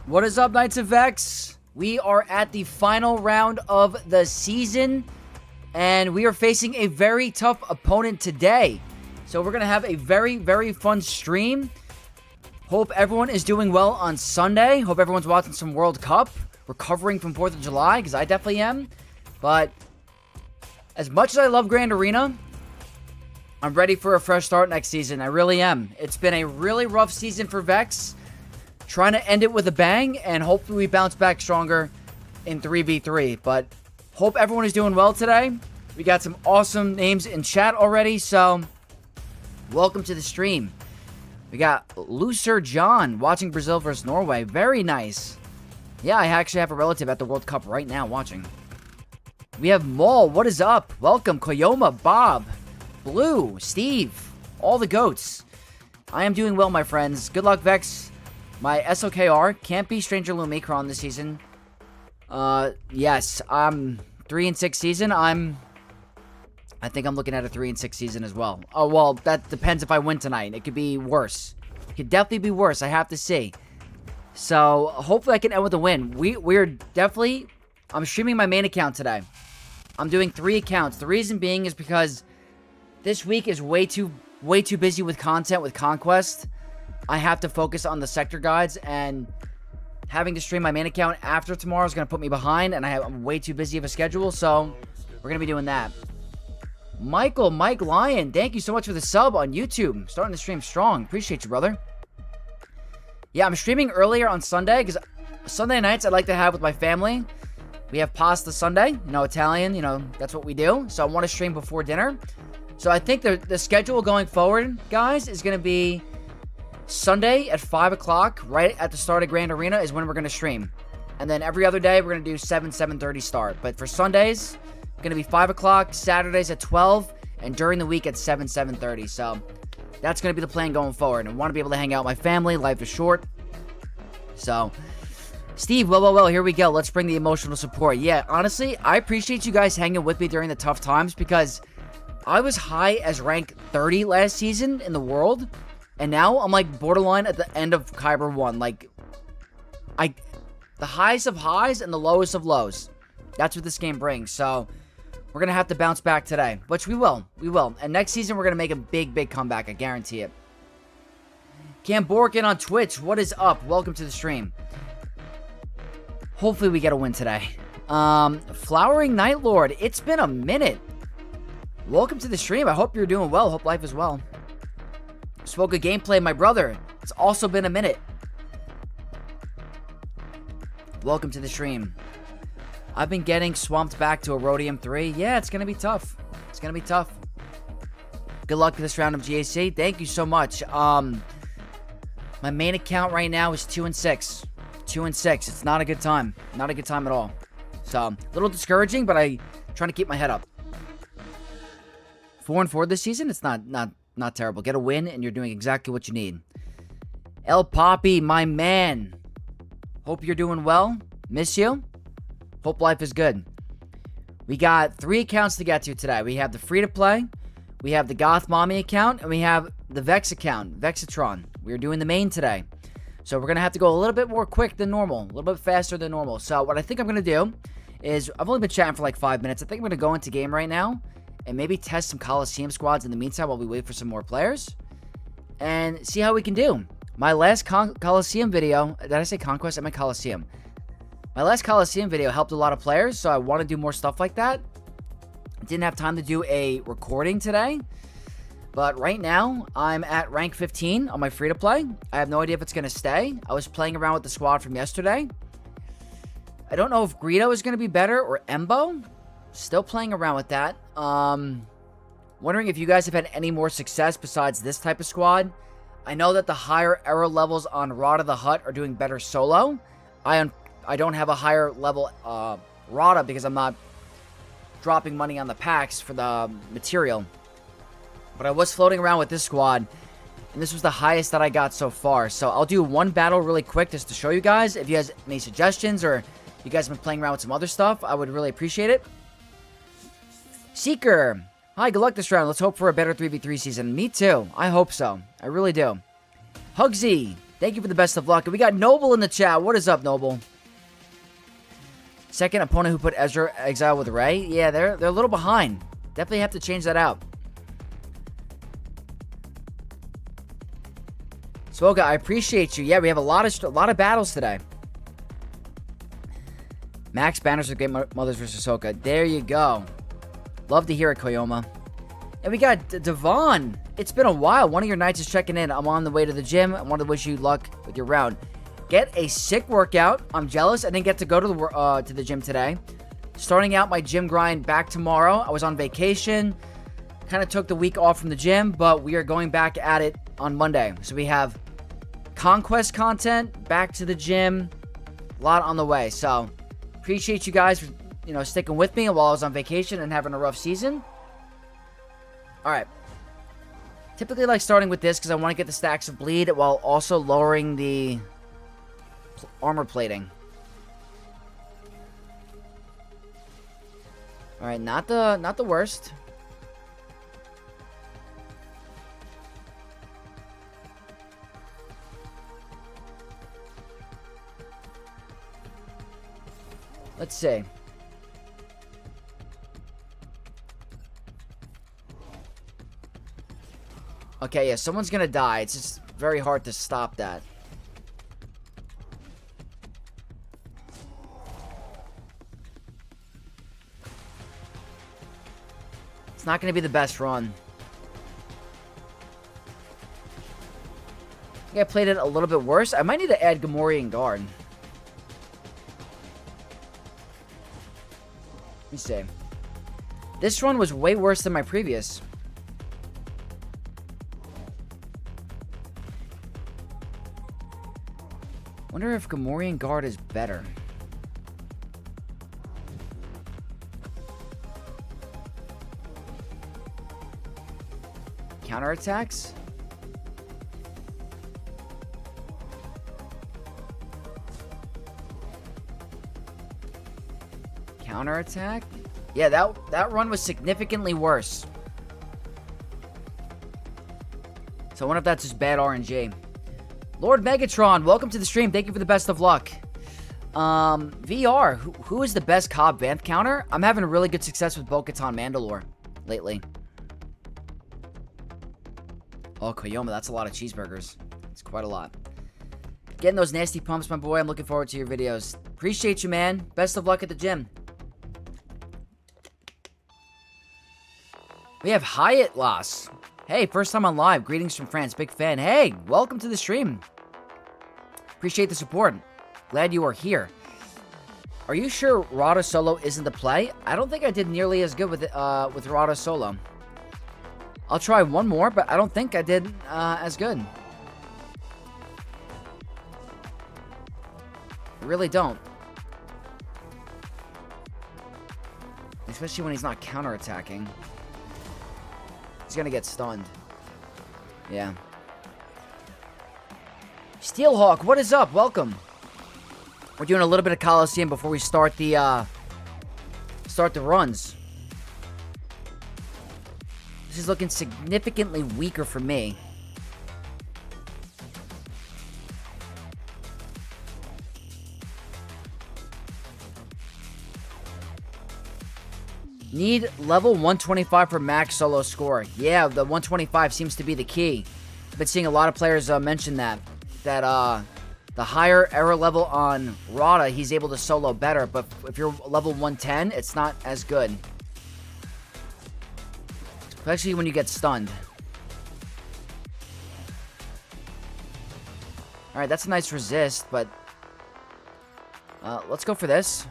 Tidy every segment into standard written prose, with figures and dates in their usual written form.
What is up, Knights of Vex? We are at the final round of the season, and we are facing a very tough opponent today. So we're going to have a very, very fun stream. Hope everyone is doing well on Sunday. Hope everyone's watching some World Cup, recovering from 4th of July, because I definitely am. But as much as I love Grand Arena, I'm ready for a fresh start next season. I really am. It's been a really rough season for Vex. Trying to end it with a bang, and hopefully we bounce back stronger in 3v3. But hope everyone is doing well today. We got some awesome names in chat already, so welcome to the stream. We got Looser John watching Brazil versus Norway. Very nice. Yeah, I actually have a relative at the World Cup right now watching. We have Maul. What is up? Welcome. Koyoma, Bob, Blue, Steve, all the goats. I am doing well, my friends. Good luck, Vex. My SOKR can't be Stranger Lumicron this season. Yes, I'm 3-6 season. I think I'm looking at a 3-6 season as well. Oh, well, that depends if I win tonight. It could be worse. It could definitely be worse. I have to see. So, hopefully I can end with a win. We're definitely... I'm streaming my main account today. I'm doing 3 accounts. The reason being is because this week is way too busy with content with Conquest. I have to focus on the sector guides, and having to stream my main account after tomorrow is going to put me behind, and I'm way too busy of a schedule, so we're going to be doing that. Mike Lyon, thank you so much for the sub on YouTube. Starting the stream strong. Appreciate you, brother. Yeah, I'm streaming earlier on Sunday, because Sunday nights I like to have with my family. We have pasta Sunday, Italian, that's what we do. So I want to stream before dinner. So I think the schedule going forward, guys, is going to be Sunday at 5 o'clock, right at the start of Grand Arena, is when we're going to stream. And then every other day, we're going to do 7:30 start. But for Sundays, it's going to be 5 o'clock, Saturdays at 12, and during the week at 7:30. So that's going to be the plan going forward. I want to be able to hang out with my family. Life is short. So, Steve, well, here we go. Let's bring the emotional support. Yeah, honestly, I appreciate you guys hanging with me during the tough times, because I was high as rank 30 last season in the world, and now I'm like borderline at the end of Kyber 1. Like, the highest of highs and the lowest of lows. That's what this game brings. So, we're going to have to bounce back today, which we will. We will. And next season, we're going to make a big, big comeback. I guarantee it. Cam Borkin on Twitch, what is up? Welcome to the stream. Hopefully, we get a win today. Flowering Night Lord, it's been a minute. Welcome to the stream. I hope you're doing well. Hope life is well. Spoke of gameplay, my brother. It's also been a minute. Welcome to the stream. I've been getting swamped back to Erodium 3. Yeah, it's going to be tough. It's going to be tough. Good luck this round of GAC. Thank you so much. My main account right now is 2-6. 2-6. It's not a good time. Not a good time at all. So, a little discouraging, but I'm trying to keep my head up. 4-4 this season. It's not terrible. Get a win, and you're doing exactly what you need. El Poppy, my man. Hope you're doing well. Miss you. Hope life is good. We got 3 accounts to get to today. We have the free-to-play, we have the Goth Mommy account, and we have the Vex account, Vexatron. We're doing the main today. So we're going to have to go a little bit more quick than normal, a little bit faster than normal. So what I think I'm going to do is, I've only been chatting for like 5 minutes. I think I'm going to go into game right now and maybe test some Coliseum squads in the meantime while we wait for some more players and see how we can do. My last Coliseum video, did I say Conquest? I meant Coliseum. My last Coliseum video helped a lot of players, so I want to do more stuff like that. Didn't have time to do a recording today, but right now, I'm at rank 15 on my free-to-play. I have no idea if it's going to stay. I was playing around with the squad from yesterday. I don't know if Greedo is going to be better or Embo. Still playing around with that. Wondering if you guys have had any more success besides this type of squad. I know that the higher error levels on Rada the Hutt are doing better solo. I don't have a higher level Rada because I'm not dropping money on the packs for the material. But I was floating around with this squad, and this was the highest that I got so far. So I'll do one battle really quick just to show you guys. If you guys have any suggestions or you guys have been playing around with some other stuff, I would really appreciate it. Seeker. Hi, good luck this round. Let's hope for a better 3v3 season. Me too. I hope so. I really do. Hugsy, thank you for the best of luck. And we got Noble in the chat. What is up, Noble? Second opponent who put Ezra Exile with Ray. Yeah, they're a little behind. Definitely have to change that out. Swoga, I appreciate you. Yeah, we have a lot of battles today. Max Banners with Great Mothers vs. Soka. There you go. Love to hear it, Koyoma. And we got Devon. It's been a while. One of your knights is checking in. I'm on the way to the gym. I want to wish you luck with your round. Get a sick workout. I'm jealous. I didn't get to go to the gym today. Starting out my gym grind back tomorrow. I was on vacation. Kind of took the week off from the gym, but we are going back at it on Monday. So we have Conquest content, back to the gym. A lot on the way. So appreciate you guys for sticking with me while I was on vacation and having a rough season. Alright. Typically like starting with this because I want to get the stacks of bleed while also lowering the armor plating. Alright, not the worst. Let's see. Okay, yeah, someone's gonna die. It's just very hard to stop that. It's not gonna be the best run. I think I played it a little bit worse. I might need to add Gamorrean Guard. Let me see. This run was way worse than my previous. Wonder if Gamorrean Guard is better. Counterattacks? Counterattack? Yeah, that run was significantly worse. So I wonder if that's just bad RNG. Lord Megatron, welcome to the stream. Thank you for the best of luck. VR, who is the best Cobb Vanth counter? I'm having really good success with Bo-Katan Mandalore lately. Oh, Koyoma, that's a lot of cheeseburgers. It's quite a lot. Getting those nasty pumps, my boy. I'm looking forward to your videos. Appreciate you, man. Best of luck at the gym. We have Hyatt Loss. Hey, first time on live. Greetings from France. Big fan. Hey, welcome to the stream. Appreciate the support. Glad you are here. Are you sure Rada Solo isn't the play? I don't think I did nearly as good with Rada Solo. I'll try one more, but I don't think I did as good. I really don't. Especially when he's not counterattacking. He's gonna get stunned. Yeah. Steelhawk, what is up? Welcome. We're doing a little bit of Coliseum before we start the runs. This is looking significantly weaker for me. Need level 125 for max solo score. Yeah, the 125 seems to be the key. I've been seeing a lot of players mention that the higher error level on Rada, he's able to solo better, but if you're level 110, it's not as good. Especially when you get stunned. Alright, that's a nice resist, but let's go for this.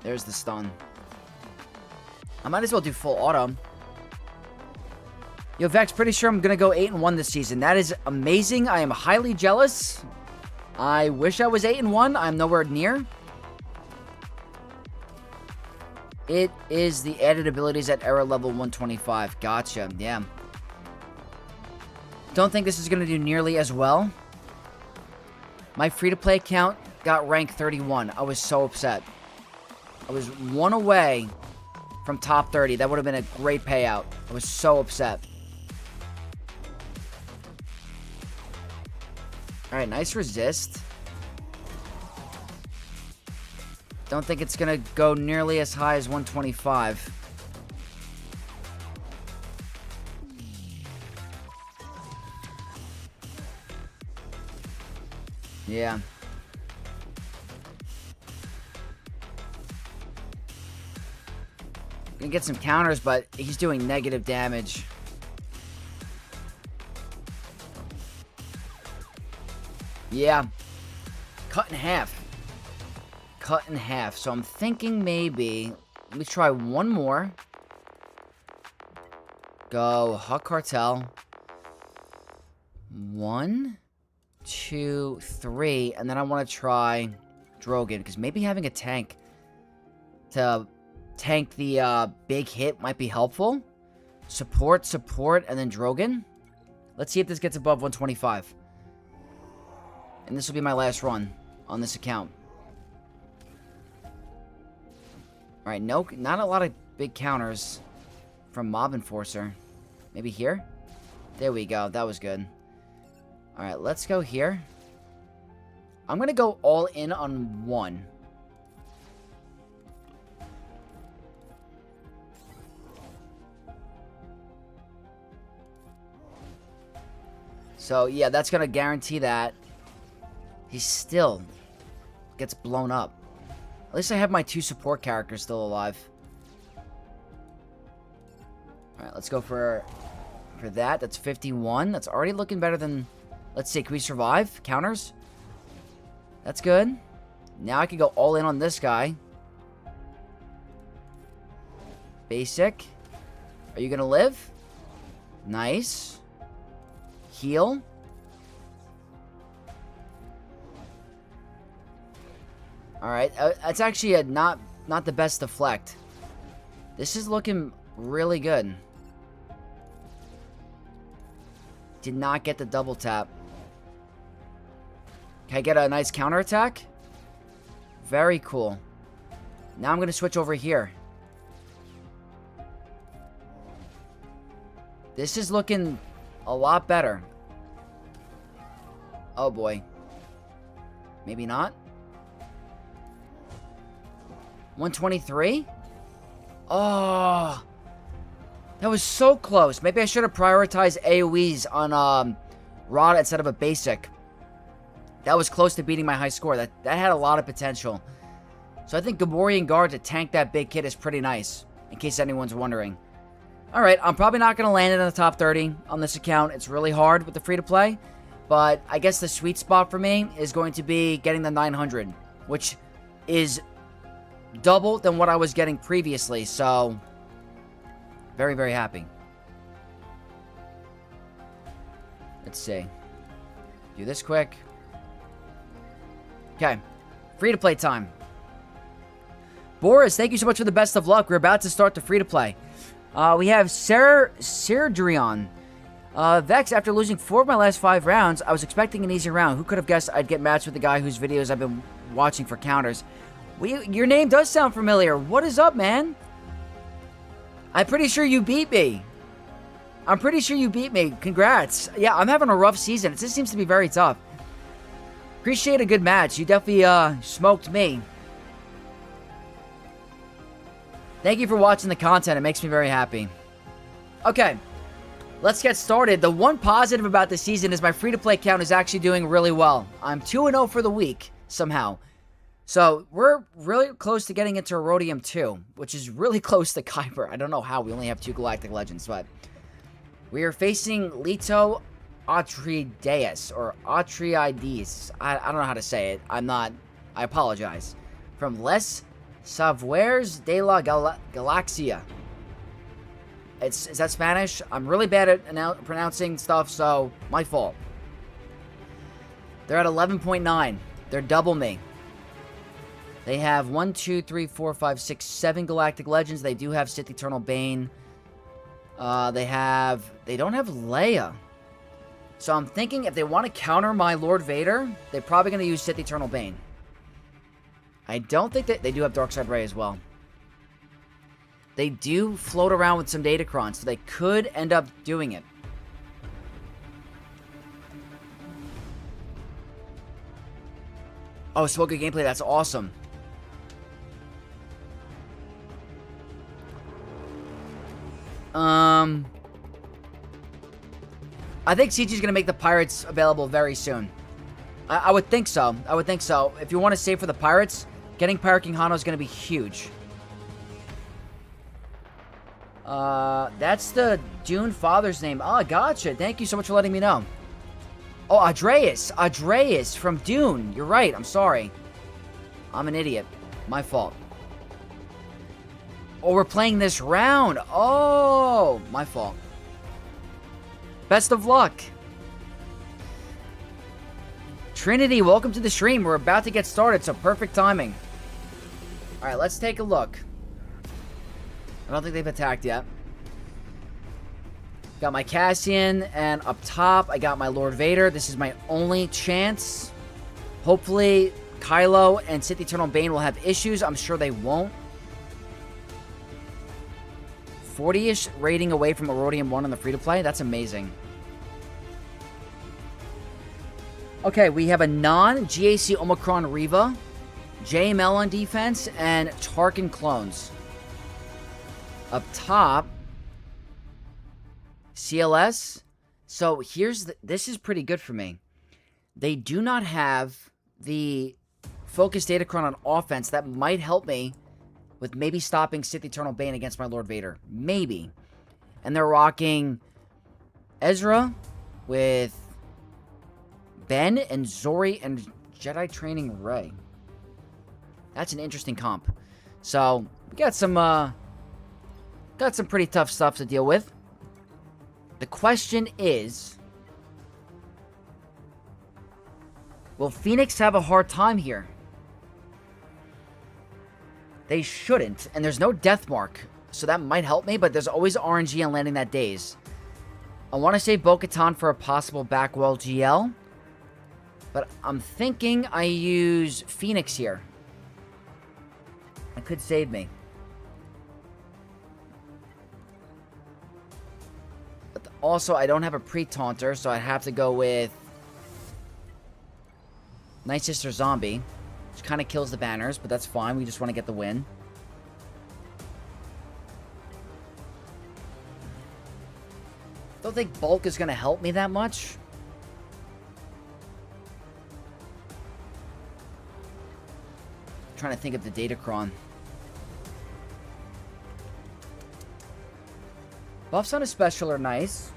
There's the stun. I might as well do full auto. Yo, Vex, pretty sure I'm going to go 8-1 this season. That is amazing. I am highly jealous. I wish I was 8-1. I'm nowhere near. It is the added abilities at error level 125. Gotcha. Yeah. Don't think this is going to do nearly as well. My free-to-play account got rank 31. I was so upset. I was one away from top 30. That would have been a great payout. I was so upset. Alright, nice resist. Don't think it's going to go nearly as high as 125. Yeah. Gonna get some counters, but he's doing negative damage. Yeah. Cut in half. Cut in half. So I'm thinking maybe... Let me try one more. Go Huck Cartel. 1, 2, 3. And then I want to try Drogon. Because maybe having a tank to tank the big hit might be helpful. Support, and then Drogon. Let's see if this gets above 125. And this will be my last run on this account. Alright, no, not a lot of big counters from Mob Enforcer. Maybe here? There we go. That was good. Alright, let's go here. I'm going to go all in on 1. So, yeah, that's going to guarantee that he still gets blown up. At least I have my 2 support characters still alive. Alright, let's go for that. That's 51. That's already looking better than... Let's see, can we survive? Counters? That's good. Now I can go all in on this guy. Basic. Are you going to live? Nice. Heal. Alright, that's actually not the best deflect. This is looking really good. Did not get the double tap. Can I get a nice counterattack? Very cool. Now I'm going to switch over here. This is looking a lot better. Oh, boy. Maybe not. 123? Oh. That was so close. Maybe I should have prioritized AoEs on Rod instead of a basic. That was close to beating my high score. That had a lot of potential. So I think Gamorrean Guard to tank that big kid is pretty nice, in case anyone's wondering. Alright, I'm probably not going to land it in the top 30 on this account. It's really hard with the free-to-play. But I guess the sweet spot for me is going to be getting the 900, which is double than what I was getting previously. So, very, very happy. Let's see. Do this quick. Okay. Free-to-play time. Boris, thank you so much for the best of luck. We're about to start the free-to-play. We have Serdrion. Vex, after losing 4 of my last 5 rounds, I was expecting an easy round. Who could have guessed I'd get matched with the guy whose videos I've been watching for counters? Your name does sound familiar. What is up, man? I'm pretty sure you beat me. I'm pretty sure you beat me. Congrats. Yeah, I'm having a rough season. It just seems to be very tough. Appreciate a good match. You definitely smoked me. Thank you for watching the content. It makes me very happy. Okay. Let's get started. The one positive about this season is my free-to-play count is actually doing really well. I'm 2-0 for the week, somehow. So, we're really close to getting into Erodium 2, which is really close to Kuiper. I don't know how. We only have 2 Galactic Legends, but... We are facing Leto Atreides, or Atreides. I don't know how to say it. I apologize. From Les Savuers de la Galaxia. Is that Spanish? I'm really bad at pronouncing stuff, so my fault. They're at 11.9. They're double me. They have 1, 2, 3, 4, 5, 6, 7 Galactic Legends. They do have Sith Eternal Bane. They don't have Leia. So I'm thinking if they want to counter my Lord Vader, they're probably going to use Sith Eternal Bane. I don't think they do have Darkseid Ray as well. They do float around with some Datacrons, so they could end up doing it. Oh, so good gameplay. That's awesome. I think CG is going to make the Pirates available very soon. I would think so. I would think so. If you want to save for the Pirates, getting Pirate King Hano is going to be huge. That's the Dune father's name. Oh, gotcha. Thank you so much for letting me know. Oh, Atreus. Atreus from Dune. You're right. I'm sorry. I'm an idiot. My fault. Oh, we're playing this round. Oh, my fault. Best of luck. Trinity, welcome to the stream. We're about to get started, so perfect timing. Alright, let's take a look. I don't think they've attacked yet. Got my Cassian, and up top, I got my Lord Vader. This is my only chance. Hopefully, Kylo and Sith Eternal Bane will have issues. I'm sure they won't. 40-ish rating away from Erodium 1 on the free-to-play. That's amazing. Okay, we have a non-GAC Omicron Reva, JML on defense, and Tarkin clones. Up top, CLS. So here's this is pretty good for me. They do not have the focused Datacron on offense. That might help me with maybe stopping Sith Eternal Bane against my Lord Vader. Maybe. And they're rocking Ezra with Ben and Zori and Jedi Training Rey. That's an interesting comp. So, we got some pretty tough stuff to deal with. The question is, will Phoenix have a hard time here? They shouldn't, and there's no death mark, so that might help me, but there's always RNG on landing that daze. I want to say Bo-Katan for a possible backwall GL, but I'm thinking I use Phoenix here. It could save me. But Also, I don't have a pre-taunter, so I'd have to go with Night Sister Zombie, which kind of kills the banners, but that's fine. We just want to get the win. Don't think bulk is going to help me that much. I'm trying to think of the Datacron. Buffs on a special are nice.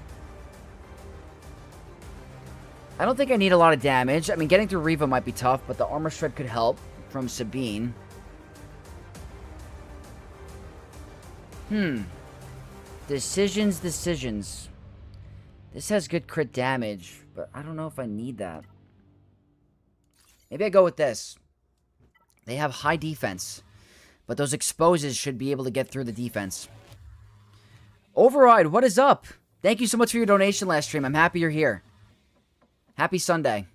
I don't think I need a lot of damage. I mean, getting through Reva might be tough, but the Armor Shred could help from Sabine. Decisions. This has good crit damage, but I don't know if I need that. Maybe I go with this. They have high defense, but those exposes should be able to get through the defense. Override, what is up? Thank you so much for your donation last stream. I'm happy you're here. Happy Sunday.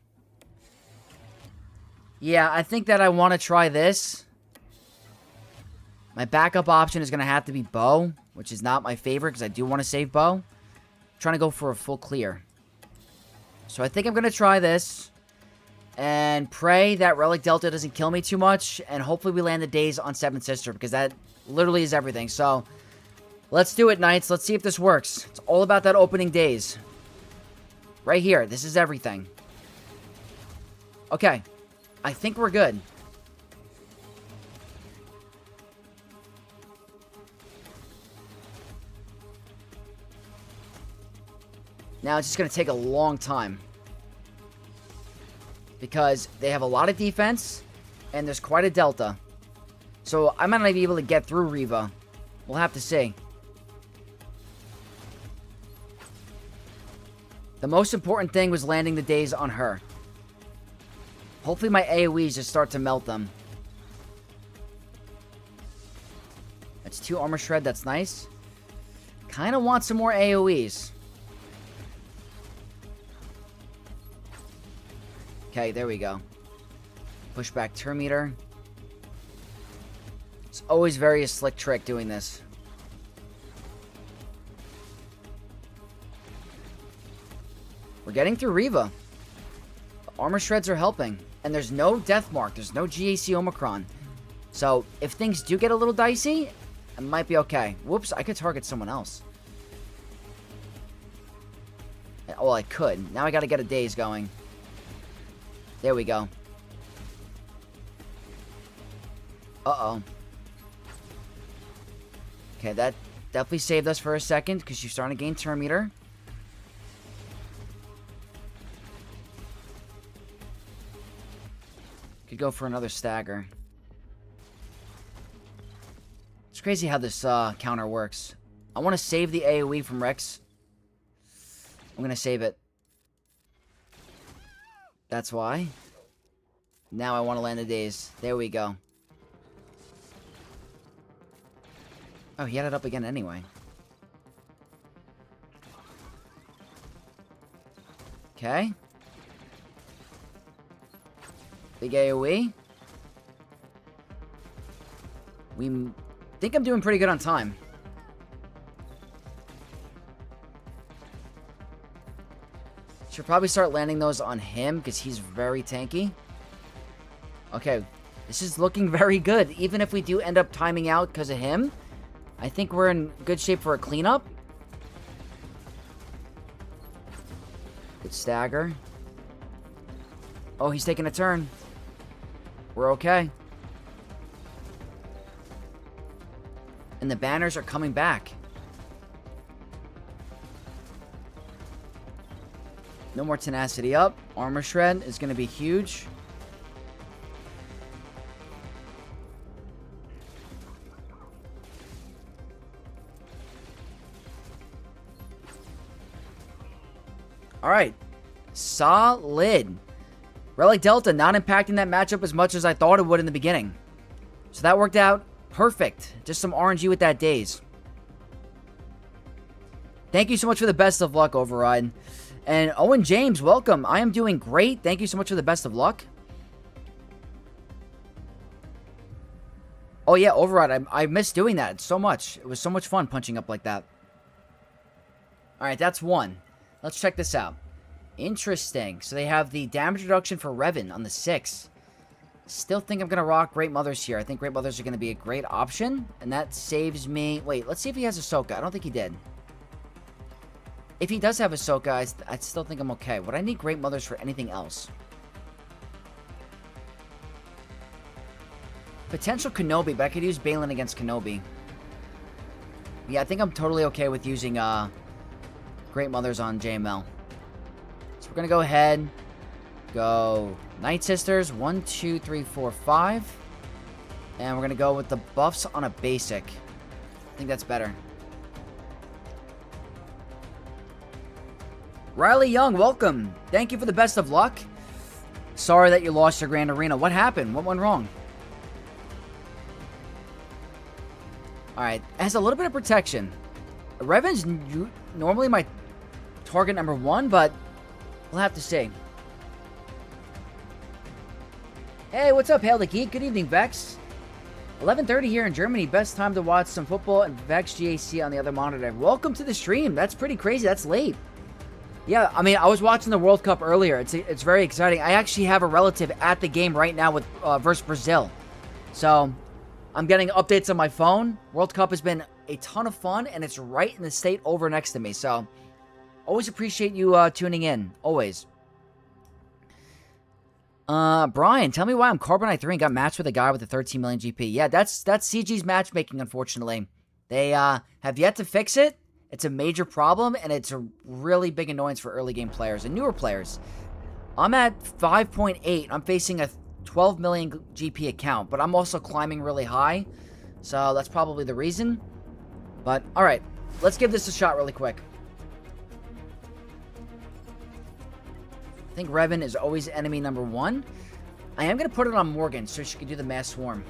Yeah, I think that I want to try this. My backup option is going to have to be Bow, which is not my favorite because I do want to save Bow. I'm trying to go for a full clear. So I think I'm going to try this. And pray that Relic Delta doesn't kill me too much. And hopefully we land the days on 7th Sister because that literally is everything. So let's do it, Knights. Let's see if this works. It's all about that opening days. Right here. This is everything. Okay. I think we're good. Now it's just going to take a long time. Because they have a lot of defense. And there's quite a delta. So I might not be able to get through Reva. We'll have to see. The most important thing was landing the days on her. Hopefully my AoEs just start to melt them. That's 2 Armor Shred. That's nice. Kind of want some more AoEs. Okay, there we go. Pushback Turn Meter. It's always very a slick trick doing this. We're getting through Reva. The Armor Shreds are helping. And there's no Death Mark. There's no GAC Omicron. So, if things do get a little dicey, it might be okay. Whoops, I could target someone else. Well, I could. Now I gotta get a daze going. There we go. Uh-oh. Okay, that definitely saved us for a second, because she's starting to gain Turn Meter. Could go for another stagger. It's crazy how this counter works. I want to save the AoE from Rex. I'm going to save it. That's why. Now I want to land the daze. There we go. Oh, he had it up again anyway. Okay. Big AoE. We think I'm doing pretty good on time. Should probably start landing those on him because he's very tanky. Okay, this is looking very good. Even if we do end up timing out because of him, I think we're in good shape for a cleanup. Good stagger. Oh, he's taking a turn. We're okay. And the banners are coming back. No more tenacity up. Armor Shred is going to be huge. Alright. Solid. Relic Delta not impacting that matchup as much as I thought it would in the beginning. So that worked out perfect. Just some RNG with that daze. Thank you so much for the best of luck, Override. And Owen James, welcome. I am doing great. Thank you so much for the best of luck. Oh yeah, Override. I miss doing that so much. It was so much fun punching up like that. Alright, that's one. Let's check this out. Interesting. So they have the damage reduction for Revan on the 6. Still think I'm going to rock Great Mothers here. I think Great Mothers are going to be a great option. And that saves me... Wait, let's see if he has Ahsoka. I don't think he did. If he does have Ahsoka, I still think I'm okay. Would I need Great Mothers for anything else? Potential Kenobi, but I could use Balin against Kenobi. Yeah, I think I'm totally okay with using Great Mothers on JML. So we're going to go ahead, go Night Sisters, 1, 2, 3, 4, 5. And we're going to go with the buffs on a basic. I think that's better. Riley Young, welcome. Thank you for the best of luck. Sorry that you lost your Grand Arena. What happened? What went wrong? Alright, it has a little bit of protection. Revan's normally my target number 1, but we'll have to see. Hey, what's up, Hail the Geek? Good evening, Vex. 11:30 here in Germany. Best time to watch some football and Vex GAC on the other monitor. Welcome to the stream. That's pretty crazy. That's late. Yeah, I mean, I was watching the World Cup earlier. It's very exciting. I actually have a relative at the game right now with versus Brazil. So, I'm getting updates on my phone. World Cup has been a ton of fun, and it's right in the state over next to me. So, always appreciate you tuning in. Always. Brian, tell me why I'm Carbonite 3 and got matched with a guy with a 13 million GP. Yeah, that's CG's matchmaking, unfortunately. They have yet to fix it. It's a major problem, and it's a really big annoyance for early game players and newer players. I'm at 5.8. I'm facing a 12 million GP account, but I'm also climbing really high. So that's probably the reason. But, alright. Let's give this a shot really quick. I think Revan is always enemy number 1. I am going to put it on Morgan so she can do the mass swarm.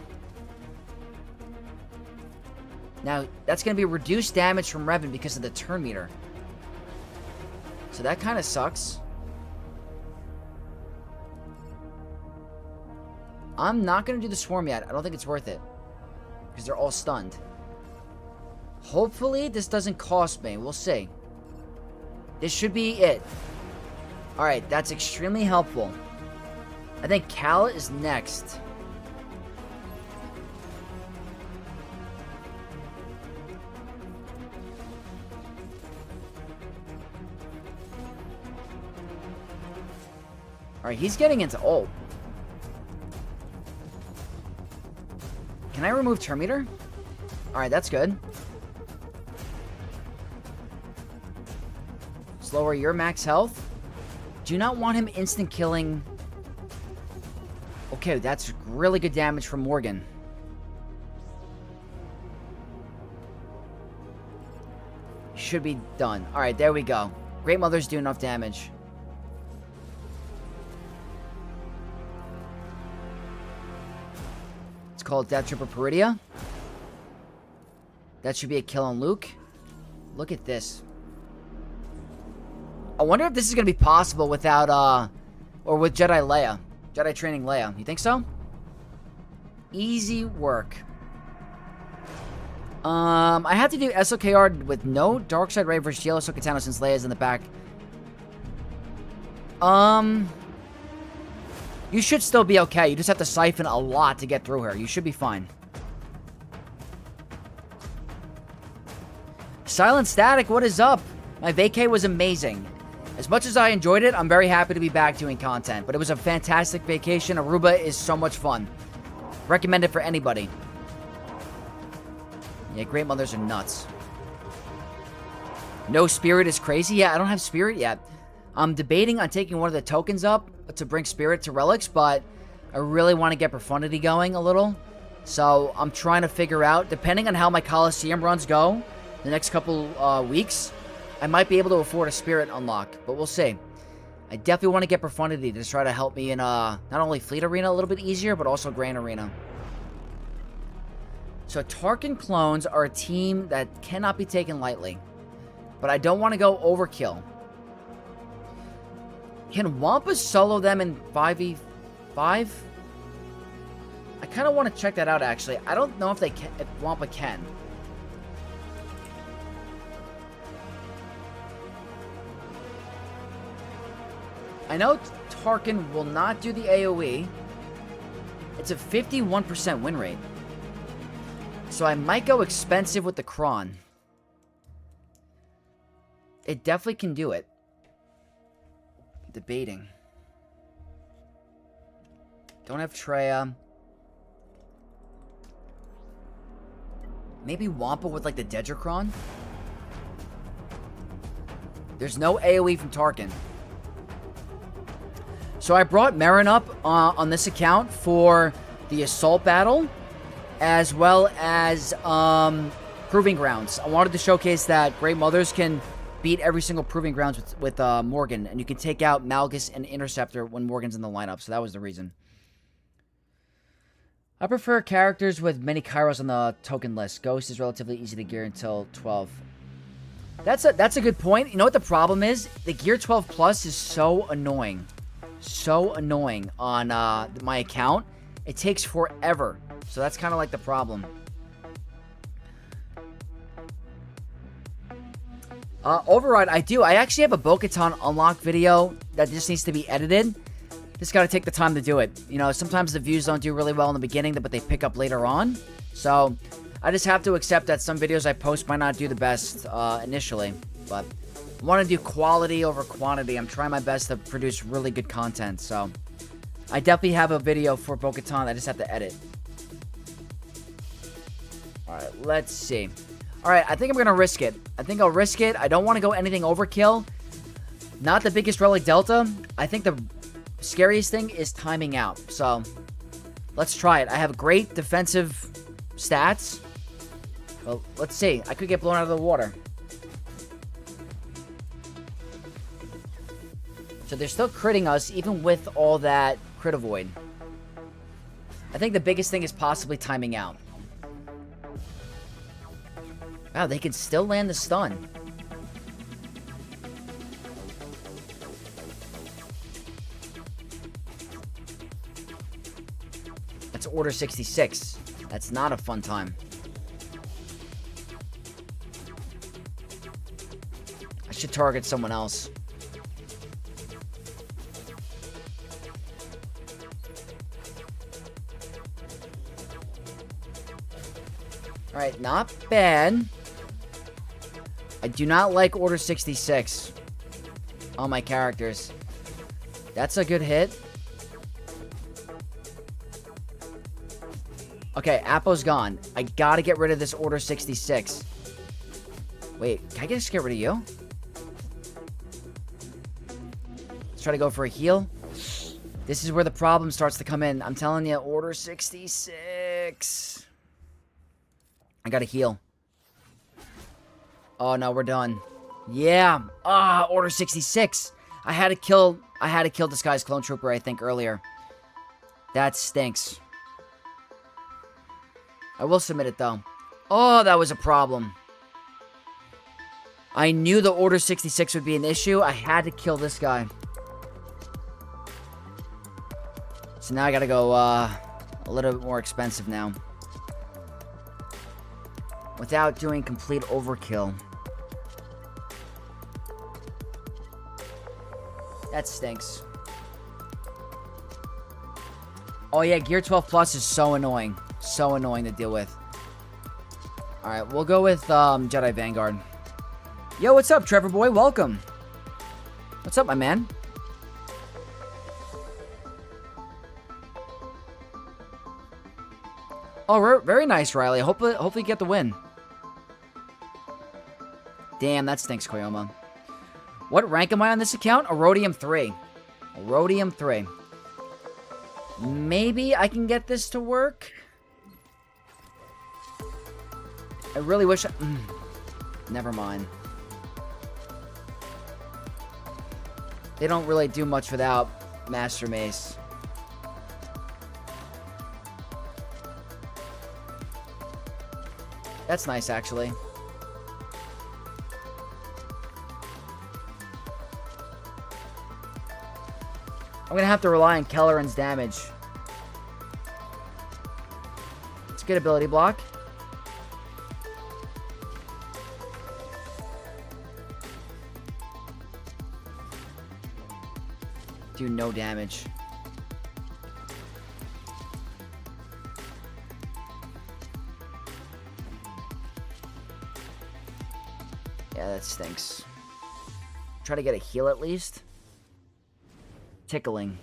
Now, that's going to be reduced damage from Revan because of the turn meter. So that kind of sucks. I'm not going to do the swarm yet. I don't think it's worth it. Because they're all stunned. Hopefully, this doesn't cost me. We'll see. This should be it. Alright, that's extremely helpful. I think Cal is next. Alright, he's getting into ult. Can I remove turn meter? Alright, that's good. Slower your max health. Do not want him instant killing. Okay, that's really good damage from Morgan. Should be done. Alright, there we go. Great Mothers do enough damage. It's called Death Trooper Peridia. That should be a kill on Luke. Look at this. I wonder if this is going to be possible without, or with Jedi Leia. Jedi training Leia. You think so? Easy work. I have to do SLKR with no Darkside Ray versus Yellow Sokatano since Leia's in the back. You should still be okay. You just have to siphon a lot to get through her. You should be fine. Silent Static, what is up? My vacay was amazing. As much as I enjoyed it, I'm very happy to be back doing content. But it was a fantastic vacation. Aruba is so much fun. Recommend it for anybody. Yeah, Great Mothers are nuts. No Spirit is crazy. Yeah, I don't have Spirit yet. I'm debating on taking one of the tokens up to bring Spirit to Relics, but I really want to get Profundity going a little. So I'm trying to figure out, depending on how my Coliseum runs go the next couple weeks, I might be able to afford a Spirit unlock, but we'll see. I definitely want to get Profundity to try to help me in not only Fleet Arena a little bit easier, but also Grand Arena. So Tarkin clones are a team that cannot be taken lightly, but I don't want to go overkill. Can Wampa solo them in 5v5? I kind of want to check that out, actually. I don't know if they can, if Wampa can. I know Tarkin will not do the AoE. It's a 51% win rate. So I might go expensive with the Kron. It definitely can do it. Debating. Don't have Treya. Maybe Wampa with like the Dedrakron? There's no AoE from Tarkin. So I brought Marin up on this account for the Assault Battle, as well as Proving Grounds. I wanted to showcase that Great Mothers can beat every single Proving Grounds with Morgan, and you can take out Malgus and Interceptor when Morgan's in the lineup, so that was the reason. I prefer characters with many Kairos on the token list. Ghost is relatively easy to gear until 12. That's a good point. You know what the problem is? The Gear 12 Plus is so annoying. So annoying on my account. It takes forever. So that's kind of like the problem. Override, I do. I actually have a Bo-Katan unlock video that just needs to be edited. Just got to take the time to do it. You know, sometimes the views don't do really well in the beginning, but they pick up later on. So I just have to accept that some videos I post might not do the best initially. But I want to do quality over quantity. I'm trying my best to produce really good content. So I definitely have a video for Bo-Katan. I just have to edit. Alright, let's see. Alright, I think I'm going to risk it. I think I'll risk it. I don't want to go anything overkill. Not the biggest Relic Delta. I think the scariest thing is timing out. So, let's try it. I have great defensive stats. Well, let's see. I could get blown out of the water. So they're still critting us, even with all that crit avoid. I think the biggest thing is possibly timing out. Wow, they can still land the stun. That's Order 66. That's not a fun time. I should target someone else. Alright, not bad. I do not like Order 66 on my characters. That's a good hit. Okay, Appo's gone. I gotta get rid of this Order 66. Wait, can I just get rid of you? Let's try to go for a heal. This is where the problem starts to come in. I'm telling you, Order 66. I gotta heal. Oh no, we're done. Yeah. Order 66. I had to kill this guy's clone trooper, I think, earlier. That stinks. I will submit it though. Oh, that was a problem. I knew the Order 66 would be an issue. I had to kill this guy. So now I gotta go a little bit more expensive now. Without doing complete overkill. That stinks. Oh yeah, Gear 12 Plus is so annoying. So annoying to deal with. Alright, we'll go with Jedi Vanguard. Yo, what's up, Trevor boy? Welcome. What's up, my man? Oh, very nice, Riley. Hopefully you get the win. Damn, that stinks, Koyoma. What rank am I on this account? Erodium 3. Erodium 3. Maybe I can get this to work. I really wish I... Never mind. They don't really do much without Master Mace. That's nice, actually. I'm gonna have to rely on Kelleran's damage. It's a good ability block. Do no damage. Yeah, that stinks. Try to get a heal at least. Tickling.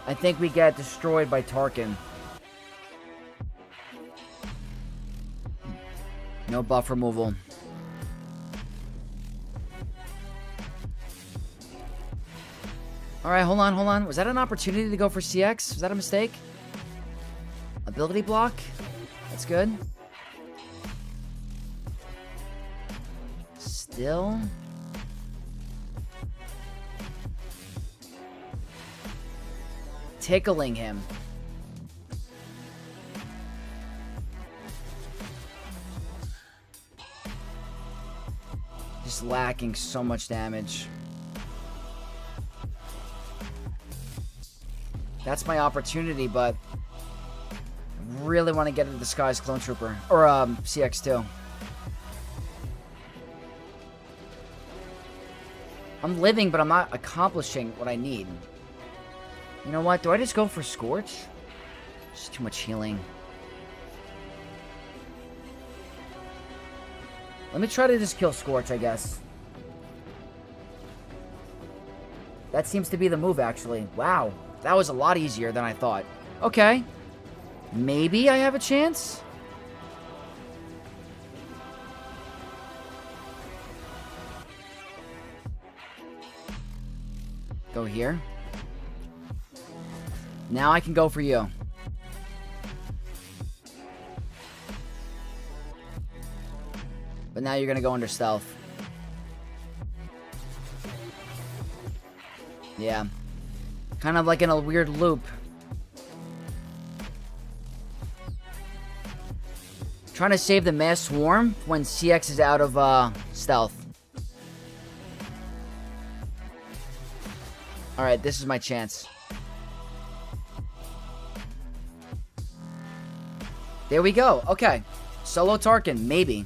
I think we get destroyed by Tarkin. No buff removal. Alright, hold on. Was that an opportunity to go for CX? Was that a mistake? Ability block? That's good. Still... tickling him. Just lacking so much damage. That's my opportunity, but I really want to get a disguised clone trooper. Or, CX2. I'm living, but I'm not accomplishing what I need. You know what? Do I just go for Scorch? Just too much healing. Let me try to just kill Scorch, I guess. That seems to be the move, actually. Wow. That was a lot easier than I thought. Okay. Maybe I have a chance? Go here. Now I can go for you. But now you're gonna go under stealth. Yeah. Kind of like in a weird loop. Trying to save the mass swarm when CX is out of stealth. Alright, this is my chance. There we go. Okay. Solo Tarkin, maybe.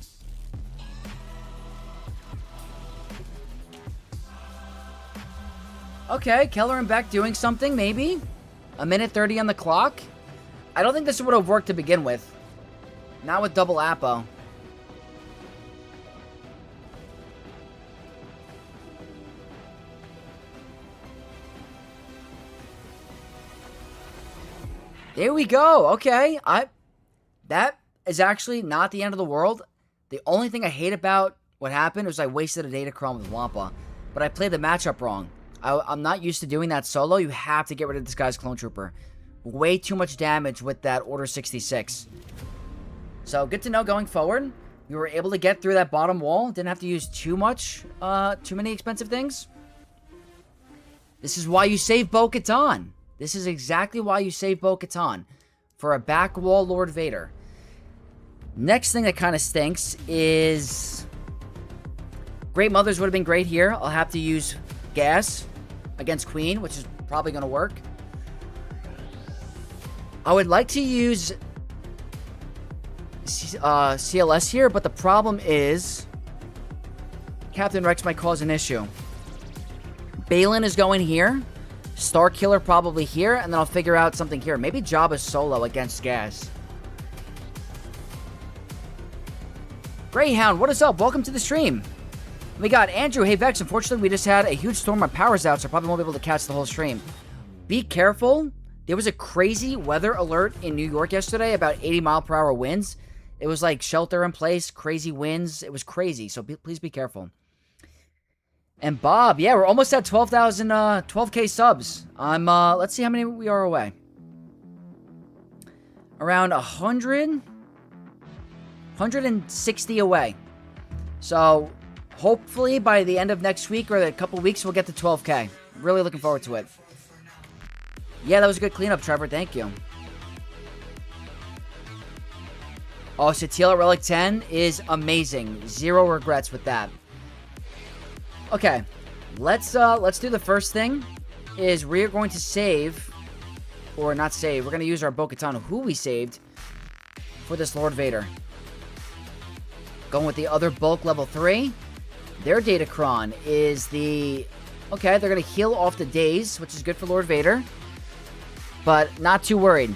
Okay, Keller and Beck doing something, maybe. A minute 30 on the clock. I don't think this would have worked to begin with. Not with double Apo. There we go. Okay. That is actually not the end of the world. The only thing I hate about what happened was I wasted a Datacron with Wampa. But I played the matchup wrong. I'm not used to doing that solo. You have to get rid of this guy's Clone Trooper. Way too much damage with that Order 66. So, good to know going forward. We were able to get through that bottom wall. Didn't have to use too many expensive things. This is why you save Bo-Katan. This is exactly why you save Bo-Katan. For a back wall Lord Vader. Next thing that kind of stinks is... Great Mothers would have been great here. I'll have to use gas against Queen, which is probably going to work. I would like to use CLS here, but the problem is Captain Rex might cause an issue. Balin is going here. Starkiller probably here, and then I'll figure out something here. Maybe Jabba solo against gas. Greyhound, what is up? Welcome to the stream. We got Andrew. Hey, Vex. Unfortunately, we just had a huge storm. My power's out, so I probably won't be able to catch the whole stream. Be careful. There was a crazy weather alert in New York yesterday, about 80-mile-per-hour winds. It was like shelter in place, crazy winds. It was crazy, so please be careful. And Bob, yeah, we're almost at 12K subs. Let's see how many we are away. Around 160 away. So, hopefully by the end of next week or a couple weeks, we'll get to 12K. Really looking forward to it. Yeah, that was a good cleanup, Trevor. Thank you. Oh, Satila Relic 10 is amazing. Zero regrets with that. Okay, let's do the first thing. Is we're going to save or not save. We're going to use our Bo-Katan, who we saved, for this Lord Vader. Going with the other bulk level 3. Their Datacron is the... Okay, they're going to heal off the days, which is good for Lord Vader. But not too worried.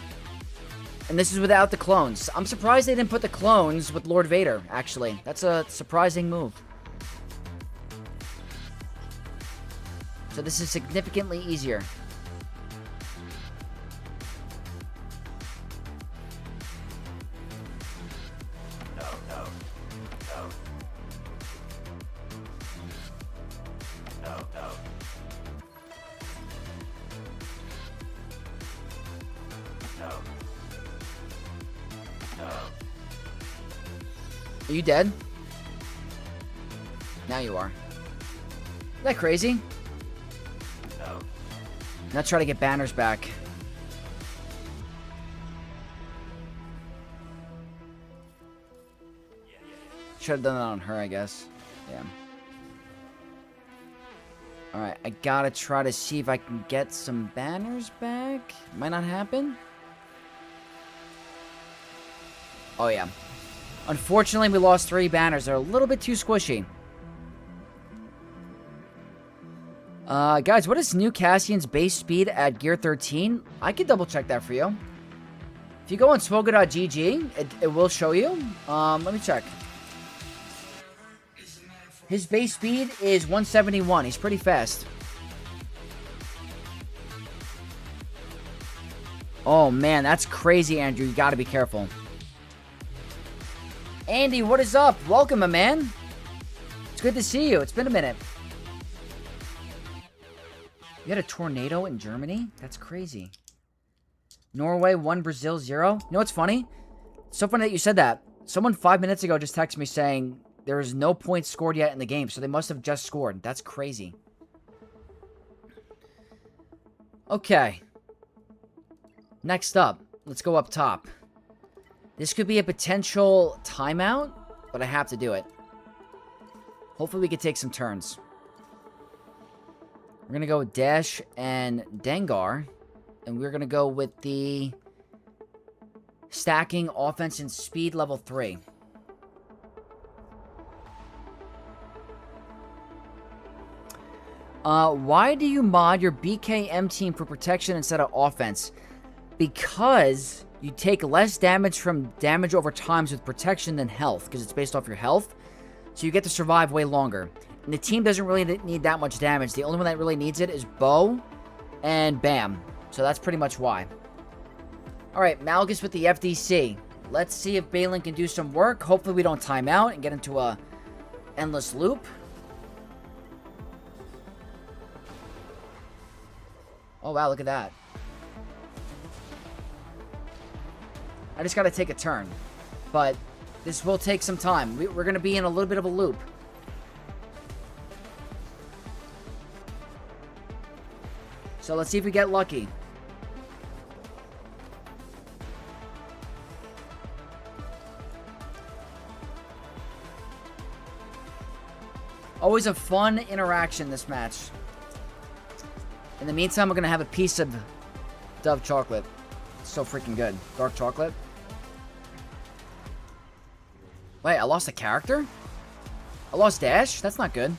And this is without the clones. I'm surprised they didn't put the clones with Lord Vader, actually. That's a surprising move. So this is significantly easier. Are you dead? Now you are. Is that crazy? No. Now try to get banners back. Should have done that on her, I guess. Yeah. Alright, I gotta try to see if I can get some banners back. Might not happen. Oh, yeah. Unfortunately, we lost 3 banners. They're a little bit too squishy. Guys, what is New Cassian's base speed at gear 13? I can double check that for you. If you go on SWGOH.gg, it will show you. Let me check. His base speed is 171. He's pretty fast. Oh, man, that's crazy, Andrew. You gotta be careful. Andy, what is up? Welcome, my man. It's good to see you. It's been a minute. You had a tornado in Germany? That's crazy. Norway 1, Brazil 0. You know what's funny? It's so funny that you said that. Someone 5 minutes ago just texted me saying there is no points scored yet in the game, so they must have just scored. That's crazy. Okay. Next up, let's go up top. This could be a potential timeout, but I have to do it. Hopefully we can take some turns. We're going to go with Dash and Dengar. And we're going to go with the stacking offense and speed level 3. Why do you mod your BKM team for protection instead of offense? Because you take less damage from damage over times with protection than health, because it's based off your health. So you get to survive way longer. And the team doesn't really need that much damage. The only one that really needs it is Bo and Bam. So that's pretty much why. Alright, Malgus with the FDC. Let's see if Balin can do some work. Hopefully we don't time out and get into a endless loop. Oh wow, look at that. I just gotta take a turn. But this will take some time. We're gonna be in a little bit of a loop. So let's see if we get lucky. Always a fun interaction, this match. In the meantime, we're going to have a piece of Dove chocolate. It's so freaking good. Dark chocolate. Wait, I lost a character? I lost Dash? That's not good.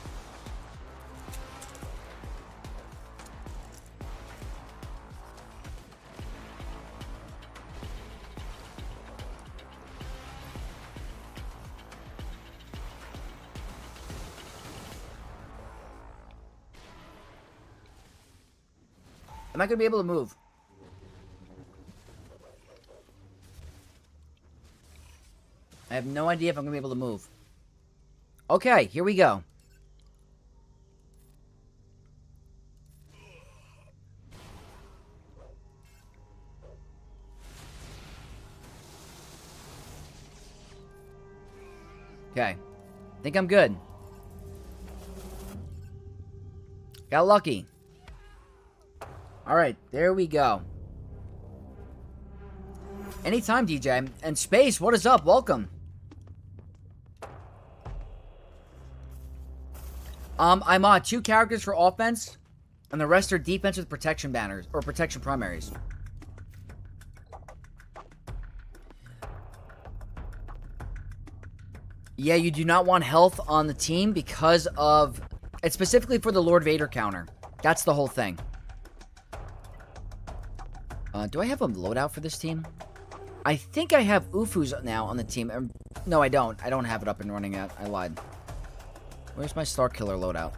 Am I going to be able to move? I have no idea if I'm going to be able to move. Okay, here we go. Okay. I think I'm good. Got lucky. Alright, there we go. Anytime, DJ. And Space, what is up? Welcome. I mod 2 characters for offense, and the rest are defense with protection banners, or protection primaries. Yeah, you do not want health on the team because of... It's specifically for the Lord Vader counter. That's the whole thing. Do I have a loadout for this team? I think I have Ufu's now on the team. No, I don't. I don't have it up and running yet. I lied. Where's my Star Killer loadout?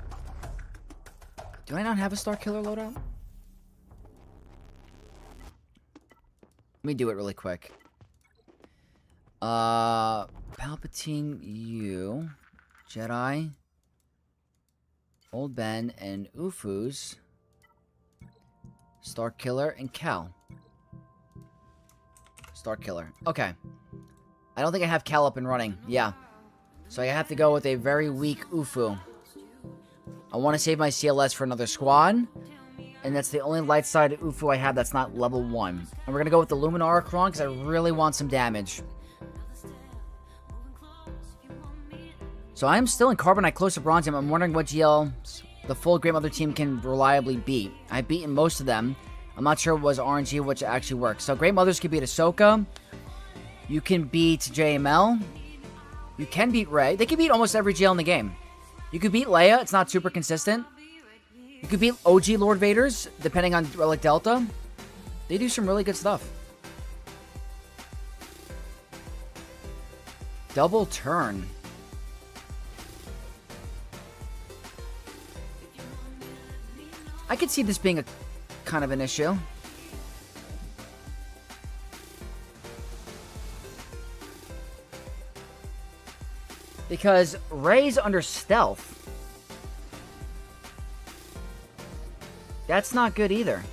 Do I not have a Star Killer loadout? Let me do it really quick. Palpatine, you, Jedi, Old Ben, and Ufu's, Star Killer, and Cal. Star Killer. Okay. I don't think I have Cal up and running. Yeah. So I have to go with a very weak Ufu. I want to save my CLS for another squad. And that's the only light side Ufu I have that's not level 1. And we're going to go with the Luminara Kron because I really want some damage. So I'm still in Carbonite close to Bronze. I'm wondering what GL the full Great Mother team can reliably beat. I've beaten most of them. I'm not sure what was RNG which actually works. So Great Mothers can beat Ahsoka. You can beat JML. You can beat Rey. They can beat almost every GL in the game. You could beat Leia. It's not super consistent. You could beat OG Lord Vaders, depending on Relic Delta. They do some really good stuff. Double turn. I could see this being a kind of an issue. Because Rey's under stealth. That's not good either.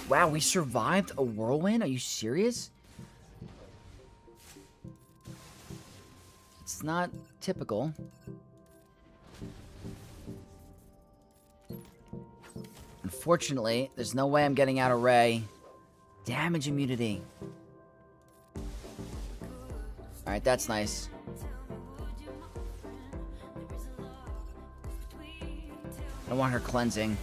Wow, we survived a whirlwind? Are you serious? It's not typical. Unfortunately, there's no way I'm getting out of Rey. Damage immunity. Alright, that's nice. I want her cleansing.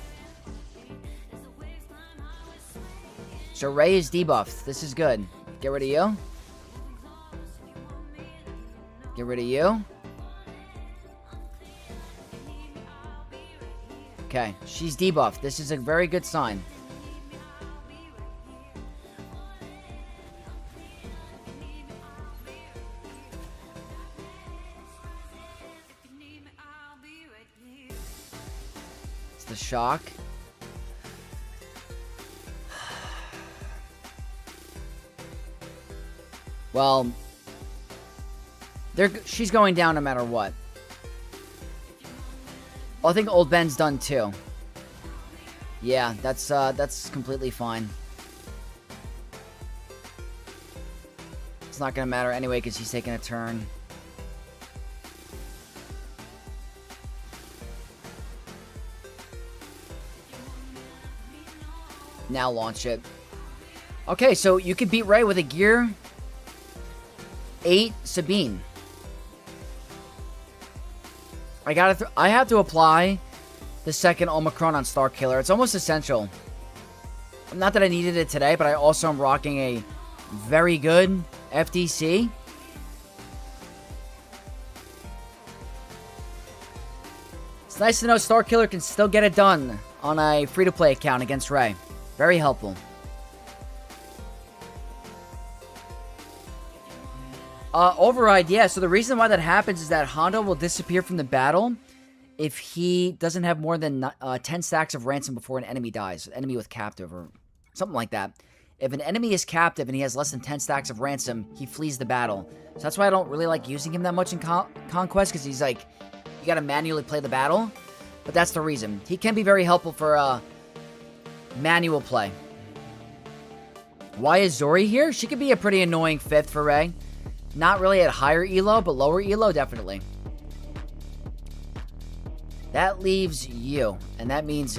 So Rey is debuffed. This is good. Get rid of you. Get rid of you. Okay, she's debuffed. This is a very good sign. It's the shock. Well, she's going down no matter what. Oh, I think Old Ben's done too. Yeah, that's completely fine. It's not gonna matter anyway because he's taking a turn. Now launch it. Okay, so you could beat Rey with a Gear 8 Sabine. I have to apply the second Omicron on Star Killer. It's almost essential. Not that I needed it today, but I also am rocking a very good FDC. It's nice to know Star Killer can still get it done on a free-to-play account against Rey. Very helpful. Override, yeah. So the reason why that happens is that Hondo will disappear from the battle if he doesn't have more than 10 stacks of ransom before an enemy dies. An enemy with captive or something like that. If an enemy is captive and he has less than 10 stacks of ransom, he flees the battle. So that's why I don't really like using him that much in Conquest, because he's like, you gotta manually play the battle. But that's the reason. He can be very helpful for manual play. Why is Zori here? She could be a pretty annoying 5th for Rey. Not really at higher elo, but lower elo, definitely. That leaves you, and that means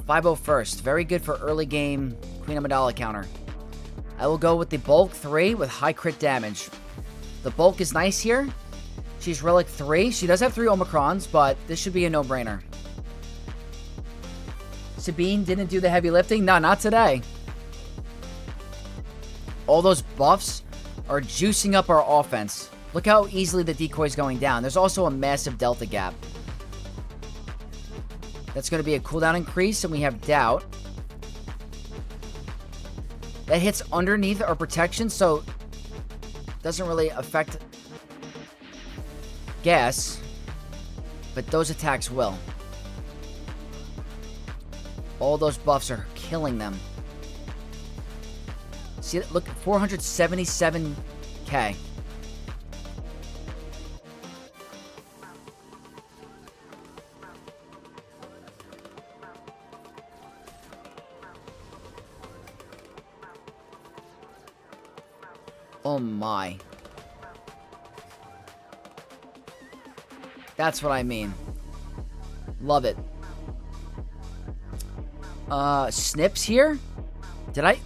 501st. Very good for early game Queen Amidala counter. I will go with the bulk 3 with high crit damage. The bulk is nice here. She's relic 3. She does have 3 Omicrons, but this should be a no-brainer. Sabine didn't do the heavy lifting? No, not today. All those buffs are juicing up our offense. Look how easily the decoy's going down. There's also a massive delta gap. That's going to be a cooldown increase, and we have doubt. That hits underneath our protection, so doesn't really affect gas, but those attacks will. All those buffs are killing them. See, look, 477k. Oh my. That's what I mean. Love it. Snips here? Did I?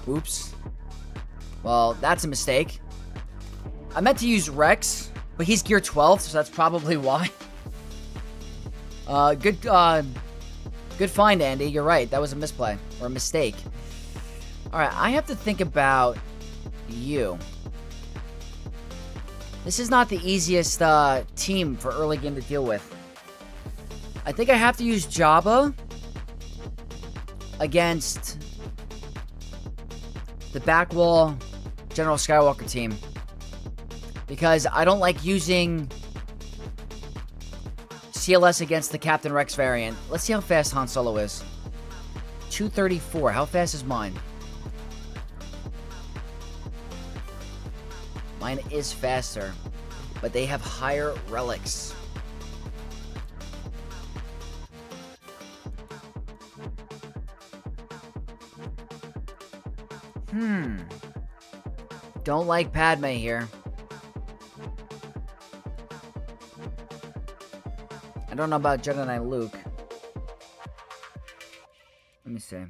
Oops. Well, that's a mistake. I meant to use Rex, but he's gear 12, so that's probably why. Good find, Andy. You're right. That was a misplay or a mistake. All right, I have to think about you. This is not the easiest team for early game to deal with. I think I have to use Jabba against the back wall General Skywalker team, because I don't like using CLS against the Captain Rex variant. Let's see how fast Han Solo is. 234. How fast is mine? Mine is faster, but they have higher relics. Don't like Padme here. I don't know about Jedi Knight Luke. Let me see.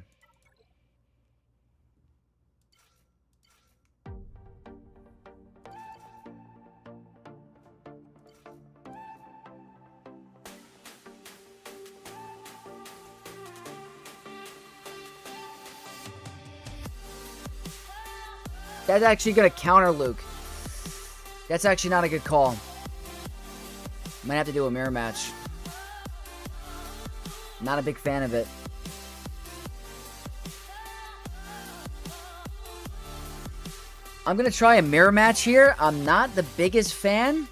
That's actually going to counter Luke. That's actually not a good call. Might have to do a mirror match. Not a big fan of it. I'm going to try a mirror match here. I'm not the biggest fan.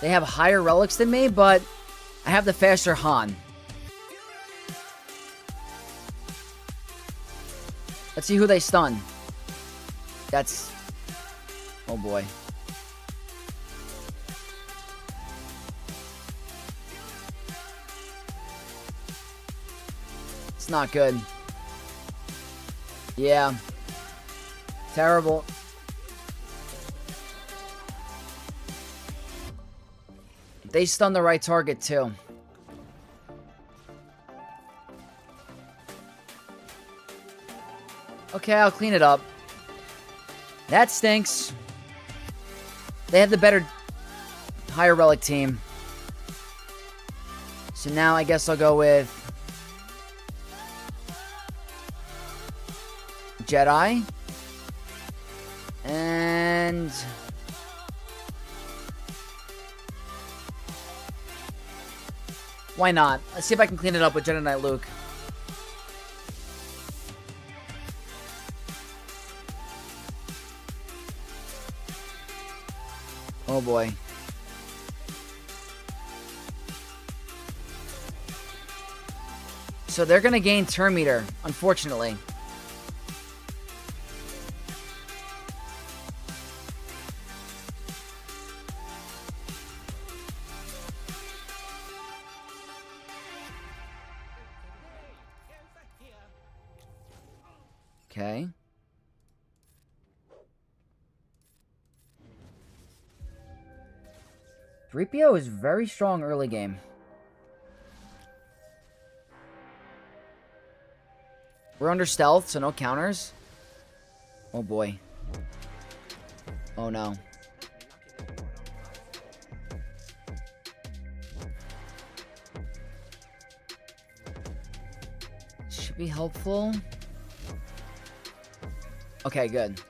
They have higher relics than me, but I have the faster Han. Let's see who they stun. That's... oh boy. It's not good. Yeah. Terrible. They stun the right target too. Okay, I'll clean it up. That stinks. They have the better, higher relic team. So now I guess I'll go with Jedi. And why not? Let's see if I can clean it up with Jedi Knight Luke. Oh boy. So they're going to gain turn meter, unfortunately. Okay. .3PO is very strong early game. We're under stealth, so no counters. Oh boy. Oh no. Should be helpful. Okay, good.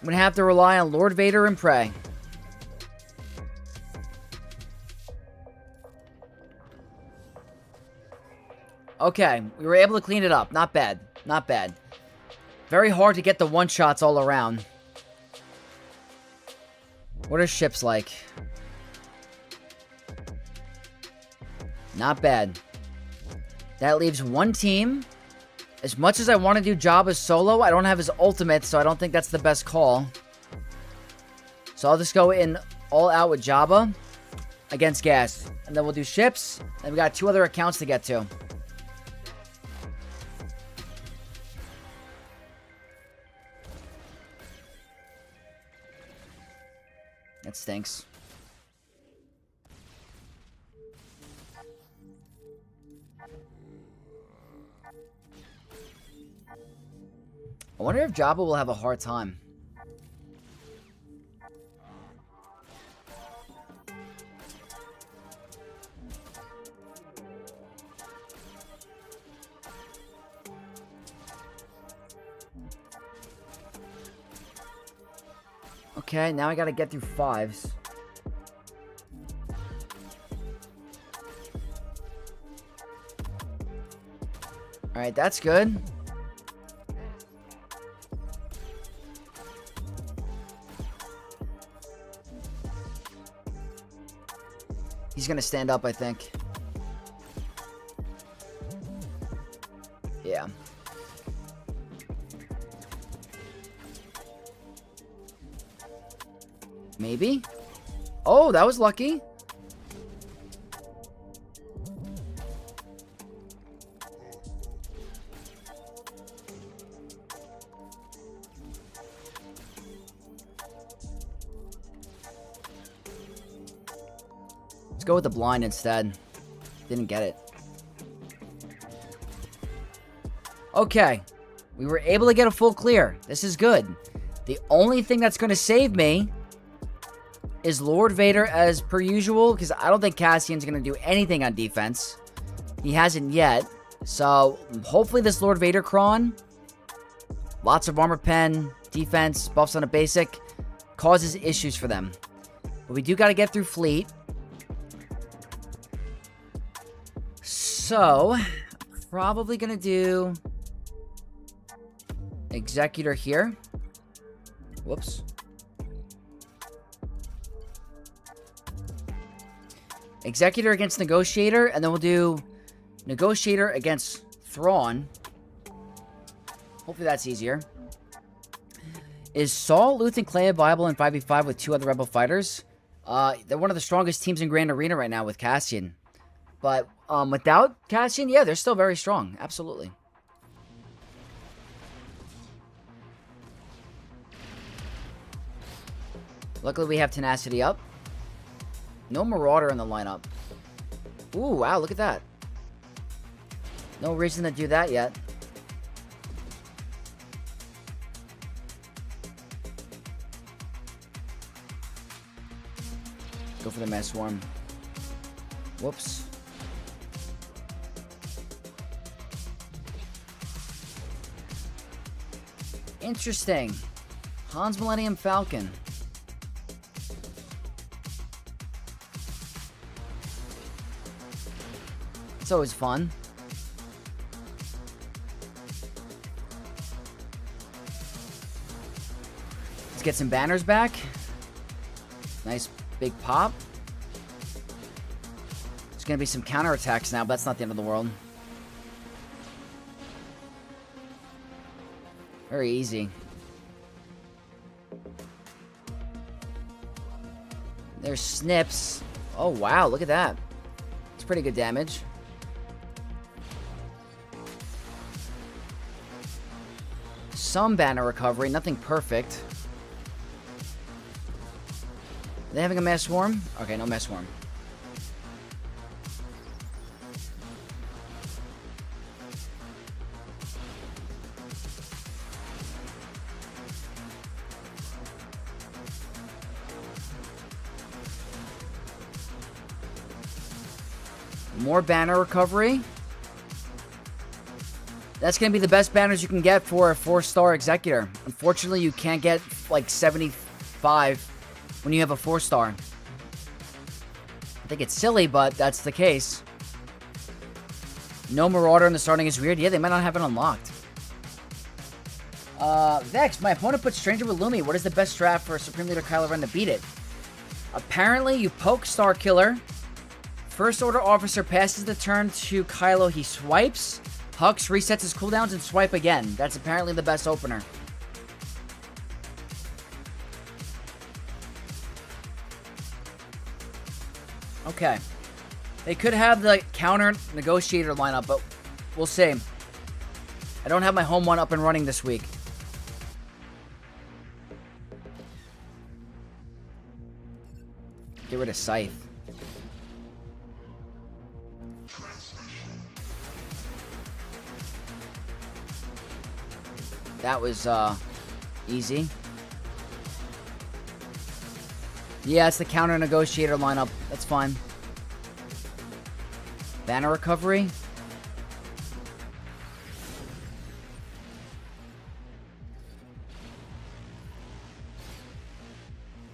I'm gonna have to rely on Lord Vader and pray. Okay, we were able to clean it up. Not bad. Not bad. Very hard to get the one-shots all around. What are ships like? Not bad. That leaves one team. As much as I want to do Jabba solo, I don't have his ultimate, so I don't think that's the best call. So I'll just go in all out with Jabba against Gas. And then we'll do ships. And we got 2 other accounts to get to. That stinks. I wonder if Jabba will have a hard time. Okay, now I gotta get through 5s. Alright, that's good. He's gonna stand up, I think. Yeah. Maybe? Oh, that was lucky. Let's go with the blind instead. Didn't get it. Okay. We were able to get a full clear. This is good. The only thing that's going to save me is Lord Vader as per usual, because I don't think Cassian's going to do anything on defense. He hasn't yet. So, hopefully this Lord Vader cron, lots of armor pen, defense, buffs on a basic, causes issues for them. But we do got to get through fleet. So, probably going to do Executor here. Whoops. Executor against Negotiator, and then we'll do Negotiator against Thrawn. Hopefully that's easier. Is Saul, Luth, and Clay viable in 5v5 with 2 other Rebel fighters? They're one of the strongest teams in Grand Arena right now with Cassian. But without Cassian, yeah, they're still very strong. Absolutely. Luckily, we have Tenacity up. No Marauder in the lineup. Ooh, wow, look at that. No reason to do that yet. Go for the Mass Swarm. Whoops. Interesting. Han's Millennium Falcon. It's always fun. Let's get some banners back. Nice big pop. There's going to be some counterattacks now, but that's not the end of the world. Very easy. There's snips. Oh, wow. Look at that. It's pretty good damage. Some banner recovery. Nothing perfect. Are they having a Mass Swarm? Okay, no Mass Swarm. More banner recovery. That's going to be the best banners you can get for a 4-star Executor. Unfortunately, you can't get like 75 when you have a 4-star. I think it's silly, but that's the case. No Marauder in the starting is weird. Yeah, they might not have it unlocked. Vex, my opponent put Stranger with Lumi. What is the best strat for Supreme Leader Kylo Ren to beat it? Apparently, you poke Star Killer. First Order Officer passes the turn to Kylo. He swipes. Hux resets his cooldowns and swipe again. That's apparently the best opener. Okay. They could have the counter negotiator lineup, but we'll see. I don't have my home one up and running this week. Get rid of Scythe. That was, easy. Yeah, it's the counter negotiator lineup. That's fine. Banner recovery.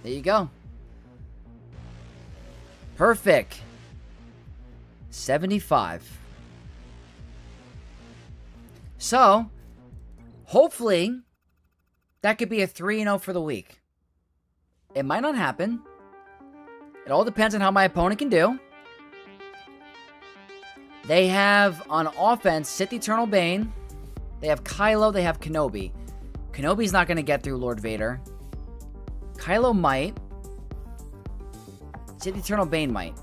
There you go. Perfect. 75. So, hopefully, that could be a 3-0 for the week. It might not happen. It all depends on how my opponent can do. They have, on offense, Sith Eternal Bane. They have Kylo. They have Kenobi. Kenobi's not going to get through Lord Vader. Kylo might. Sith Eternal Bane might.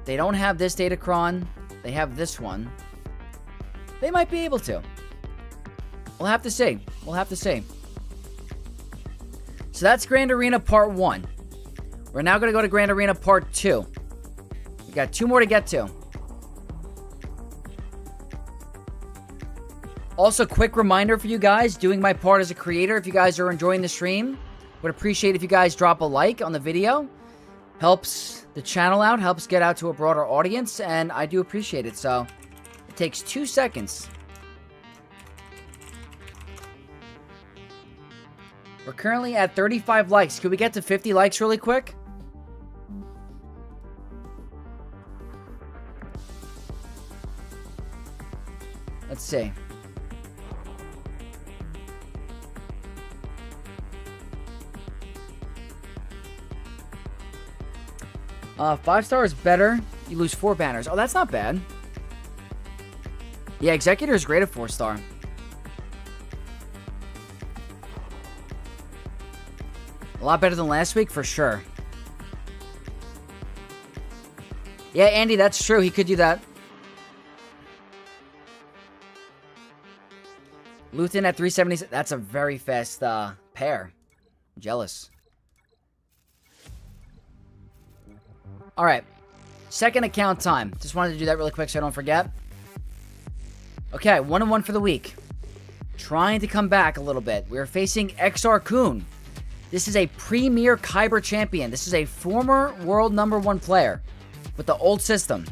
They don't have this Datacron. They have this one. They might be able to. We'll have to see. We'll have to see. So that's Grand Arena Part 1. We're now going to go to Grand Arena Part 2. We got 2 more to get to. Also, quick reminder for you guys, doing my part as a creator, if you guys are enjoying the stream, would appreciate if you guys drop a like on the video. Helps the channel out, helps get out to a broader audience, and I do appreciate it. So, it takes 2 seconds. We're currently at 35 likes. Could we get to 50 likes really quick? Let's see. Five star is better. You lose 4 banners. Oh, that's not bad. Yeah, Executor is great at 4-star. A lot better than last week, for sure. Yeah, Andy, that's true. He could do that. Luthen at 370. That's a very fast pair. I'm jealous. Alright. Second account time. Just wanted to do that really quick so I don't forget. Okay, 1-1 for the week. Trying to come back a little bit. We're facing XR Kun. This is a premier Kyber champion. This is a former world #1 player with the old system.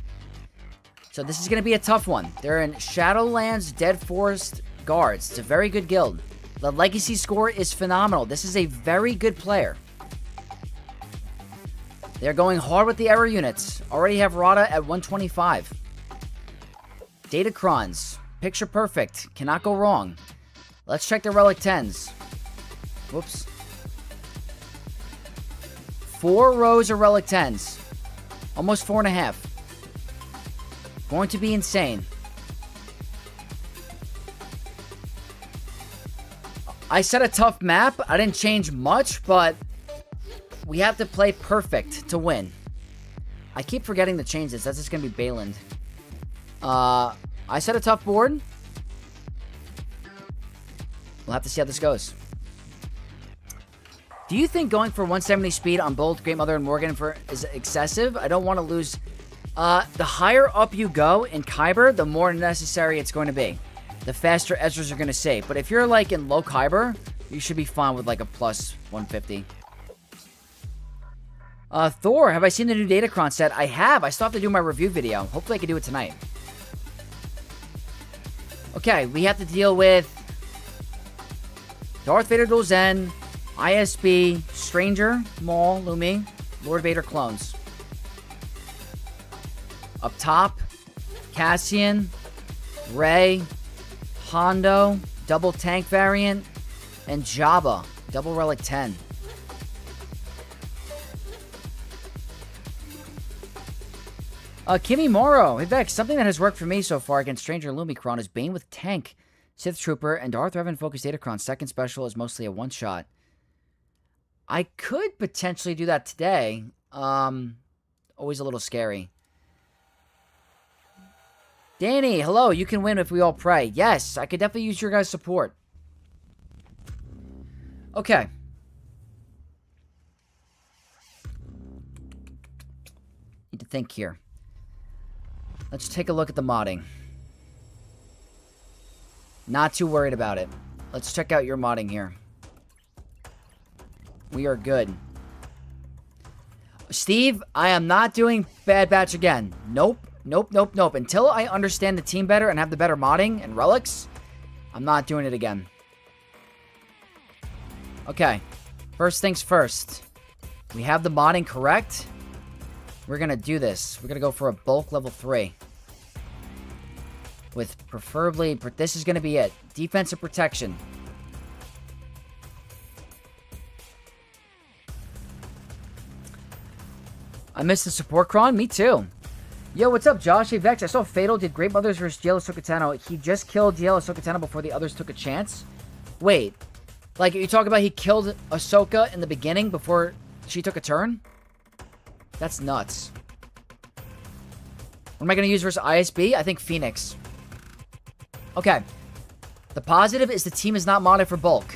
So this is going to be a tough one. They're in Shadowlands Dead Forest Guards. It's a very good guild. The legacy score is phenomenal. This is a very good player. They're going hard with the error units. Already have Rada at 125. Datacrons. Picture perfect. Cannot go wrong. Let's check the Relic 10s. Whoops. 4 rows of Relic 10s. Almost 4.5. Going to be insane. I set a tough map. I didn't change much, but we have to play perfect to win. I keep forgetting to change this. That's just going to be Bayland. I set a tough board. We'll have to see how this goes. Do you think going for 170 speed on both Great Mother and Morgan is excessive? I don't want to lose. The higher up you go in Kyber, the more necessary it's going to be. The faster Ezras are going to save. But if you're like in low Kyber, you should be fine with like a plus 150. Thor, have I seen the new Datacron set? I have. I still have to do my review video. Hopefully I can do it tonight. Okay, we have to deal with Darth Vader Dual Zen, ISB, Stranger, Maul, Lumi, Lord Vader clones. Up top, Cassian, Rey, Hondo, double tank variant, and Jabba, double relic 10. Kimmy Morrow. Hey, Vex, something that has worked for me so far against Stranger Lumicron is Bane with Tank, Sith Trooper, and Darth Revan Focus Datacron. Second special is mostly a one-shot. I could potentially do that today. Always a little scary. Danny, hello. You can win if we all pray. Yes, I could definitely use your guys' support. Okay. Need to think here. Let's take a look at the modding. Not too worried about it. Let's check out your modding here. We are good. Steve, I am not doing Bad Batch again. Nope. Nope, nope, nope. Until I understand the team better and have the better modding and relics, I'm not doing it again. Okay. First things first. We have the modding correct. We're going to do this. We're going to go for a bulk level 3. With preferably, this is going to be it. Defensive protection. I missed the support cron. Me too. Yo, what's up, Josh? Hey, Vex. I saw Fatal did Great Mothers versus GL Ahsoka Tano. He just killed GL Ahsoka Tano before the others took a chance. Wait. Like, you talk about he killed Ahsoka in the beginning before she took a turn? That's nuts. What am I going to use versus ISB? I think Phoenix. Okay. The positive is the team is not modded for bulk.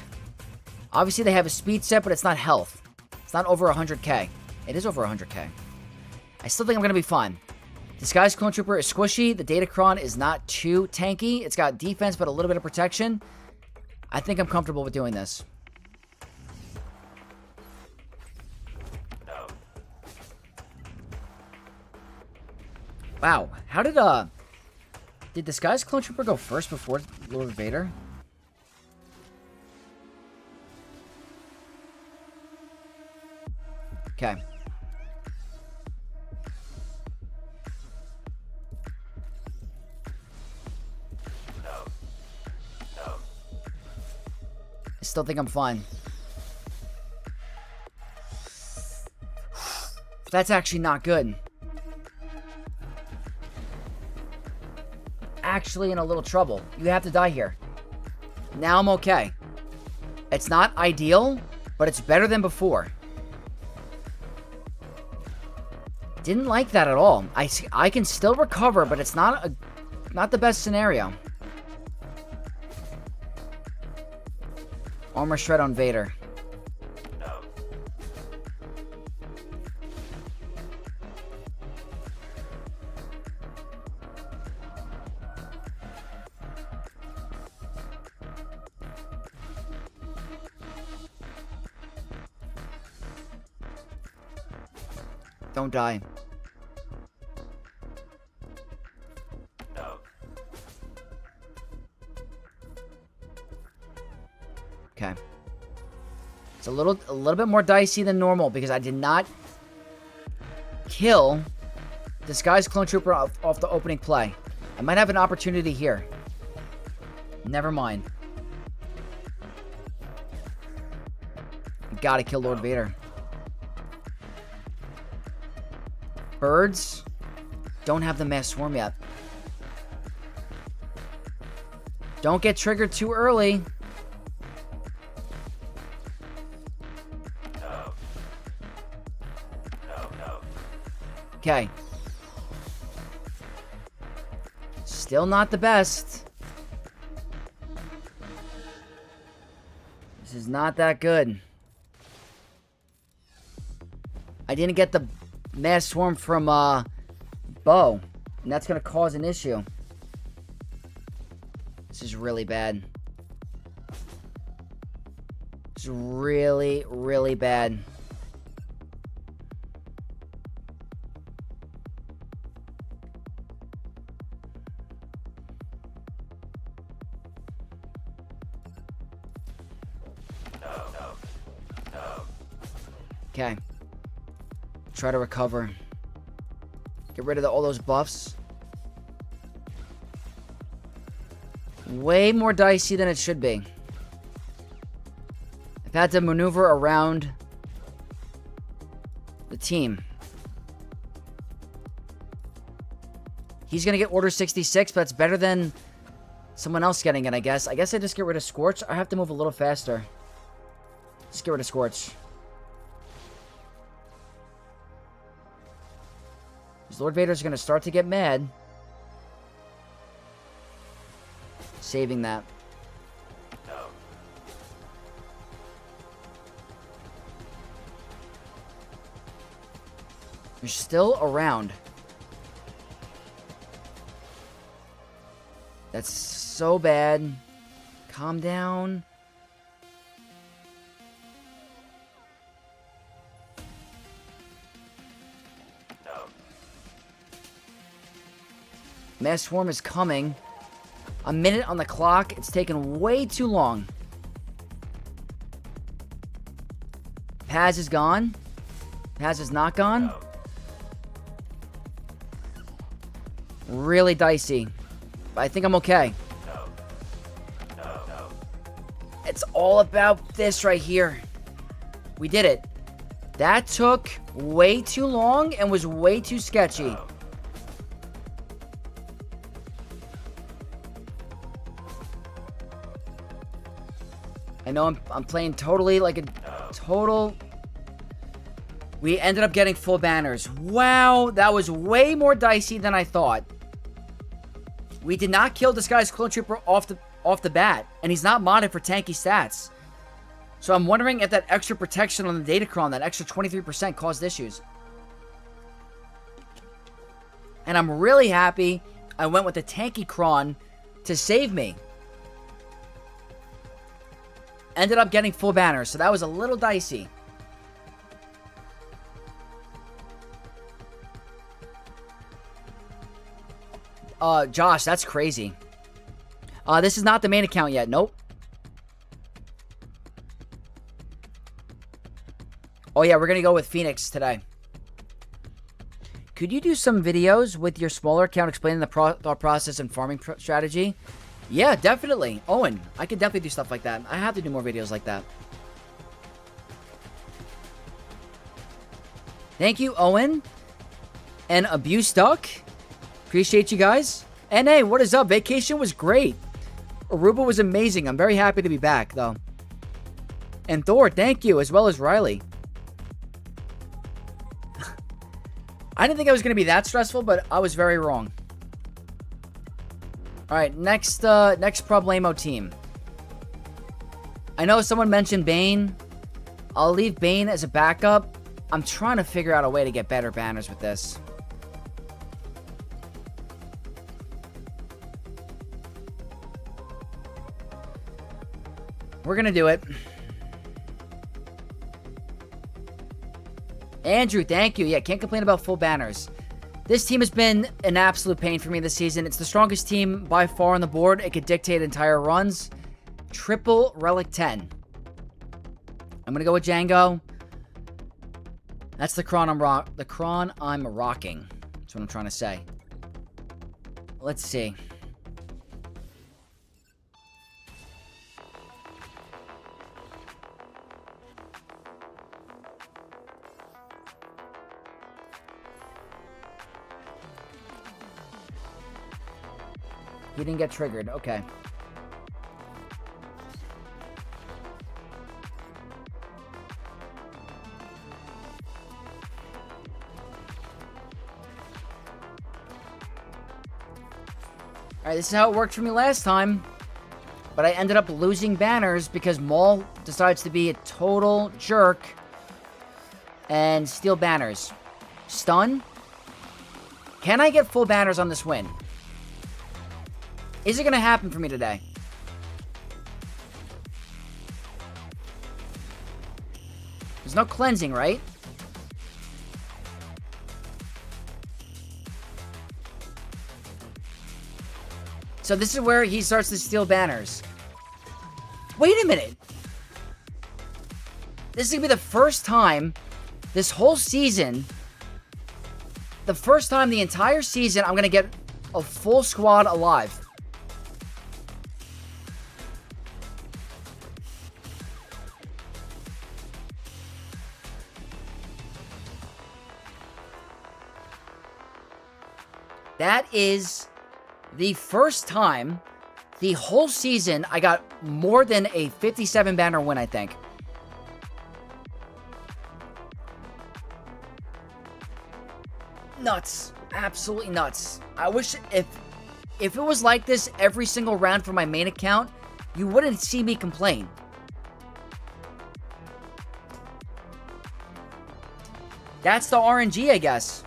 Obviously, they have a speed set, but it's not health. It's not over 100k. It is over 100k. I still think I'm going to be fine. Disguised Clone Trooper is squishy. The Datacron is not too tanky. It's got defense, but a little bit of protection. I think I'm comfortable with doing this. Wow. How did Disguised Clone Trooper go first before Lord Vader? Okay. I still think I'm fine. That's actually not good. Actually in a little trouble. You have to die here. Now I'm okay. It's not ideal, but it's better than before. Didn't like that at all. I can still recover, but it's not the best scenario. Armor shred on Vader. Don't die. Okay. It's a little bit more dicey than normal because I did not kill Disguised Clone Trooper off the opening play. I might have an opportunity here. Never mind. Gotta kill Lord Vader. Birds don't have the mass swarm yet. Don't get triggered too early. Okay. Still not the best. This is not that good. I didn't get the mass swarm from Bo, and that's going to cause an issue. This is really bad. It's really, really bad. Okay. Try to recover. Get rid of all those buffs. Way more dicey than it should be. I've had to maneuver around the team. He's going to get Order 66, but that's better than someone else getting it, I guess. I guess I just get rid of Scorch. I have to move a little faster. Just get rid of Scorch. These Lord Vaders are going to start to get mad. Saving that. You're still around. That's so bad. Calm down. Mass Swarm is coming. A minute on the clock. It's taken way too long. Paz is gone. Paz is not gone. Really dicey. But I think I'm okay. It's all about this right here. We did it. That took way too long and was way too sketchy. I know I'm playing totally like a total... We ended up getting full banners. Wow, that was way more dicey than I thought. We did not kill this guy's Clone Trooper off the bat, and he's not modded for tanky stats. So I'm wondering if that extra protection on the Datacron, that extra 23%, caused issues. And I'm really happy I went with the tanky Kron to save me. Ended up getting full banners, so that was a little dicey. Josh, that's crazy. This is not the main account yet. Nope. Oh, yeah, we're going to go with Phoenix today. Could you do some videos with your smaller account explaining the thought process and farming strategy? Yeah, definitely. Owen, I could definitely do stuff like that. I have to do more videos like that. Thank you, Owen. And Abuse Duck. Appreciate you guys. And hey, what is up? Vacation was great. Aruba was amazing. I'm very happy to be back, though. And Thor, thank you, as well as Riley. I didn't think it was going to be that stressful, but I was very wrong. Alright, next Problemo team. I know someone mentioned Bane. I'll leave Bane as a backup. I'm trying to figure out a way to get better banners with this. We're going to do it. Andrew, thank you. Yeah, can't complain about full banners. This team has been an absolute pain for me this season. It's the strongest team by far on the board. It could dictate entire runs. Triple Relic 10. I'm going to go with Django. That's the Kron I'm rocking. That's what I'm trying to say. Let's see. He didn't get triggered. Okay. Alright, this is how it worked for me last time. But I ended up losing banners because Maul decides to be a total jerk and steal banners. Stun? Can I get full banners on this win? Is it going to happen for me today? There's no cleansing, right? So this is where he starts to steal banners. Wait a minute. This is going to be the first time This whole season, the first time the entire season, I'm going to get a full squad alive. That is the first time the whole season I got more than a 57 banner win, I think. Nuts. Absolutely nuts. I wish if it was like this every single round for my main account, you wouldn't see me complain. That's the RNG, I guess.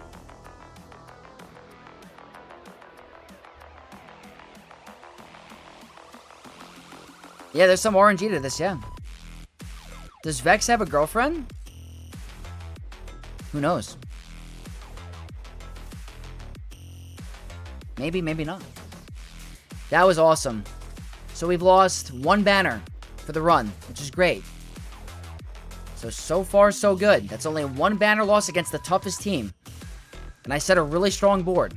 Yeah, there's some RNG to this, yeah. Does Vex have a girlfriend? Who knows? Maybe, maybe not. That was awesome. So we've lost one banner for the run, which is great. So far, so good. That's only one banner loss against the toughest team. And I set a really strong board.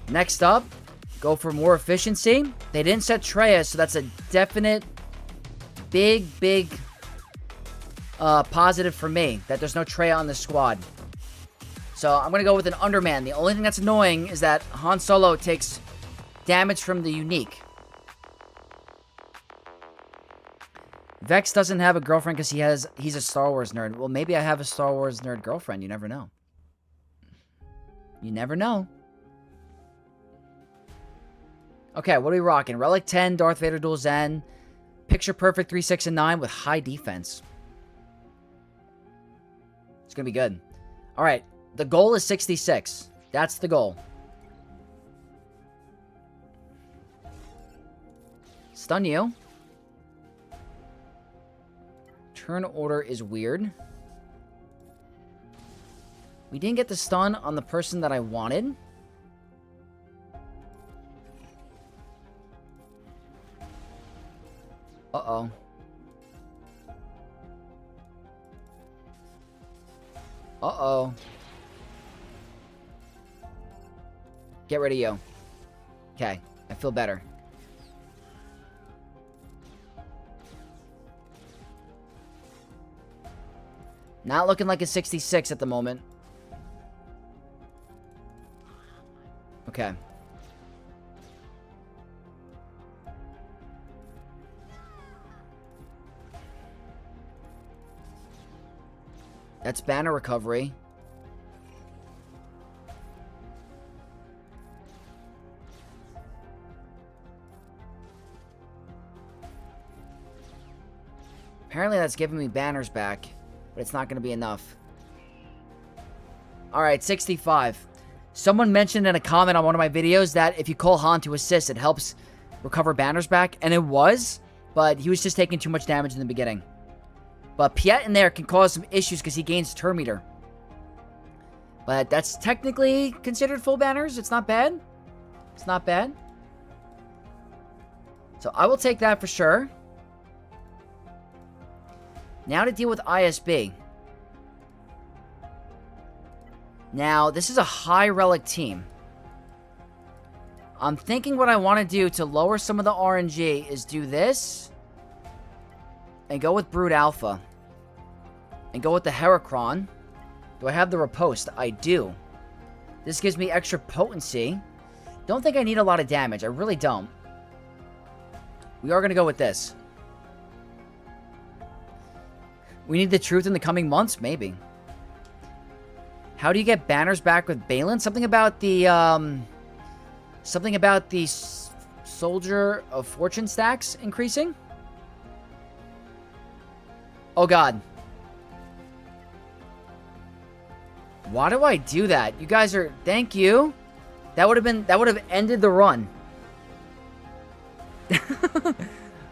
Next up, go for more efficiency. They didn't set Treya, so that's a definite big positive for me that there's no Treya on the squad. So I'm going to go with an Underman. The only thing that's annoying is that Han Solo takes damage from the unique. Vex doesn't have a girlfriend because he's a Star Wars nerd. Well, maybe I have a Star Wars nerd girlfriend. You never know. You never know. Okay, what are we rocking? Relic 10, Darth Vader Dual Zen. Picture Perfect 3, 6, and 9 with high defense. It's going to be good. All right. The goal is 66. That's the goal. Stun you. Turn order is weird. We didn't get the stun on the person that I wanted. Uh-oh. Uh-oh. Get rid of you. Okay, I feel better. Not looking like a 66 at the moment. Okay. That's banner recovery. Apparently that's giving me banners back, but it's not going to be enough. Alright, 65. Someone mentioned in a comment on one of my videos that if you call Han to assist, it helps recover banners back, and it was, but he was just taking too much damage in the beginning. But Piet in there can cause some issues because he gains turn meter. But that's technically considered full banners. It's not bad. It's not bad. So I will take that for sure. Now to deal with ISB. Now, this is a high relic team. I'm thinking what I want to do to lower some of the RNG is do this. And go with Brood Alpha. And go with the Heracron. Do I have the Riposte? I do. This gives me extra potency. Don't think I need a lot of damage. I really don't. We are going to go with this. We need the truth in the coming months? Maybe. How do you get banners back with Balin? Something about the, Soldier of Fortune stacks increasing? Oh, God. Why do I do that? You guys are... Thank you. That would have ended the run.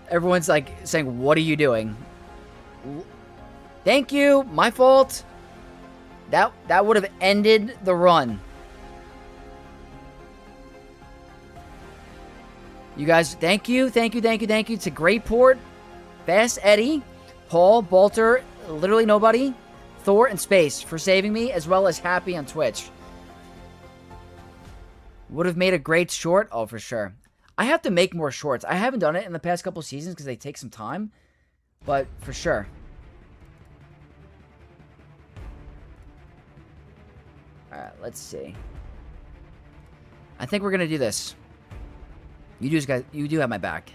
Everyone's, like, saying, what are you doing? Thank you. My fault. That would have ended the run. You guys, thank you. Thank you, thank you, thank you to Great Port, Fast Eddie, Paul, Bolter, literally nobody, Thor and Space for saving me, as well as Happy on Twitch. Would have made a great short. Oh, for sure. I have to make more shorts. I haven't done it in the past couple seasons because they take some time. But for sure. Alright, let's see. I think we're going to do this. You do have my back.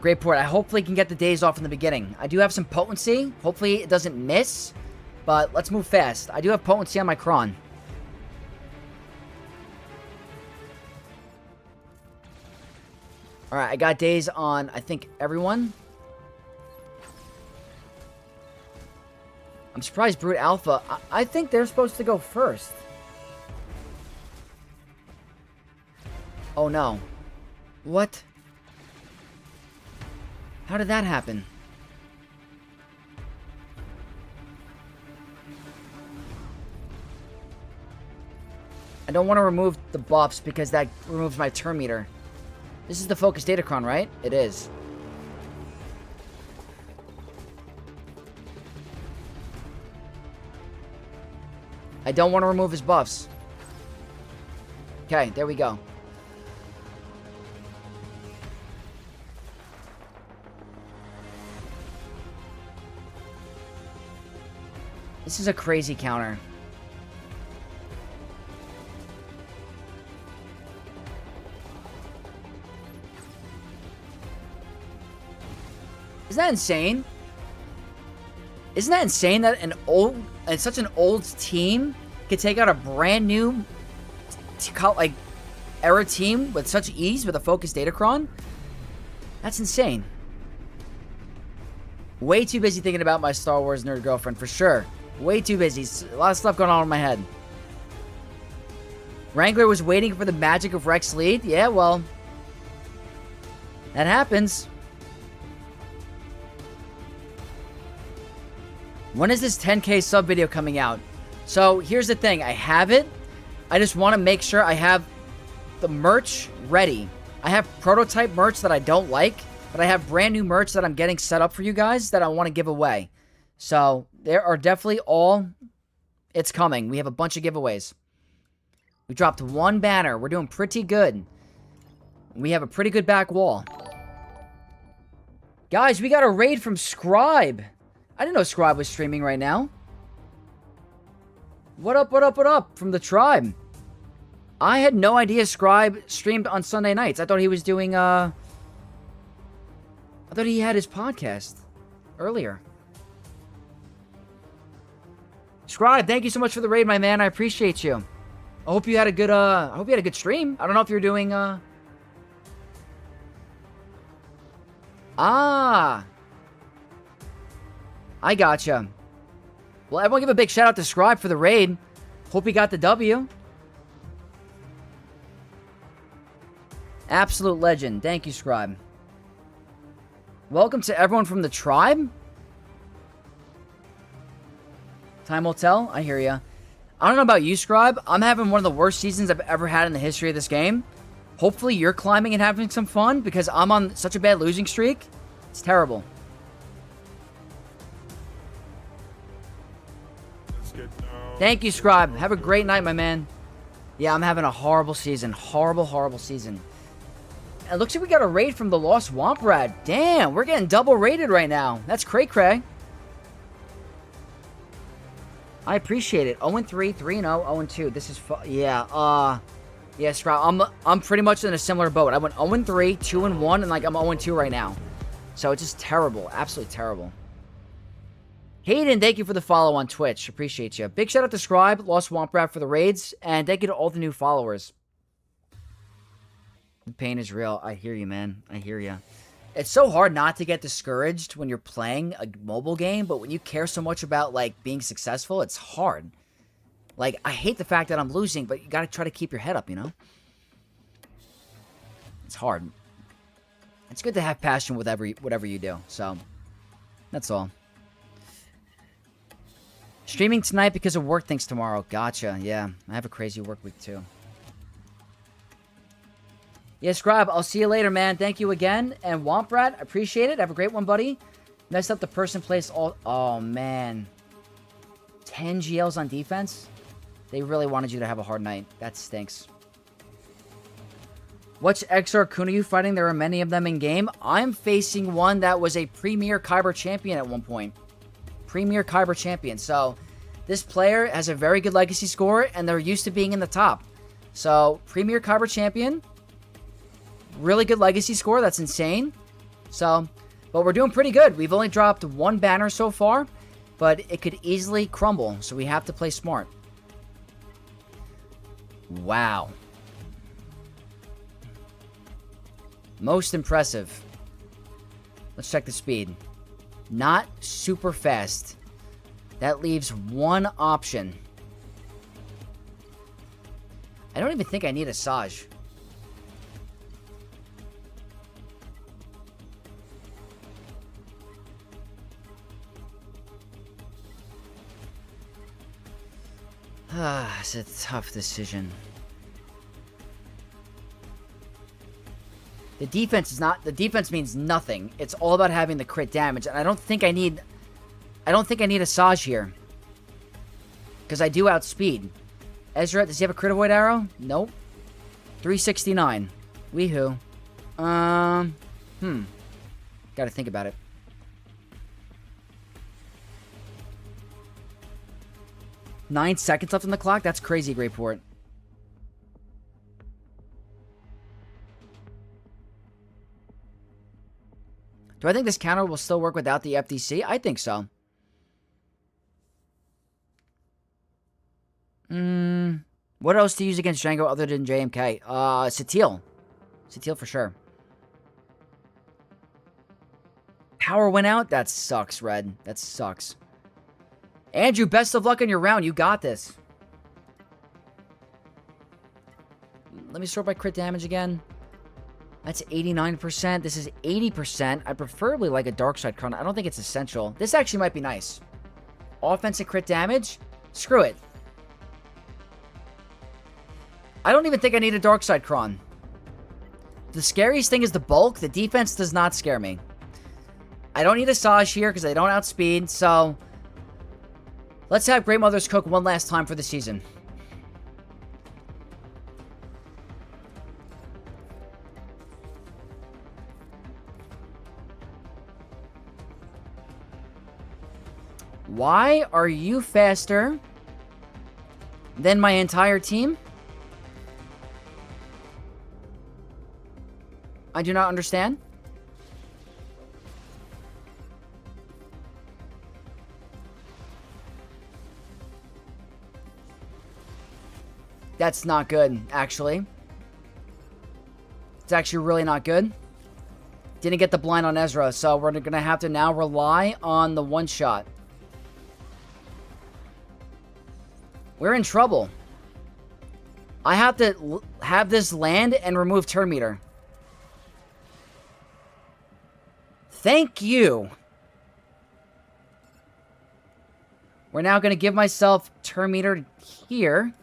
Great port. I hopefully can get the days off in the beginning. I do have some potency. Hopefully it doesn't miss. But let's move fast. I do have potency on my cron. Alright, I got days on, I think, everyone. I'm surprised Brute Alpha. I think they're supposed to go first. Oh, no. What? How did that happen? I don't want to remove the buffs because that removes my turn meter. This is the focus datacron, right? It is. I don't want to remove his buffs. Okay, there we go. This is a crazy counter. Isn't that insane? Isn't that insane that such an old team could take out a brand new like era team with such ease with a focused datacron? That's insane. Way too busy thinking about my Star Wars nerd girlfriend, for sure. Way too busy. A lot of stuff going on in my head. Wrangler was waiting for the magic of Rex lead. Yeah, well, that happens. When is this 10K sub video coming out? So here's the thing. I have it. I just want to make sure I have the merch ready. I have prototype merch that I don't like, but I have brand new merch that I'm getting set up for you guys that I want to give away. So there are definitely it's coming. We have a bunch of giveaways. We dropped one banner. We're doing pretty good. We have a pretty good back wall. Guys, we got a raid from Scribe. I didn't know Scribe was streaming right now. What up, what up, what up from the tribe? I had no idea Scribe streamed on Sunday nights. I thought he was doing, I thought he had his podcast earlier. Scribe, thank you so much for the raid, my man. I appreciate you. I hope you had a good, stream. I don't know if you're doing, I gotcha. Well, everyone give a big shout out to Scribe for the raid. Hope he got the W. Absolute legend. Thank you, Scribe. Welcome to everyone from the tribe. Time will tell. I hear ya. I don't know about you, Scribe. I'm having one of the worst seasons I've ever had in the history of this game. Hopefully you're climbing and having some fun because I'm on such a bad losing streak. It's terrible. Thank you, Scribe. Have a great night, my man. Yeah, I'm having a horrible season. Horrible, horrible season. It looks like we got a raid from the Lost Womp Rat. Damn, we're getting double rated right now. That's cray-cray. I appreciate it. 0-3, 3-0, 0-2. This is yeah, yeah, Scribe. I'm pretty much in a similar boat. I went 0-3, 2-1, and like I'm 0-2 right now. So it's just terrible. Absolutely terrible. Hayden, thank you for the follow on Twitch. Appreciate you. Big shout out to Scribe, Lost Womp Rat for the raids, and thank you to all the new followers. The pain is real. I hear you, man. I hear you. It's so hard not to get discouraged when you're playing a mobile game, but when you care so much about, like, being successful, it's hard. Like, I hate the fact that I'm losing, but you gotta try to keep your head up, you know? It's hard. It's good to have passion with whatever you do, so that's all. Streaming tonight because of work things tomorrow. Gotcha, yeah. I have a crazy work week, too. Yeah, Scribe, I'll see you later, man. Thank you again. And Womp Rat, appreciate it. Have a great one, buddy. Messed up the person placed all... Oh, man. 10 GLs on defense? They really wanted you to have a hard night. That stinks. Which XR Kun are you fighting? There are many of them in game. I'm facing one that was a Premier Kyber champion at one point. Premier Kyber champion. So, this player has a very good legacy score, and they're used to being in the top. So, Premier Kyber champion. Really good legacy score. That's insane. So, but we're doing pretty good. We've only dropped one banner so far, but it could easily crumble. So, we have to play smart. Wow. Most impressive. Let's check the speed. Not super fast. That leaves one option. I don't even think I need a Saj. It's a tough decision. The defense is not... The defense means nothing. It's all about having the crit damage. And I don't think I need a Saj here. Because I do outspeed. Ezra, does he have a crit avoid arrow? Nope. 369. Weehoo. Gotta think about it. Nine seconds left on the clock? That's crazy, Greyport. Do I think this counter will still work without the FDC? I think so. What else to use against Django other than JMK? Satil. Satil for sure. Power went out? That sucks, Red. That sucks. Andrew, best of luck on your round. You got this. Let me sort by crit damage again. That's 89%. This is 80%. I preferably like a Dark Side Crown. I don't think it's essential. This actually might be nice. Offensive crit damage? Screw it. I don't even think I need a Dark Side Cron. The scariest thing is the bulk. The defense does not scare me. I don't need a Saj here because I don't outspeed, so... Let's have Great Mother's cook one last time for the season. Why are you faster than my entire team? I do not understand. That's not good, actually. It's actually really not good. Didn't get the blind on Ezra, so we're going to have to now rely on the one shot. We're in trouble. I have to have this land and remove turn meter. Thank you. We're now going to give myself turn meter here.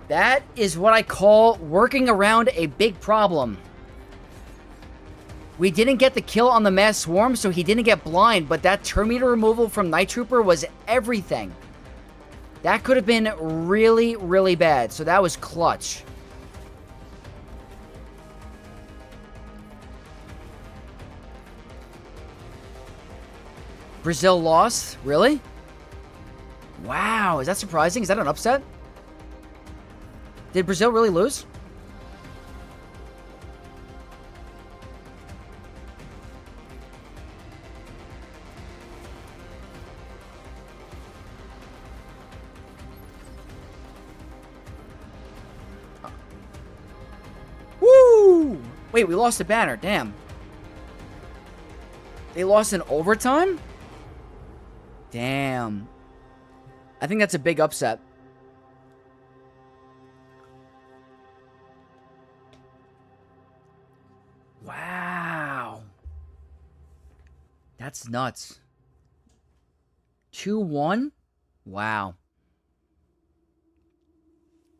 That is what I call working around a big problem. We didn't get the kill on the mass swarm, so he didn't get blind, but that turn meter removal from Night Trooper was everything. That could have been really, really bad, so that was clutch. Brazil lost? Really? Wow, is that surprising? Is that an upset? Did Brazil really lose? Woo! Wait, we lost the banner. Damn. They lost in overtime? Damn. I think that's a big upset. Wow. That's nuts. 2-1? Wow.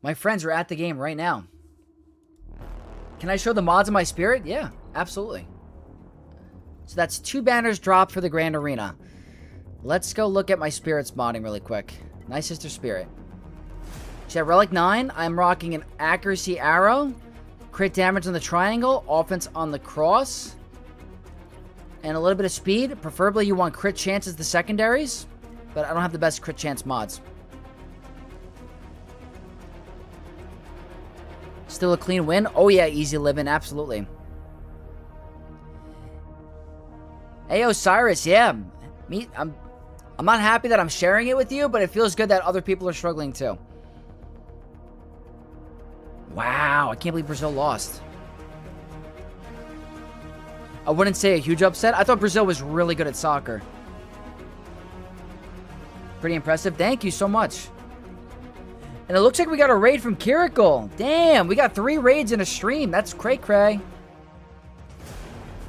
My friends are at the game right now. Can I show the mods of my spirit? Yeah, absolutely. So that's 2 banners dropped for the Grand Arena. Let's go look at my spirits modding really quick. Nice Sister Spirit. So at Relic 9, I'm rocking an accuracy arrow, crit damage on the triangle, offense on the cross, and a little bit of speed. Preferably you want crit chance as the secondaries, but I don't have the best crit chance mods. Still a clean win? Oh yeah, easy living, absolutely. Hey Osiris, yeah. I'm not happy that I'm sharing it with you, but it feels good that other people are struggling too. Wow, I can't believe Brazil lost. I wouldn't say a huge upset. I thought Brazil was really good at soccer. Pretty impressive. Thank you so much. And it looks like we got a raid from Kirikul. Damn, we got 3 raids in a stream. That's cray-cray.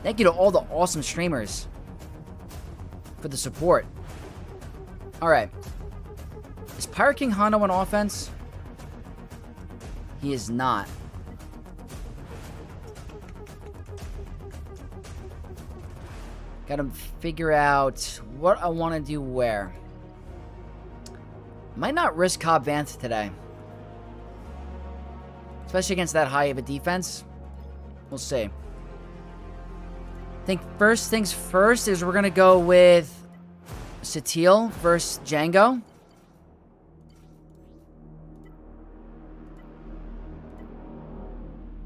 Thank you to all the awesome streamers for the support. Alright. Is Pirate King Hondo on offense? He is not. Gotta figure out what I want to do where. Might not risk Cobb Vanth today. Especially against that high of a defense. We'll see. I think first things first is we're going to go with Satil versus Django.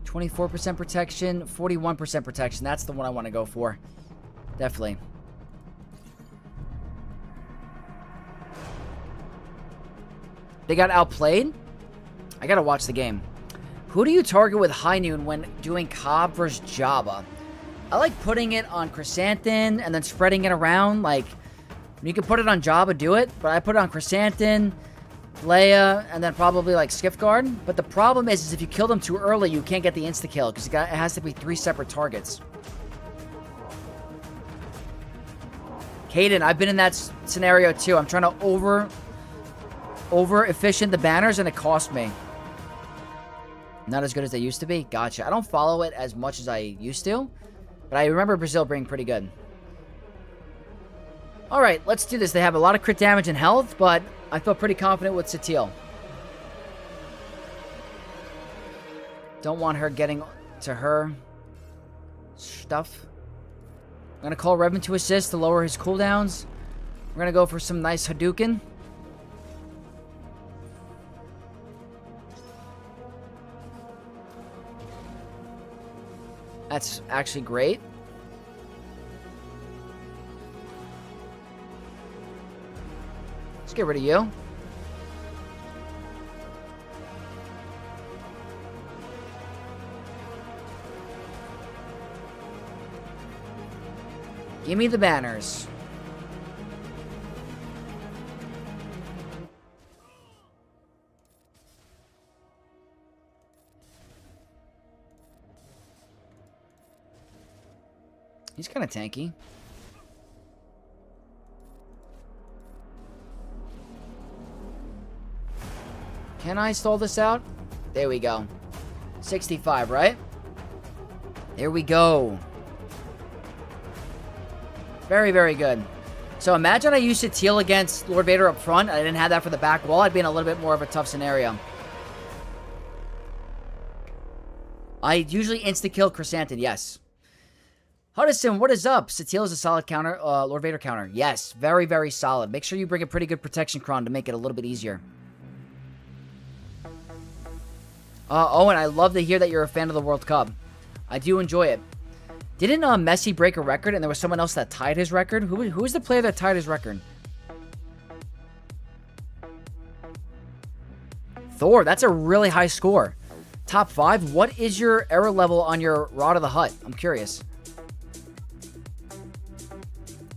%24 protection, 41% protection. That's the one I want to go for. Definitely. They got outplayed? I gotta watch the game. Who do you target with High Noon when doing Cobb versus Jabba? I like putting it on Chrysanthemum and then spreading it around. Like, you can put it on Jabba, do it. But I put it on Chrysanthemum, Leia, and then probably like Skiffguard. But the problem is if you kill them too early, you can't get the insta-kill. Because it has to be 3 separate targets. Caden, I've been in that scenario too. I'm trying to over efficient the banners and it cost me. Not as good as they used to be. Gotcha. I don't follow it as much as I used to, but I remember Brazil being pretty good. Alright, let's do this. They have a lot of crit damage and health, but I feel pretty confident with Satil. Don't want her getting to her stuff. I'm going to call Revan to assist to lower his cooldowns. We're going to go for some nice Hadouken. That's actually great. Let's get rid of you. Give me the banners. He's kind of tanky. Can I stall this out? There we go. 65, right? There we go. Very, very good. So imagine I used Satil against Lord Vader up front. I didn't have that for the back wall. I'd be in a little bit more of a tough scenario. I usually insta-kill Chrysanthemum, yes. Hudson, what is up? Satil is a solid counter, Lord Vader counter. Yes, very, very solid. Make sure you bring a pretty good protection cron to make it a little bit easier. Owen, I love to hear that you're a fan of the World Cup. I do enjoy it. Didn't Messi break a record and there was someone else that tied his record? Who was the player that tied his record? Thor, that's a really high score. Top 5? What is your error level on your Rod of the Hutt? I'm curious.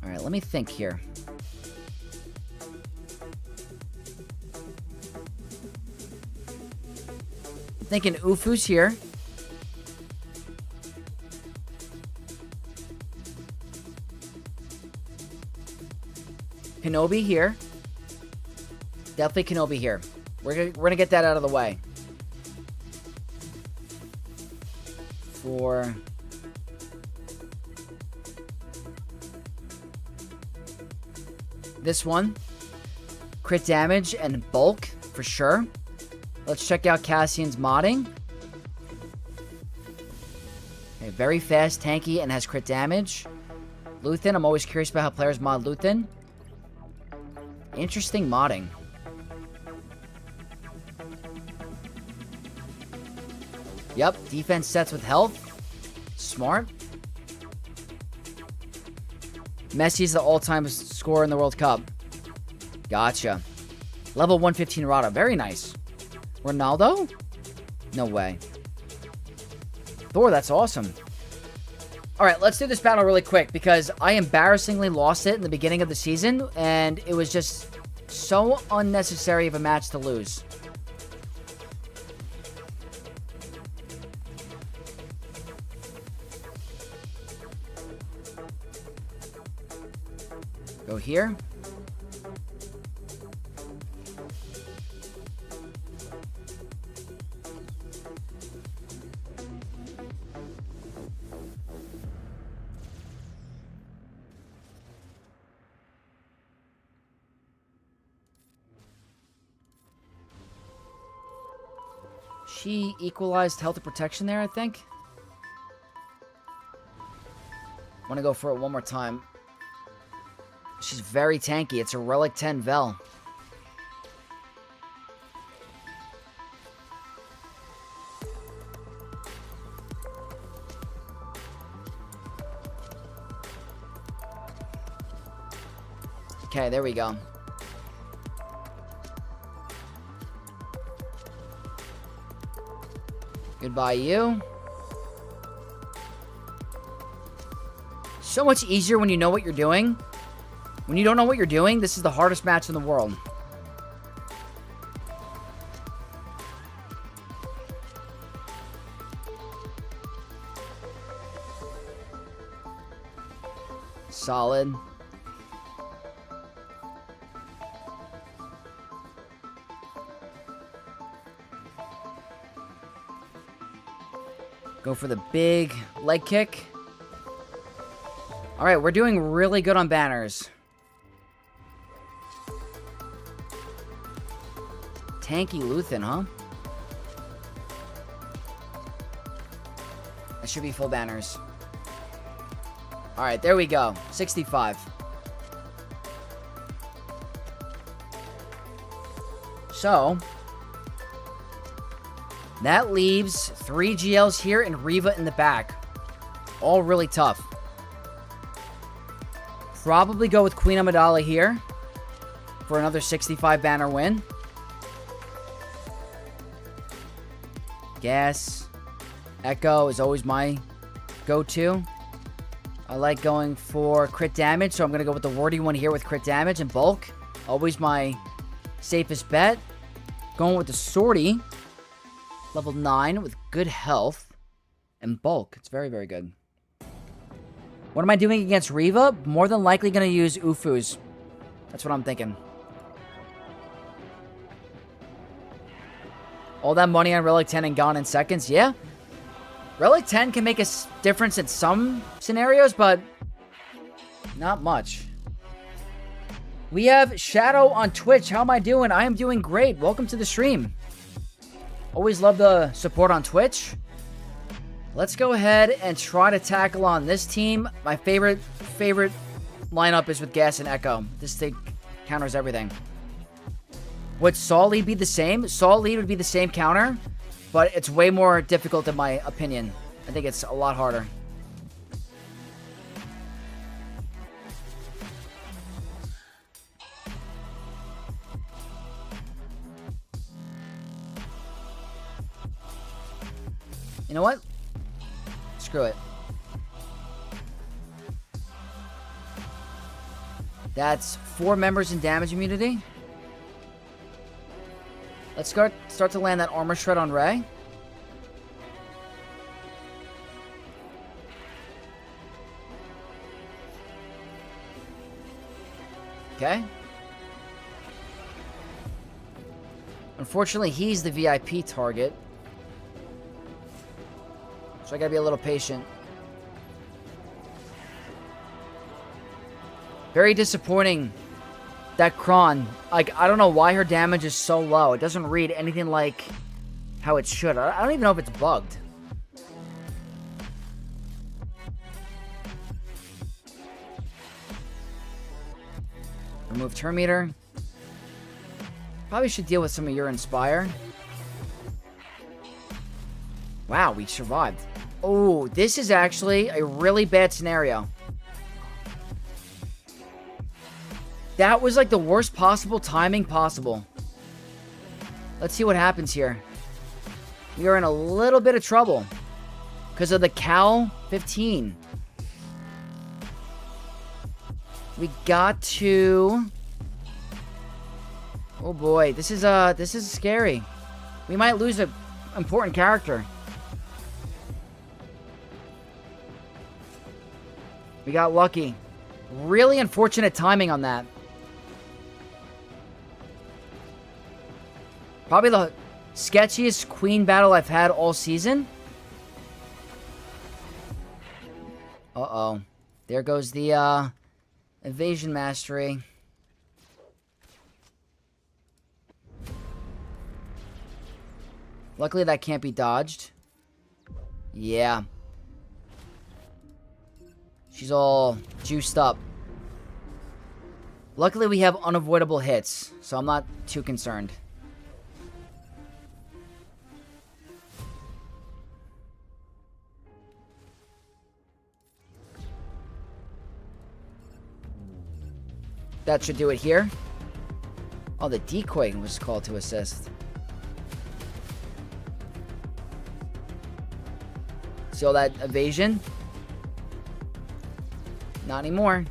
Alright, let me think here. I'm thinking Ufu's here. Kenobi here. Definitely Kenobi here. We're gonna get that out of the way. For this one, crit damage and bulk for sure. Let's check out Cassian's modding. Okay, very fast, tanky, and has crit damage. Luthen, I'm always curious about how players mod Luthen. Interesting modding. Yep, defense sets with health. Smart. Messi's the all-time scorer in the World Cup. Gotcha. Level 115 Rada. Very nice. Ronaldo? No way. Thor, that's awesome. Alright, let's do this battle really quick because I embarrassingly lost it in the beginning of the season and it was just so unnecessary of a match to lose. Go here. She equalized health and protection there, I think. Want to go for it one more time. She's very tanky. It's a Relic 10 Vel. Okay, there we go. Goodbye, you. So much easier when you know what you're doing. When you don't know what you're doing, this is the hardest match in the world. Solid. Go for the big leg kick. Alright, we're doing really good on banners. Tanky Luthen, huh? That should be full banners. Alright, there we go. 65. So, that leaves 3 GLs here and Reva in the back. All really tough. Probably go with Queen Amidala here for another 65 banner win. Gas. Echo is always my go-to. I like going for crit damage, so I'm going to go with the wordy one here with crit damage and bulk. Always my safest bet. Going with the sortie. Level 9 with good health and bulk. It's very, very good. What am I doing against Reva? More than likely going to use Ufus. That's what I'm thinking. All that money on Relic 10 and gone in seconds? Yeah. Relic 10 can make a difference in some scenarios, but not much. We have Shadow on Twitch. How am I doing? I am doing great. Welcome to the stream. Always love the support on Twitch. Let's go ahead and try to tackle on this team. My favorite lineup is with Gas and Echo. This thing counters everything. Would Saw Lead be the same? Saw Lead would be the same counter, but it's way more difficult in my opinion. I think it's a lot harder. You know what? Screw it. That's 4 members in damage immunity. Let's start to land that armor shred on Rey. Okay. Unfortunately, he's the VIP target. So I gotta be a little patient. Very disappointing that Kron. Like, I don't know why her damage is so low. It doesn't read anything like how it should. I don't even know if it's bugged. Remove turn meter. Probably should deal with some of your Inspire. Wow, we survived. Oh, this is actually a really bad scenario. That was like the worst possible timing possible. Let's see what happens here. We are in a little bit of trouble because of the Cal 15. We got to... Oh boy, this is scary. We might lose an important character. We got lucky. Really unfortunate timing on that. Probably the sketchiest queen battle I've had all season. Uh-oh. There goes the evasion mastery. Luckily that can't be dodged. Yeah. She's all juiced up. Luckily we have unavoidable hits, so I'm not too concerned. That should do it here. Oh, the decoy was called to assist. See all that evasion? Not anymore.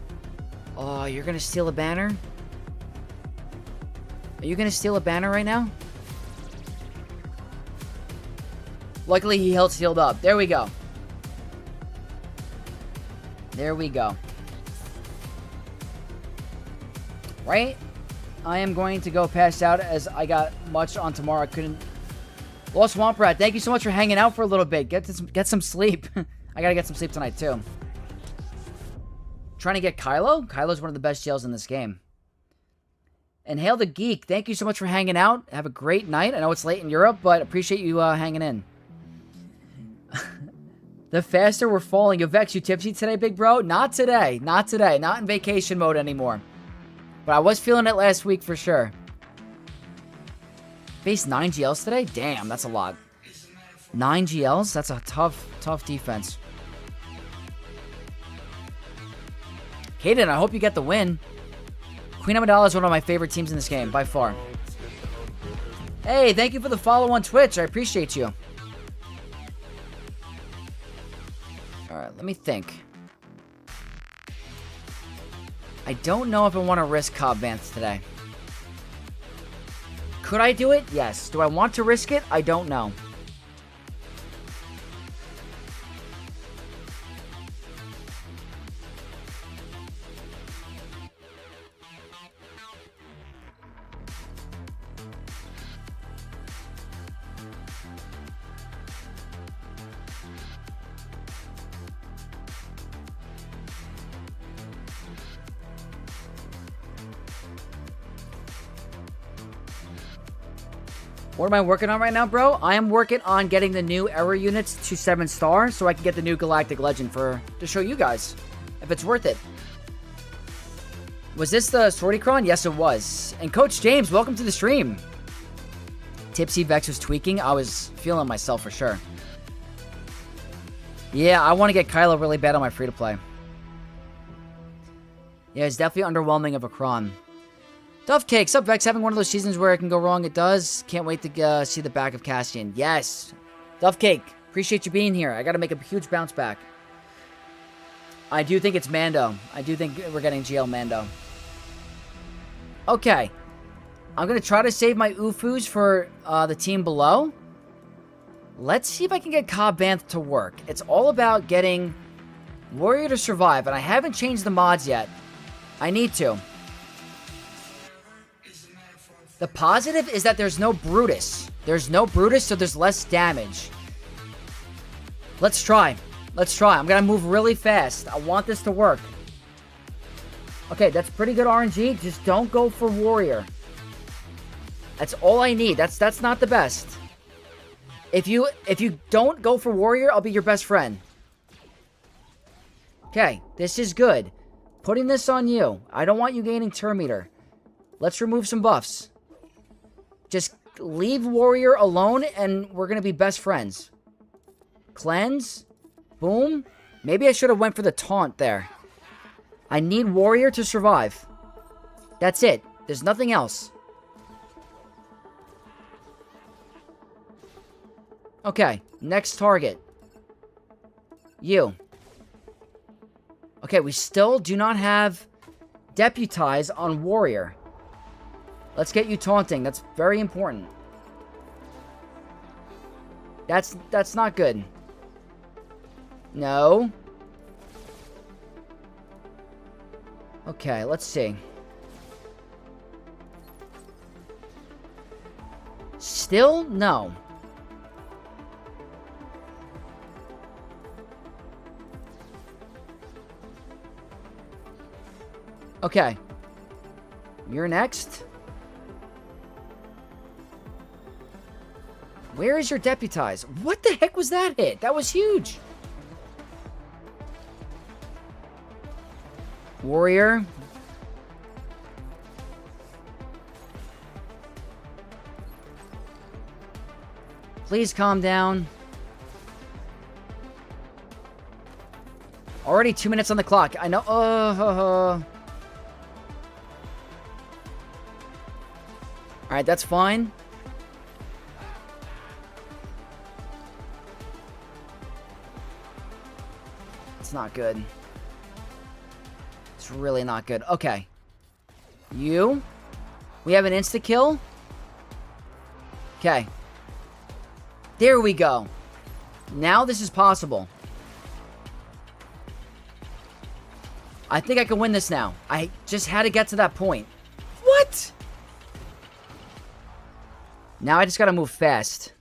Oh, you're gonna steal a banner? Are you gonna steal a banner right now? Luckily, he held sealed up. There we go. There we go. Right? I am going to go pass out as I got much on tomorrow. I couldn't... Lost Swamp Rat, thank you so much for hanging out for a little bit. Get some sleep. I gotta get some sleep tonight, too. Trying to get Kylo? Kylo's one of the best jails in this game. And Hail the Geek, thank you so much for hanging out. Have a great night. I know it's late in Europe, but appreciate you hanging in. The faster we're falling. You Vex, you tipsy today, big bro? Not today. Not today. Not in vacation mode anymore. But I was feeling it last week for sure. Faced 9 GLs today? Damn, that's a lot. 9 GLs? That's a tough defense. Hayden, I hope you get the win. Queen Amidala is one of my favorite teams in this game, by far. Hey, thank you for the follow on Twitch. I appreciate you. Alright, let me think. I don't know if I want to risk Cobb Vanth today. Could I do it? Yes. Do I want to risk it? I don't know. What am I working on right now, bro? I am working on getting the new error units to 7-star so I can get the new Galactic Legend to show you guys if it's worth it. Was this the Sorticron? Yes, it was. And Coach James, welcome to the stream. Tipsy Vex was tweaking. I was feeling myself for sure. Yeah, I want to get Kylo really bad on my free-to-play. Yeah, it's definitely underwhelming of a Kron. Duff Cake, sup Vex, having one of those seasons where it can go wrong, it does. Can't wait to see the back of Cassian. Yes. Duff Cake, appreciate you being here. I gotta make a huge bounce back. I do think it's Mando. I do think we're getting GL Mando. Okay. I'm gonna try to save my UFUs for the team below. Let's see if I can get Cobb Vanth to work. It's all about getting Warrior to survive, and I haven't changed the mods yet. I need to. The positive is that there's no Brutus. There's no Brutus, so there's less damage. Let's try. Let's try. I'm going to move really fast. I want this to work. Okay, that's pretty good RNG. Just don't go for Warrior. That's all I need. That's not the best. If you don't go for Warrior, I'll be your best friend. Okay, this is good. Putting this on you. I don't want you gaining turn meter. Let's remove some buffs. Just leave Warrior alone, and we're going to be best friends. Cleanse. Boom. Maybe I should have went for the taunt there. I need Warrior to survive. That's it. There's nothing else. Okay, next target. You. Okay, we still do not have Deputize on Warrior. Let's get you taunting. That's very important. That's not good. No. Okay, let's see. Still? No. Okay. You're next. Where is your Deputize? What the heck was that hit? That was huge. Warrior. Please calm down. Already 2 minutes on the clock. I know. Alright, that's fine. It's not good. It's really not good. Okay. You. We have an insta-kill. Okay. There we go. Now this is possible. I think I can win this now. I just had to get to that point. What? Now I just gotta move fast.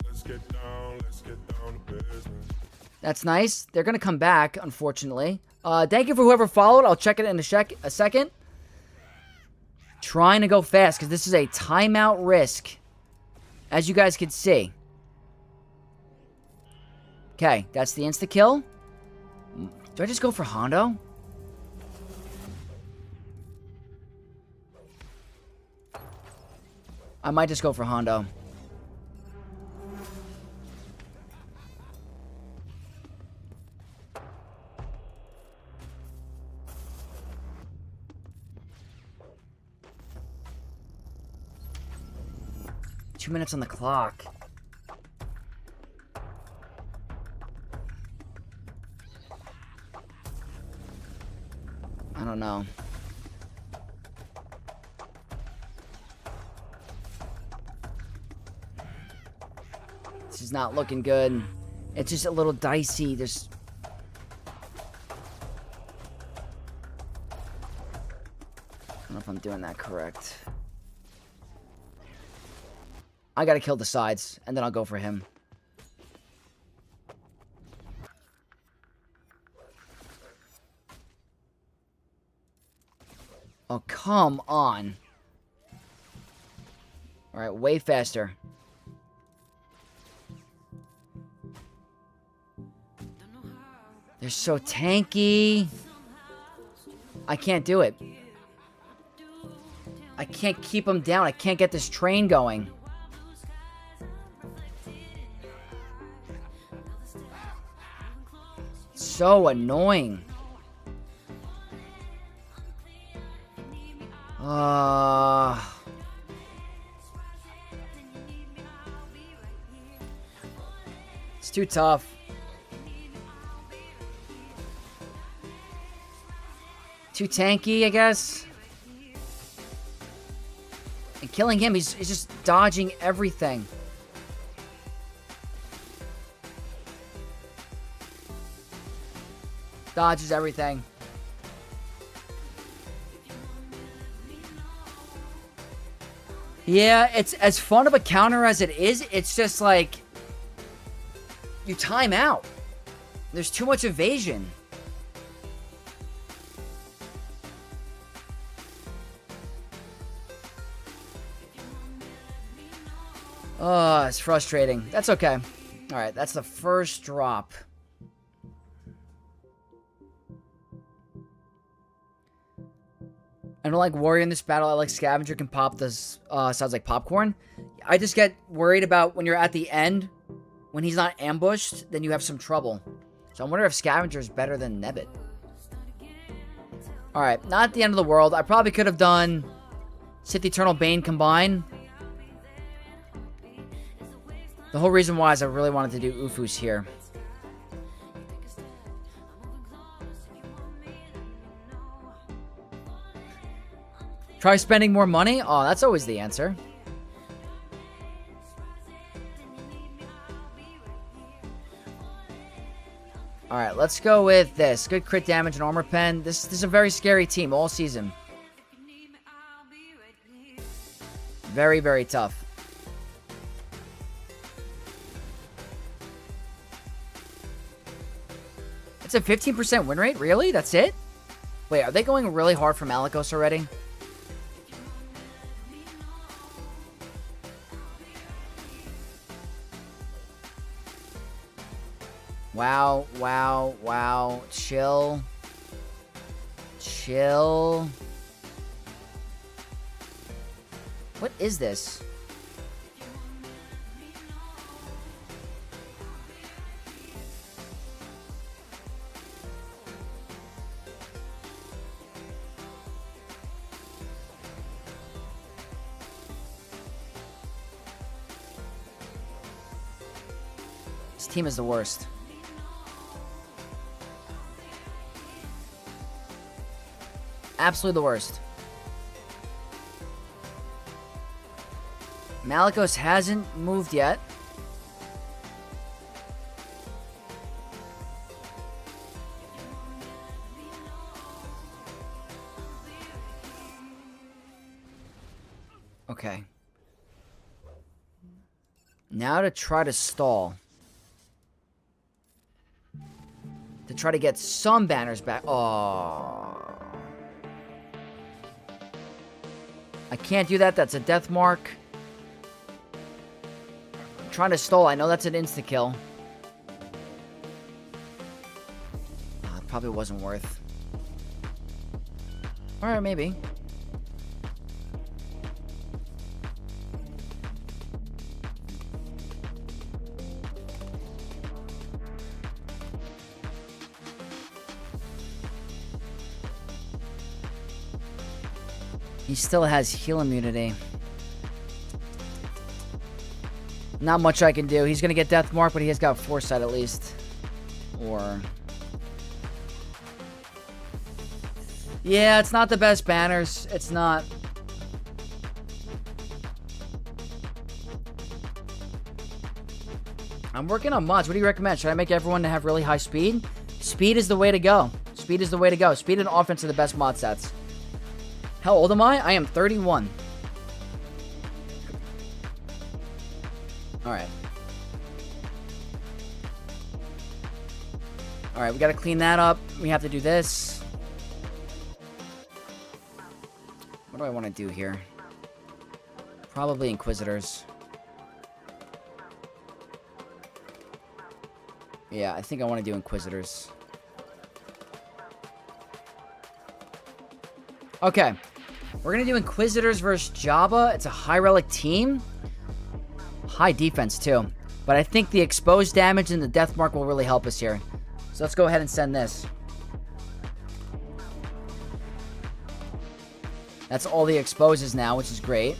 Let's get down to business. That's nice. They're gonna come back, unfortunately. Thank you for whoever followed. I'll check it in a second. Trying to go fast, because this is a timeout risk. As you guys can see. Okay, that's the insta-kill. Do I just go for Hondo? I might just go for Hondo. Two minutes on the clock. I don't know. This is not looking good. It's just a little dicey. There's... I don't know if I'm doing that correct. I gotta kill the sides, and then I'll go for him. Oh, come on. Alright, way faster. They're so tanky. I can't do it. I can't keep them down. I can't get this train going. So annoying. It's too tough. Too tanky, I guess. And killing him, he's just dodging everything. Dodges everything. Yeah, it's as fun of a counter as it is. It's just like you time out. There's too much evasion. Oh, it's frustrating. That's okay. All right, that's the first drop. I don't like warrior in this battle. I like scavenger can pop this sounds like popcorn. I just get worried about when you're at the end, when he's not ambushed, then you have some trouble. So I wonder if scavenger is better than Nebbit. All right, not the end of the world. I probably could have done Sith Eternal Bane combine. The whole reason why is I really wanted to do Ufus here. Try spending more money? Oh, that's always the answer. Alright, let's go with this. Good crit damage and armor pen. This is a very scary team all season. Very, very tough. It's a 15% win rate? Really? That's it? Wait, are they going really hard for Malicos already? Wow, wow, wow. Chill. Chill. What is this? This team is the worst. Absolutely the worst. Malicos hasn't moved yet. Okay. Now to try to stall. To try to get some banners back. Oh. I can't do that. That's a death mark. I'm trying to stall. I know that's an insta-kill. Oh, it probably wasn't worth. Alright, maybe. He still has heal immunity. Not much I can do. He's going to get Death Mark, but he has got Foresight at least. Or... yeah, it's not the best banners. It's not. I'm working on mods. What do you recommend? Should I make everyone to have really high speed? Speed is the way to go. Speed is the way to go. Speed and offense are the best mod sets. How old am I? I am 31. Alright. Alright, we gotta clean that up. We have to do this. What do I want to do here? Probably Inquisitors. Yeah, I think I want to do Inquisitors. Okay. We're going to do Inquisitors versus Jabba. It's a high relic team. High defense, too. But I think the exposed damage and the death mark will really help us here. So let's go ahead and send this. That's all the exposes now, which is great.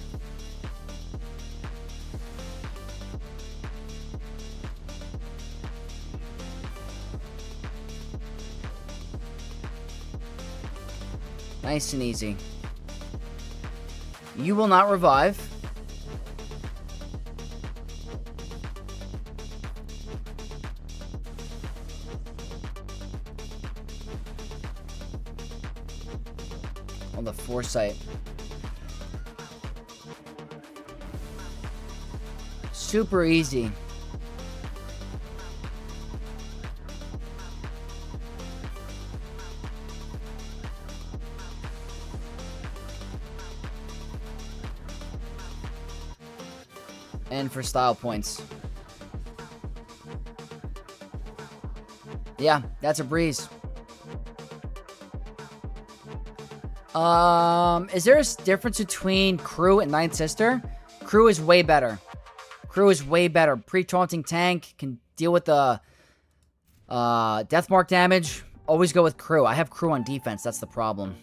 Nice and easy. You will not revive. On the Foresight. Super easy. And for style points. Yeah, that's a breeze. Is there a difference between Crew and Ninth Sister? Crew is way better. Crew is way better. Pre-taunting tank, can deal with the death mark damage. Always go with Crew. I have Crew on defense, that's the problem.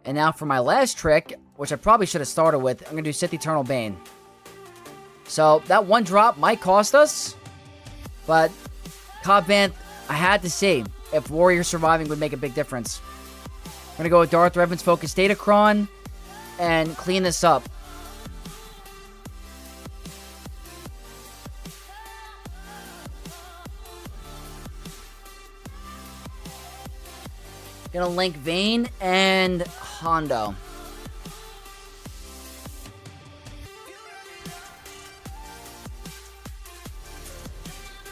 And now for my last trick, which I probably should have started with, I'm going to do Sith Eternal Bane. So, that one drop might cost us, but Cobb Vanth, I had to see if Warrior surviving would make a big difference. I'm going to go with Darth Revan's Focus Datacron and clean this up. Gonna link Vayne and Hondo.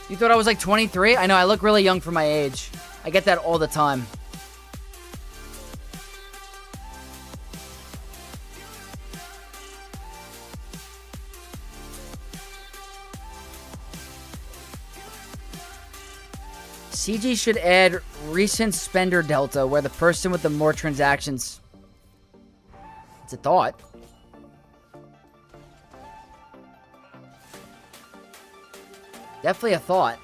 You thought I was like 23? I know, I look really young for my age. I get that all the time. CG should add recent spender delta, where the person with the more transactions... It's a thought. Definitely a thought.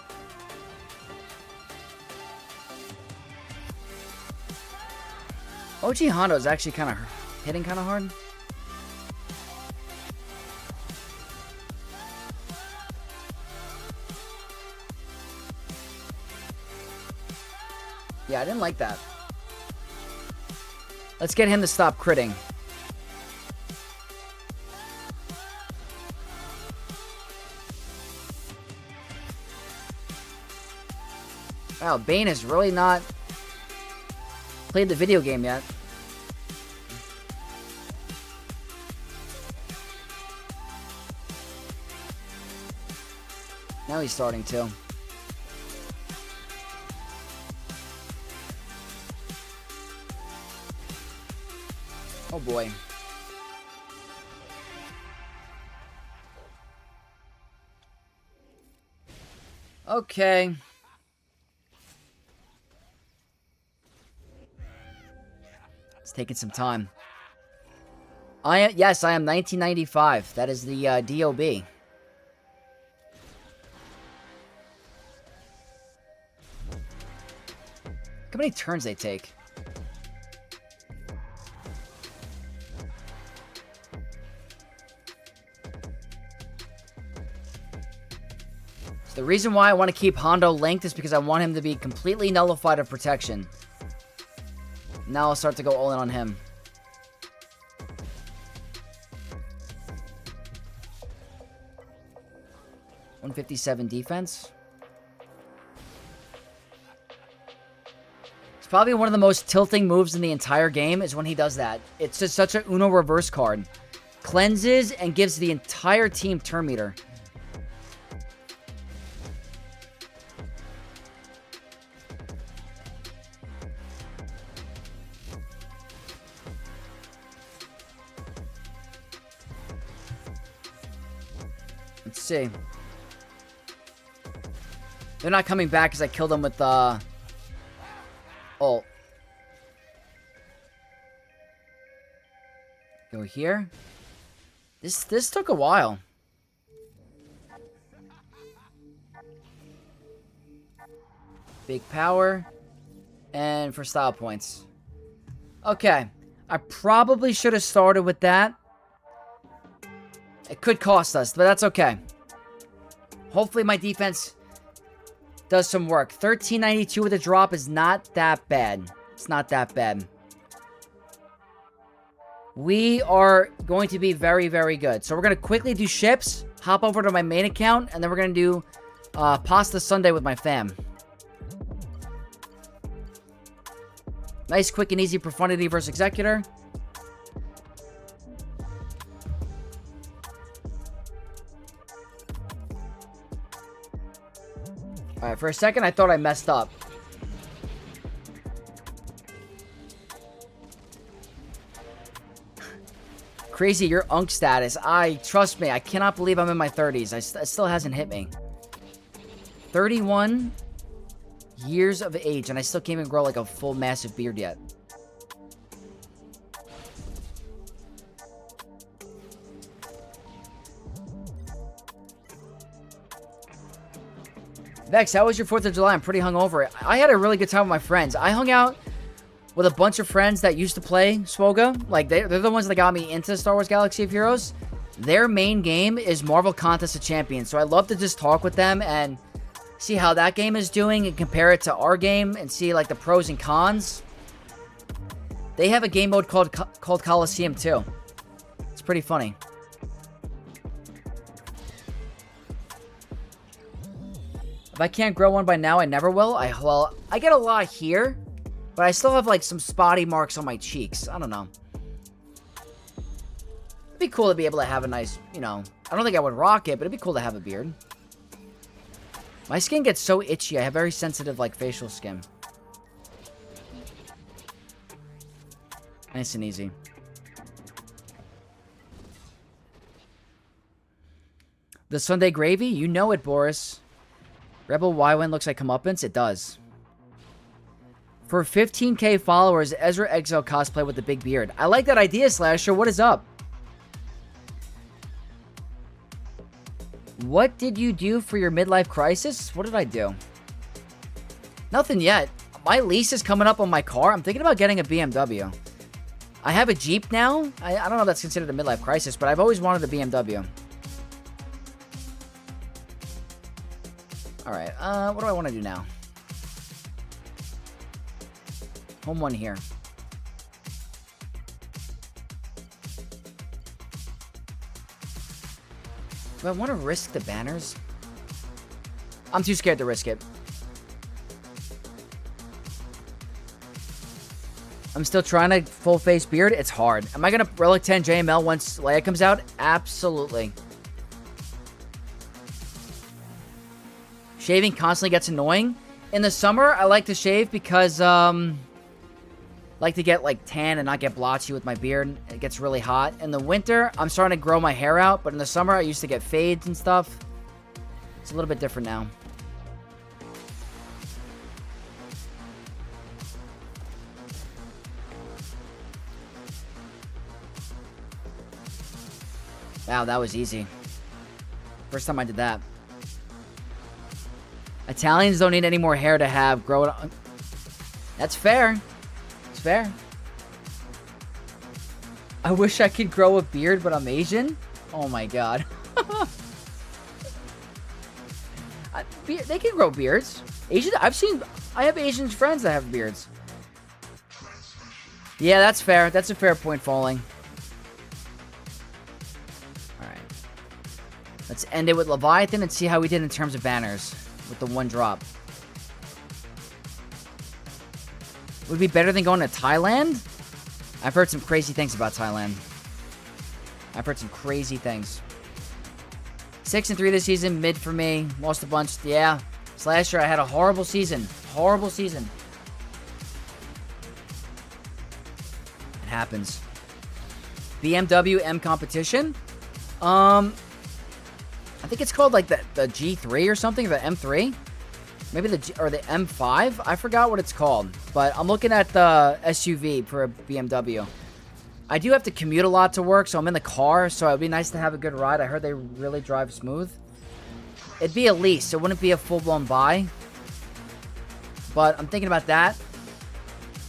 OG Hondo is actually kind of hitting kind of hard. Yeah, I didn't like that. Let's get him to stop critting. Wow, Bane has really not played the video game yet. Now he's starting to. Oh boy. Okay. It's taking some time. Yes, I am 1995. That is the DOB. Look how many turns they take. The reason why I want to keep Hondo linked is because I want him to be completely nullified of protection. Now I'll start to go all in on him. $157 defense. It's probably one of the most tilting moves in the entire game is when he does that. It's just such a Uno reverse card. Cleanses and gives the entire team turn meter. Let's see. They're not coming back because I killed them with ult. Go here. This took a while. Big power. And for style points. Okay. I probably should have started with that. It could cost us, but that's okay. Hopefully my defense does some work. 1392 with a drop is not that bad. It's not that bad. We are going to be very, very good. So we're going to quickly do ships, hop over to my main account, and then we're going to do Pasta Sunday with my fam. Nice, quick, and easy Profundity versus Executor. Alright, for a second, I thought I messed up. Crazy, your unk status. Trust me, I cannot believe I'm in my 30s. It still hasn't hit me. 31 years of age, and I still can't even grow like a full massive beard yet. Vex, how was your 4th of July? I'm pretty hungover. I had a really good time with my friends. I hung out with a bunch of friends that used to play SWGOH. Like, they're the ones that got me into Star Wars Galaxy of Heroes. Their main game is Marvel Contest of Champions. So I love to just talk with them and see how that game is doing and compare it to our game and see, like, the pros and cons. They have a game mode called Coliseum, too. It's pretty funny. If I can't grow one by now, I never will. Well, I get a lot here, but I still have, like, some spotty marks on my cheeks. I don't know. It'd be cool to be able to have a nice, you know... I don't think I would rock it, but it'd be cool to have a beard. My skin gets so itchy. I have very sensitive, like, facial skin. Nice and easy. The Sunday gravy? You know it, Boris. Rebel YWin looks like comeuppance? It does. For 15k followers, Ezra Exo cosplay with the big beard. I like that idea, Slasher. What is up? What did you do for your midlife crisis? What did I do? Nothing yet. My lease is coming up on my car. I'm thinking about getting a BMW. I have a Jeep now. I don't know if that's considered a midlife crisis, but I've always wanted a BMW. Alright, what do I want to do now? Home one here. Do I want to risk the banners? I'm too scared to risk it. I'm still trying to full face beard. It's hard. Am I going to Relic 10 JML once Leia comes out? Absolutely. Shaving constantly gets annoying. In the summer, I like to shave because, like to get, like, tan and not get blotchy with my beard. It gets really hot. In the winter, I'm starting to grow my hair out, but in the summer, I used to get fades and stuff. It's a little bit different now. Wow, that was easy. First time I did that. Italians don't need any more hair to have. Grow it on. That's fair. It's fair. I wish I could grow a beard, but I'm Asian. Oh my god. They can grow beards. Asian. I have Asian friends that have beards. Yeah, that's fair. That's a fair point, Falling. All right. Let's end it with Leviathan and see how we did in terms of banners. With the one drop. Would it be better than going to Thailand? I've heard some crazy things about Thailand. I've heard some crazy things. 6-3 this season, mid for me. Lost a bunch. Yeah. Slasher, I had a horrible season. Horrible season. It happens. BMW M competition? I think it's called like the G3 or something, the M3. Maybe the M5. I forgot what it's called, but I'm looking at the SUV for a BMW. I do have to commute a lot to work, so I'm in the car, so it'd be nice to have a good ride. I heard they really drive smooth. It'd be a lease. It wouldn't be a full-blown buy. But I'm thinking about that.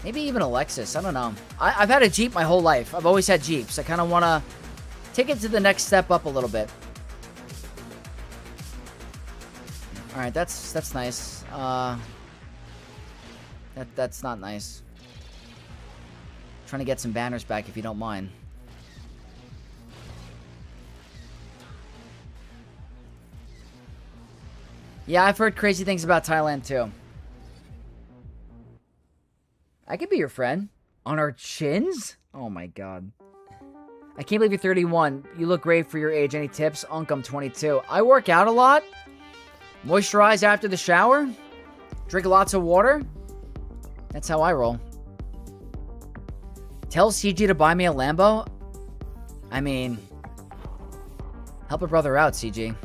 Maybe even a Lexus. I don't know. I've had a Jeep my whole life. I've always had Jeeps. I kind of want to take it to the next step up a little bit. All right, that's nice. That's not nice. Trying to get some banners back if you don't mind. Yeah, I've heard crazy things about Thailand too. I could be your friend. On our chins? Oh my god. I can't believe you're 31. You look great for your age. Any tips? Unk, I'm 22. I work out a lot. Moisturize after the shower. Drink lots of water. That's how I roll. Tell CG to buy me a Lambo. I mean, help a brother out, CG.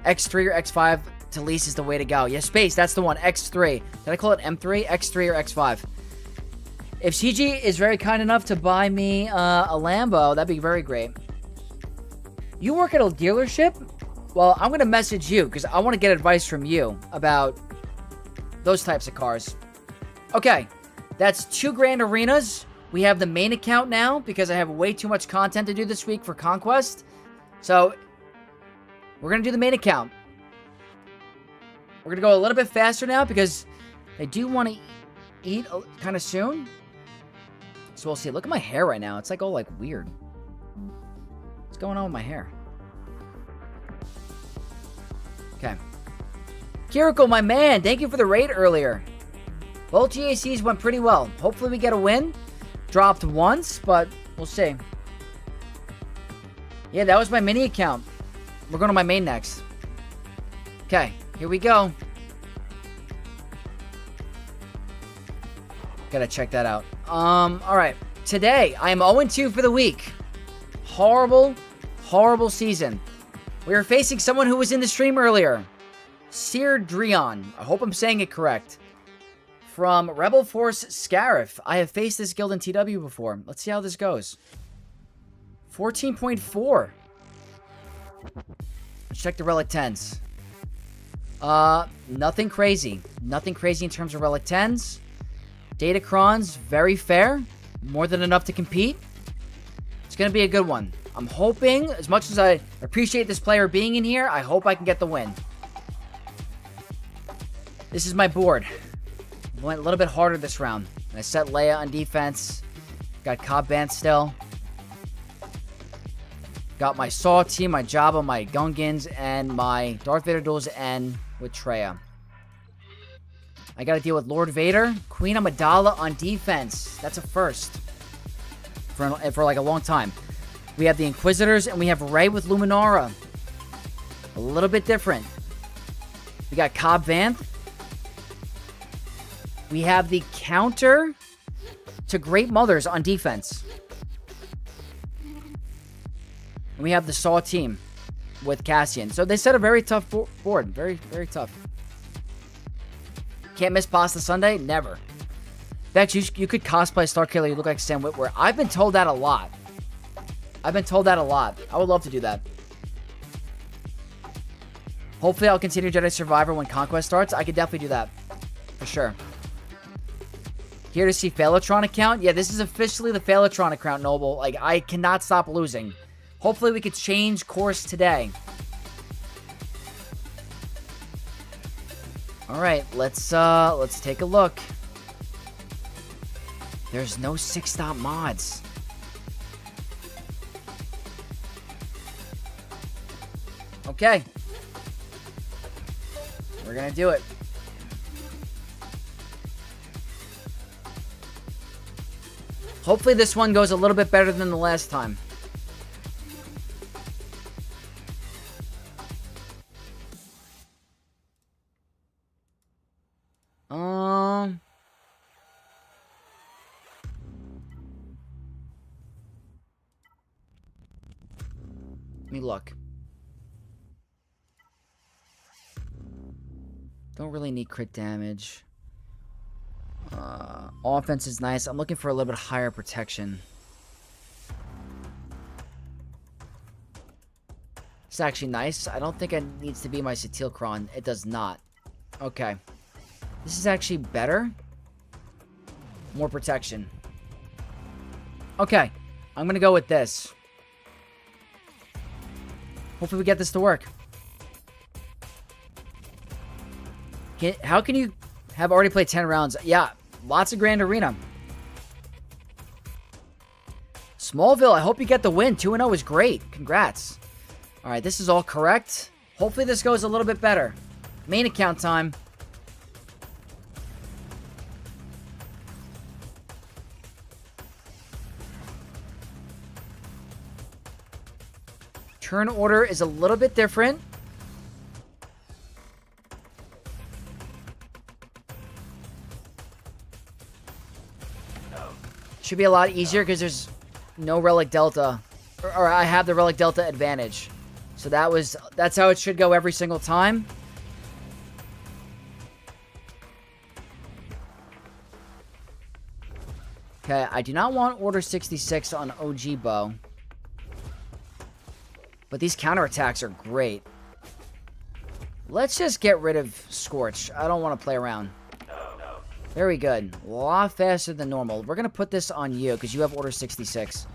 X3 or X5 to lease is the way to go. Yeah, Space, that's the one. X3. Did I call it M3? X3 or X5? If CG is very kind enough to buy me a Lambo, that'd be very great. You work at a dealership? Well, I'm going to message you because I want to get advice from you about those types of cars. Okay, that's 2 grand arenas. We have the main account now because I have way too much content to do this week for Conquest. So, we're going to do the main account. We're going to go a little bit faster now because I do want to eat kind of soon. So we'll see. Look at my hair right now. It's like all like weird. What's going on with my hair? Okay. Kiriko, my man, thank you for the raid earlier. Both GACs went pretty well. Hopefully we get a win. Dropped once, but we'll see. Yeah, that was my mini account. We're going to my main next. Okay, here we go. Gotta check that out. Alright. Today, I am 0-2 for the week. Horrible, horrible season. We are facing someone who was in the stream earlier. Seardrion. I hope I'm saying it correct. From Rebel Force Scarif. I have faced this guild in TW before. Let's see how this goes. 14.4. Let's check the Relic 10s. Nothing crazy. Nothing crazy in terms of Relic 10s. Datacrons, very fair. More than enough to compete. It's going to be a good one. I'm hoping, as much as I appreciate this player being in here, I hope I can get the win. This is my board. Went a little bit harder this round. I set Leia on defense. Got Cobb Band still. Got my Saw team, my Jabba, my Gungans, and my Darth Vader duels end with Traya. I gotta deal with Lord Vader. Queen Amidala on defense. That's a first. For like a long time. We have the Inquisitors, and we have Rey with Luminara. A little bit different. We got Cobb Vanth. We have the counter to Great Mothers on defense. And we have the Saw team with Cassian. So they set a very tough board. Very, very tough. Can't miss Pasta Sunday? Never. Bex, you could cosplay Starkiller. You look like Sam Witwer. I've been told that a lot. I would love to do that. Hopefully I'll continue Jedi Survivor when Conquest starts. I could definitely do that. For sure. Here to see Phalotron account. Yeah, this is officially the Phalotron account, Noble. Like, I cannot stop losing. Hopefully we could change course today. Alright, let's take a look. There's no 6-stop mods. Okay. We're gonna do it. Hopefully this one goes a little bit better than the last time. Let me look. Don't really need crit damage. Offense is nice. I'm looking for a little bit higher protection. It's actually nice. I don't think it needs to be my Satilkron. It does not. Okay. This is actually better. More protection. Okay. I'm gonna go with this. Hopefully we get this to work. How can you have already played 10 rounds? Yeah, lots of Grand Arena. Smallville, I hope you get the win. 2-0 is great. Congrats. All right, this is all correct. Hopefully this goes a little bit better. Main account time. Turn order is a little bit different. Should be a lot easier because there's no Relic Delta. Or I have the Relic Delta advantage. So that's how it should go every single time. Okay, I do not want Order 66 on OG Bow. But these counterattacks are great. Let's just get rid of Scorch. I don't want to play around. Very good. A lot faster than normal. We're going to put this on you because you have Order 66.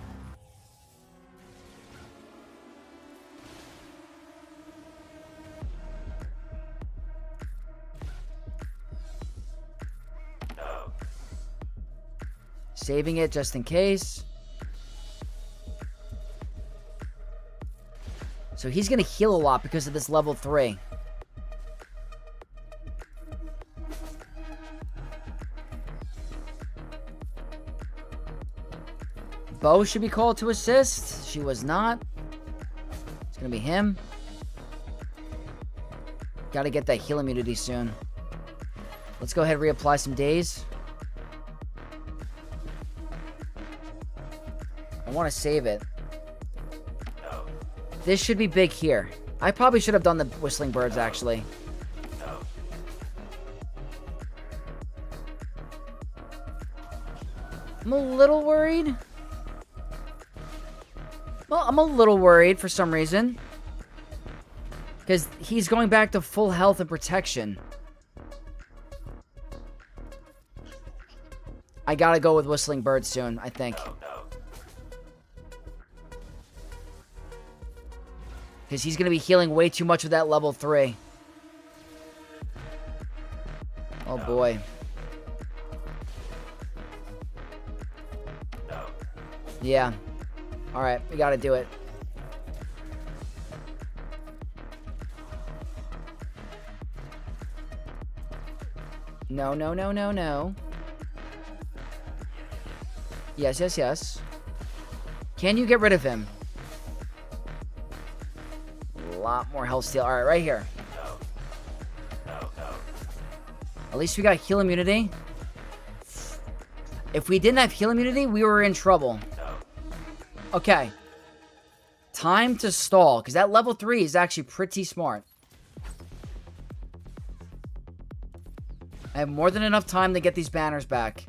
Saving it just in case. So he's going to heal a lot because of this level 3. Bo should be called to assist. She was not. It's going to be him. Got to get that heal immunity soon. Let's go ahead and reapply some days. I want to save it. This should be big here. I probably should have done the Whistling Birds, actually. I'm a little worried. Well, I'm a little worried for some reason. Because he's going back to full health and protection. I gotta go with Whistling Bird soon, I think. Because he's going to be healing way too much with that level 3. Oh, boy. Yeah. Alright, we got to do it. No, no, no, no, no. Yes, yes, yes. Can you get rid of him? A lot more health steal. Alright, right here. At least we got heal immunity. If we didn't have heal immunity, we were in trouble. Okay. Time to stall, because that level 3 is actually pretty smart. I have more than enough time to get these banners back.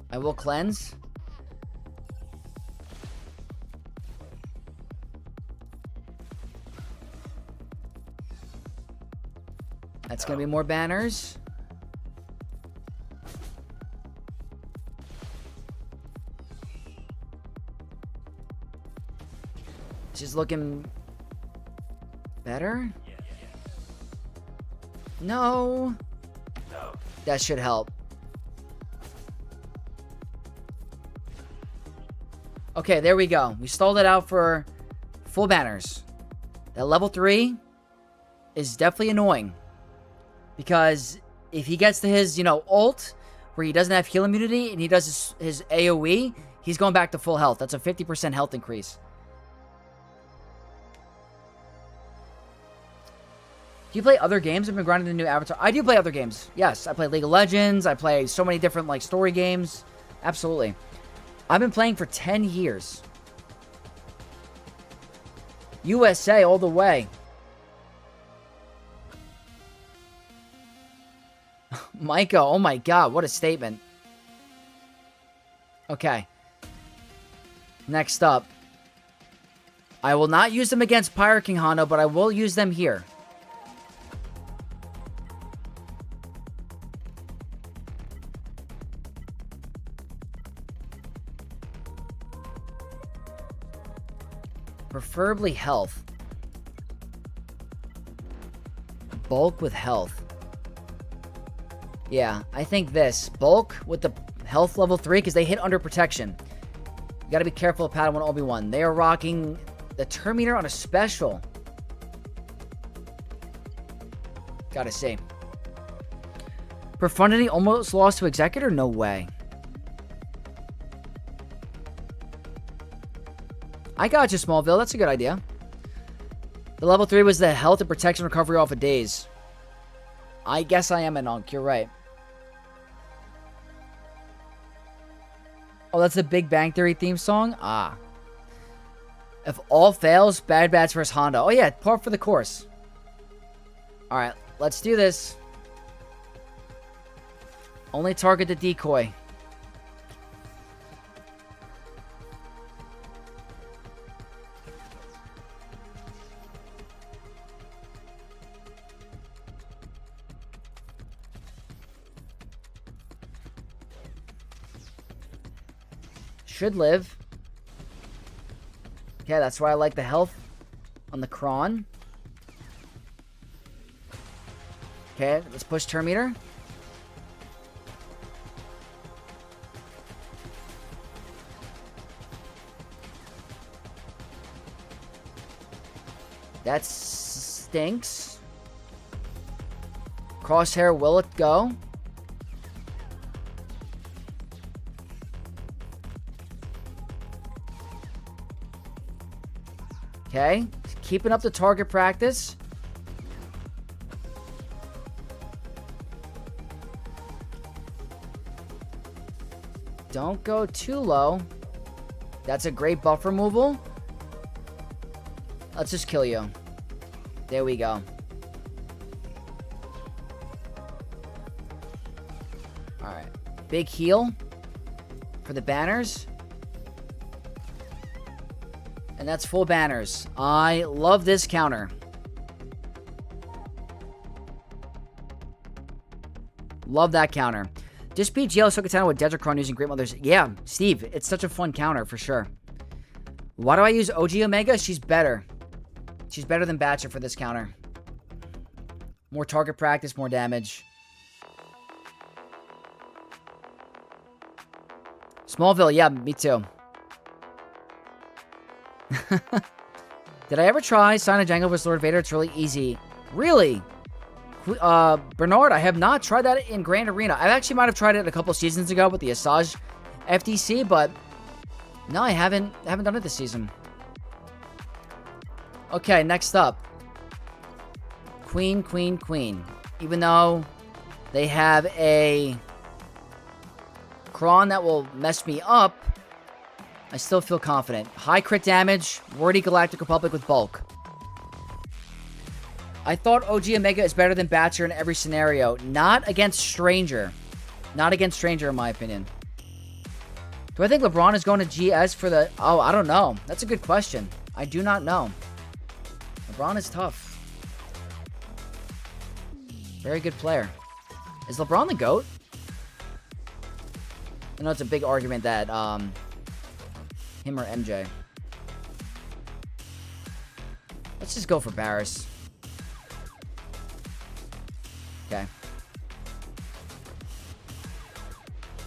I will cleanse. That's going to be more banners. Just looking better. No. That should help. Okay, there we go. We stalled it out for full banners. That level 3 is definitely annoying. Because if he gets to his, ult, where he doesn't have heal immunity, and he does his AoE, he's going back to full health. That's a 50% health increase. Do you play other games? I've been grinding the new Avatar. I do play other games. Yes, I play League of Legends. I play so many different, story games. Absolutely. I've been playing for 10 years. USA all the way. Micah, oh my god, what a statement. Okay. Next up. I will not use them against Pyre King Hano, but I will use them here. Preferably health. Bulk with health. Yeah, I think this. Bulk with the health level 3, because they hit under protection. You gotta be careful of Padawan Obi-Wan. They are rocking the Terminator on a special. Gotta see. Profundity almost lost to Executor? No way. I got you, Smallville. That's a good idea. The level 3 was the health and protection recovery off of days. I guess I am a nunk. You're right. Oh, that's the Big Bang Theory theme song? Ah. If all fails, Bad Batch vs. Honda. Oh, yeah. Par for the course. Alright. Let's do this. Only target the decoy. Should live. Yeah, that's why I like the health on the Kron. Okay, let's push turn meter. That stinks. Crosshair, will it go? Okay, keeping up the target practice. Don't go too low. That's a great buff removal. Let's just kill you. There we go. Alright. Big heal for the banners. And that's full banners. I love this counter. Love that counter. Just beat GL Sokatana with Dedricron using Great Mothers. Yeah, Steve, it's such a fun counter for sure. Why do I use OG Omega? She's better. She's better than Batcher for this counter. More target practice, more damage. Smallville, yeah, me too. Did I ever try Sign of Django vs. Lord Vader? It's really easy. Really? Bernard, I have not tried that in Grand Arena. I actually might have tried it a couple seasons ago with the Asajj FDC, but no, I haven't done it this season. Okay, next up. Queen, Queen, Queen. Even though they have a Kron that will mess me up, I still feel confident. High crit damage, wordy Galactic Republic with bulk. I thought OG Omega is better than Batcher in every scenario. Not against Stranger. Not against Stranger, in my opinion. Do I think LeBron is going to GS for the... Oh, I don't know. That's a good question. I do not know. LeBron is tough. Very good player. Is LeBron the GOAT? I know it's a big argument that... him or MJ. Let's just go for Barris. Okay.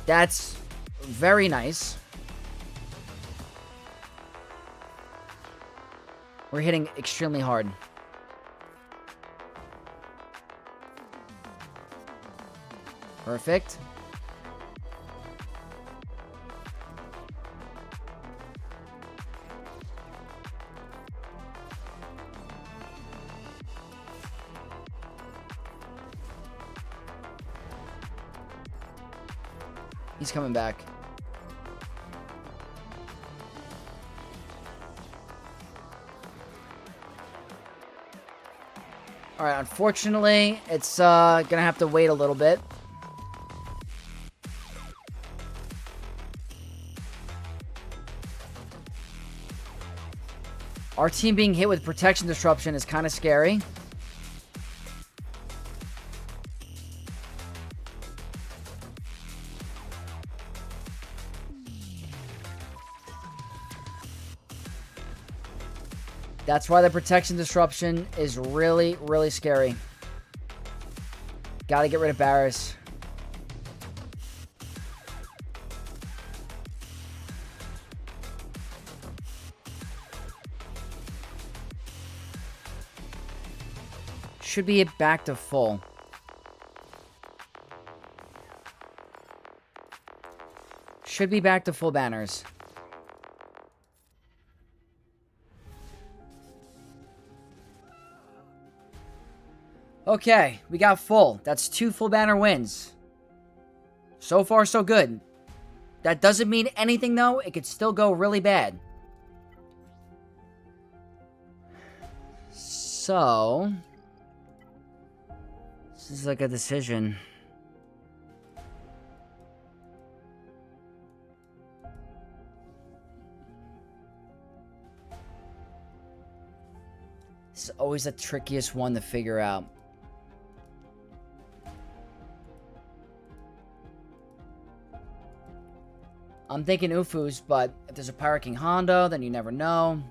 That's very nice. We're hitting extremely hard. Perfect. He's coming back. Alright, unfortunately, it's gonna have to wait a little bit. Our team being hit with protection disruption is kind of scary. That's why the protection disruption is really, really scary. Gotta get rid of Barris. Should be back to full. Should be back to full banners. Okay, we got full. That's 2 full banner wins. So far, so good. That doesn't mean anything, though. It could still go really bad. So, this is like a decision. This is always the trickiest one to figure out. I'm thinking Ufu's, but if there's a Pirate King Hondo, then you never know.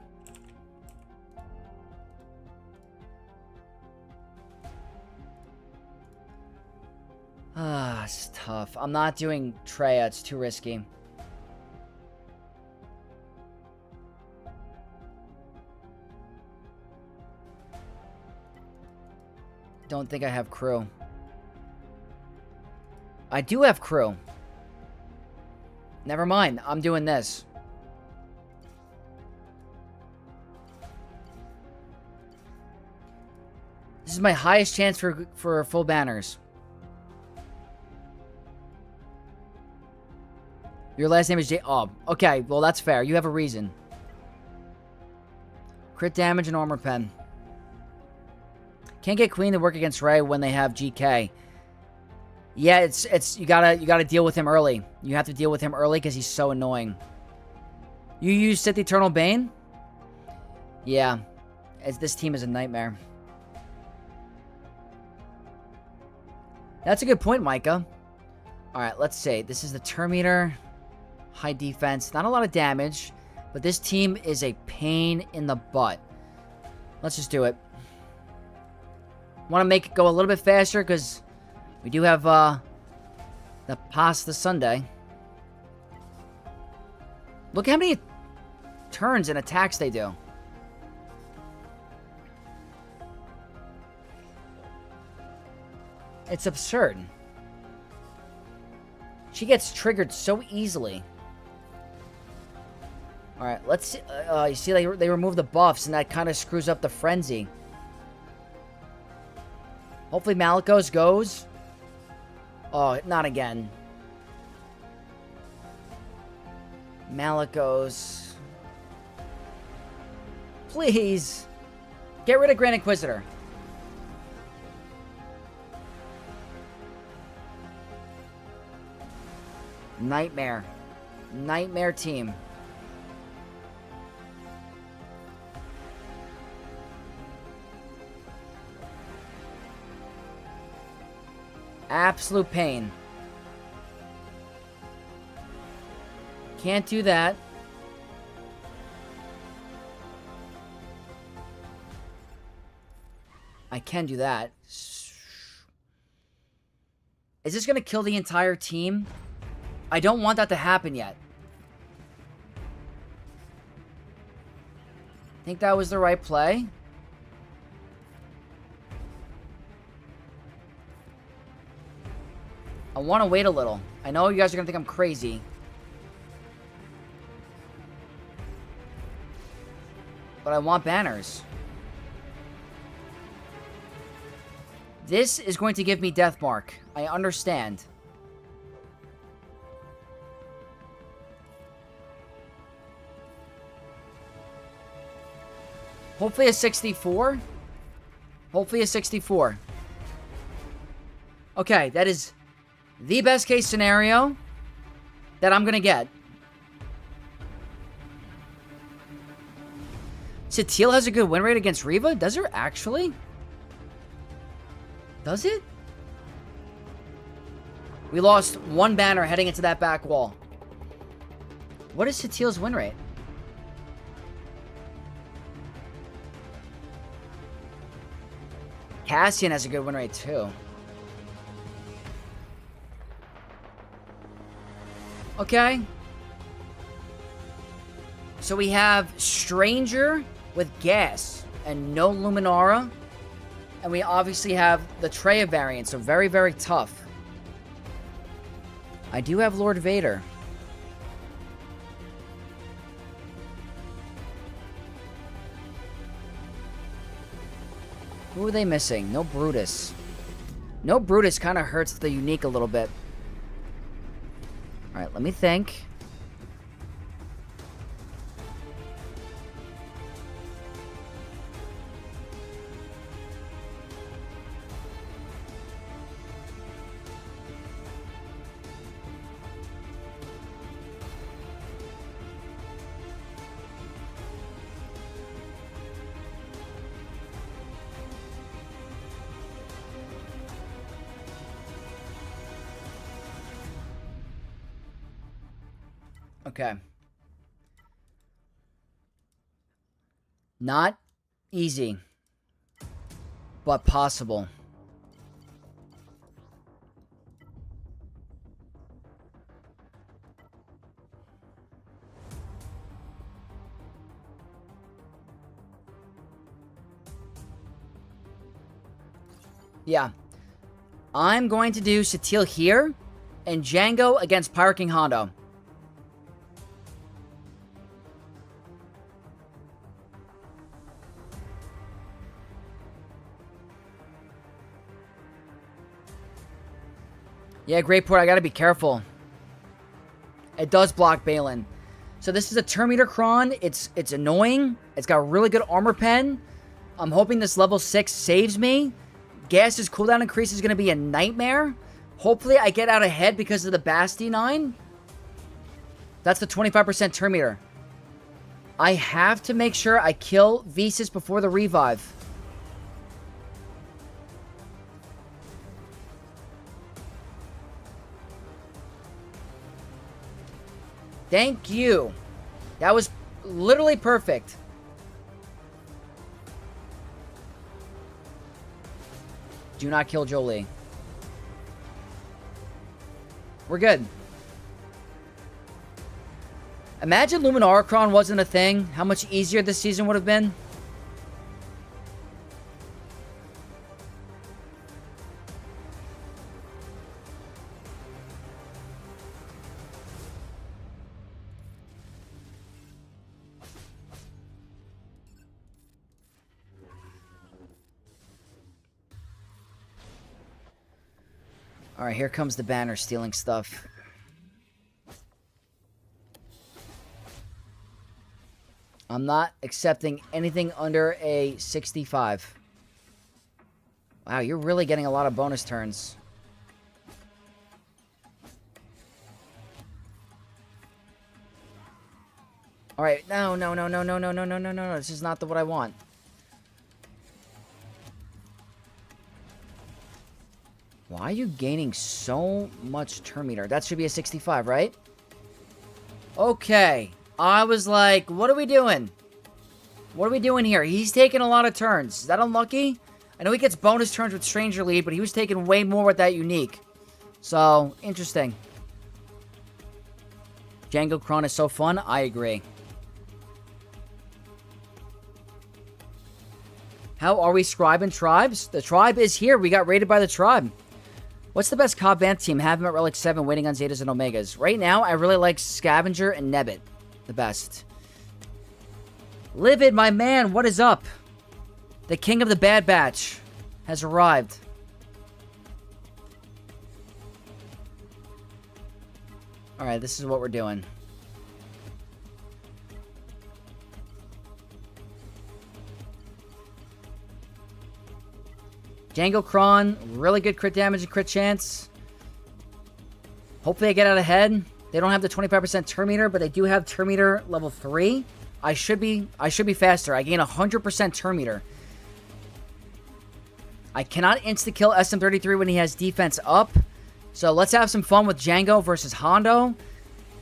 Ah, it's tough. I'm not doing Treya. It's too risky. Don't think I have crew. I do have crew. Never mind. I'm doing this. This is my highest chance for full banners. Your last name is J. Oh, okay. Well, that's fair. You have a reason. Crit damage and armor pen. Can't get Queen to work against Ray when they have GK. Yeah, you gotta deal with him early. You have to deal with him early because he's so annoying. You use Sith Eternal Bane? Yeah. This team is a nightmare. That's a good point, Micah. Alright, let's see. This is the Terminator. High defense. Not a lot of damage. But this team is a pain in the butt. Let's just do it. Want to make it go a little bit faster because we do have the Pasta Sunday. Look how many turns and attacks they do. It's absurd. She gets triggered so easily. Alright, let's see. You see, they remove the buffs, and that kind of screws up the frenzy. Hopefully Malikos goes. Oh, not again. Malikos. Please. Get rid of Grand Inquisitor. Nightmare. Nightmare team. Absolute pain. Can't do that. I can do that. Is this going to kill the entire team? I don't want that to happen yet. Think that was the right play? I want to wait a little. I know you guys are going to think I'm crazy. But I want banners. This is going to give me death mark. I understand. Hopefully a 64. Hopefully a 64. Okay, that is the best case scenario that I'm going to get. Satil has a good win rate against Reva? Does her actually? Does it? We lost one banner heading into that back wall. What is Satil's win rate? Cassian has a good win rate too. Okay. So we have Stranger with Gas and no Luminara. And we obviously have the Treya variant, so very, very tough. I do have Lord Vader. Who are they missing? No Brutus. No Brutus kind of hurts the unique a little bit. Alright, let me think. Okay. Not easy, but possible. Yeah. I'm going to do Satil here and Django against Pyro King Hondo. Yeah, Great Port, I gotta be careful. It does block Balin. So this is a Terminator Kron. It's annoying. It's got a really good armor pen. I'm hoping this level 6 saves me. Gas's cooldown increase is gonna be a nightmare. Hopefully I get out ahead because of the Basti 9. That's the 25% Terminator. I have to make sure I kill Visas before the revive. Thank you. That was literally perfect. Do not kill Jolie. We're good. Imagine Luminarchron wasn't a thing. How much easier this season would have been. Alright, here comes the banner stealing stuff. I'm not accepting anything under a 65. Wow, you're really getting a lot of bonus turns. Alright, no. This is not what I want. Why are you gaining so much turn meter? That should be a 65, right? Okay. I was like, what are we doing? What are we doing here? He's taking a lot of turns. Is that unlucky? I know he gets bonus turns with Stranger Lead, but he was taking way more with that unique. So, interesting. Django Kron is so fun. I agree. How are we Scribe and Tribes? The Tribe is here. We got raided by the Tribe. What's the best Cobb Band team? Have him at Relic 7 waiting on Zetas and Omegas. Right now, I really like Scavenger and Nebbit. The best. Livid, my man, what is up? The king of the Bad Batch has arrived. Alright, this is what we're doing. Django Kron, really good crit damage and crit chance. Hopefully I get out ahead. They don't have the 25% turn meter, but they do have turn meter level 3. I should be faster. I gain 100% turn meter. I cannot insta-kill SM33 when he has defense up. So let's have some fun with Django versus Hondo.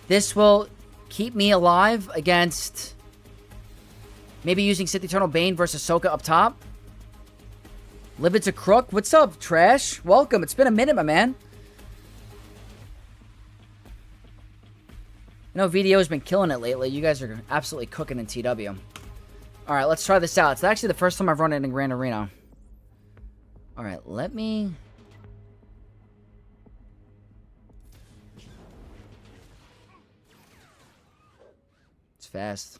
This will keep me alive against maybe using Sith Eternal Bane versus Ahsoka up top. Livid's a crook. What's up, Trash? Welcome. It's been a minute, my man. I know VDO has been killing it lately. You guys are absolutely cooking in TW. Alright, let's try this out. It's actually the first time I've run it in Grand Arena. Alright, let me... It's fast.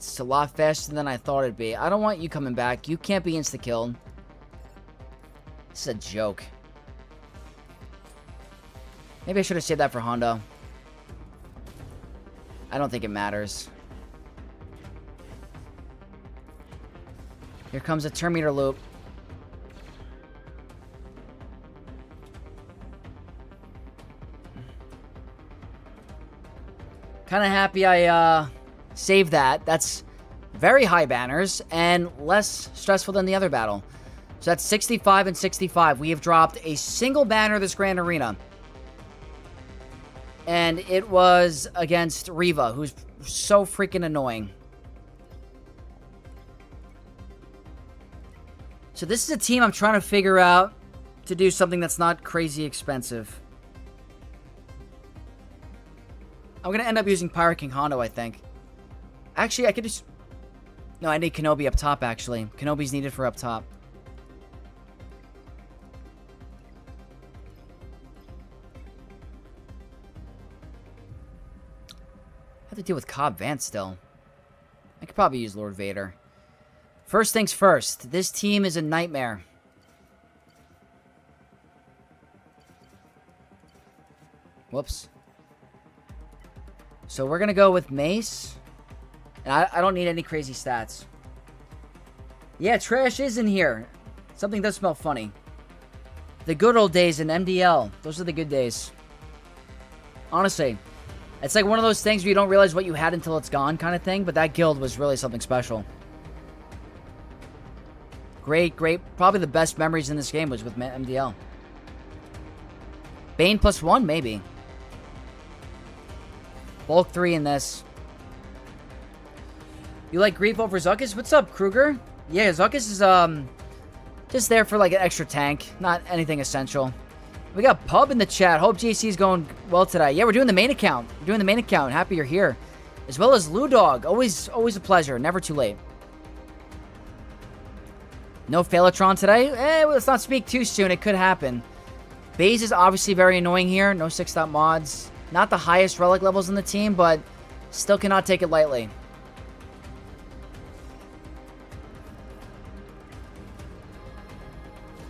It's a lot faster than I thought it'd be. I don't want you coming back. You can't be insta-killed. This is a joke. Maybe I should have saved that for Hondo. I don't think it matters. Here comes a turn meter loop. Kind of happy I saved that. That's very high banners and less stressful than the other battle. So that's 65 and 65. We have dropped a single banner this Grand Arena. And it was against Riva, who's so freaking annoying. So this is a team I'm trying to figure out to do something that's not crazy expensive. I'm going to end up using Pirate King Hondo, I think. Actually, I could just... No, I need Kenobi up top, actually. Kenobi's needed for up top. I have to deal with Cobb Vance still. I could probably use Lord Vader. First things first. This team is a nightmare. Whoops. So we're going to go with Mace. And I don't need any crazy stats. Yeah, trash is in here. Something does smell funny. The good old days in MDL. Those are the good days. Honestly. It's like one of those things where you don't realize what you had until it's gone kind of thing. But that guild was really something special. Great, great. Probably the best memories in this game was with MDL. Bane +1, maybe. Bulk 3 in this. You like Grief over Zuckus? What's up, Kruger? Yeah, Zuckus is, just there for, like, an extra tank. Not anything essential. We got Pub in the chat. Hope GC's going well today. Yeah, we're doing the main account. We're doing the main account. Happy you're here. As well as Lou Dog. Always a pleasure. Never too late. No Phaelotron today? Well, let's not speak too soon. It could happen. Baze is obviously very annoying here. No 6-stop mods. Not the highest relic levels in the team, but still cannot take it lightly.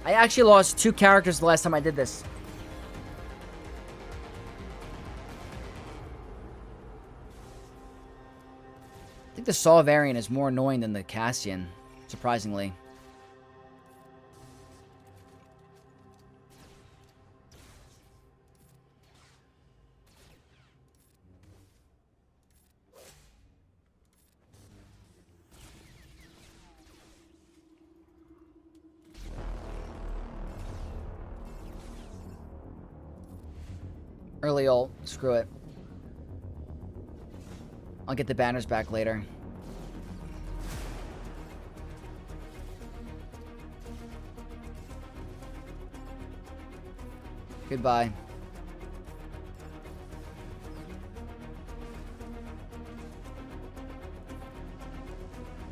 I actually lost 2 characters the last time I did this. I think the Saw variant is more annoying than the Cassian, surprisingly. Early ult. Screw it. I'll get the banners back later. Goodbye.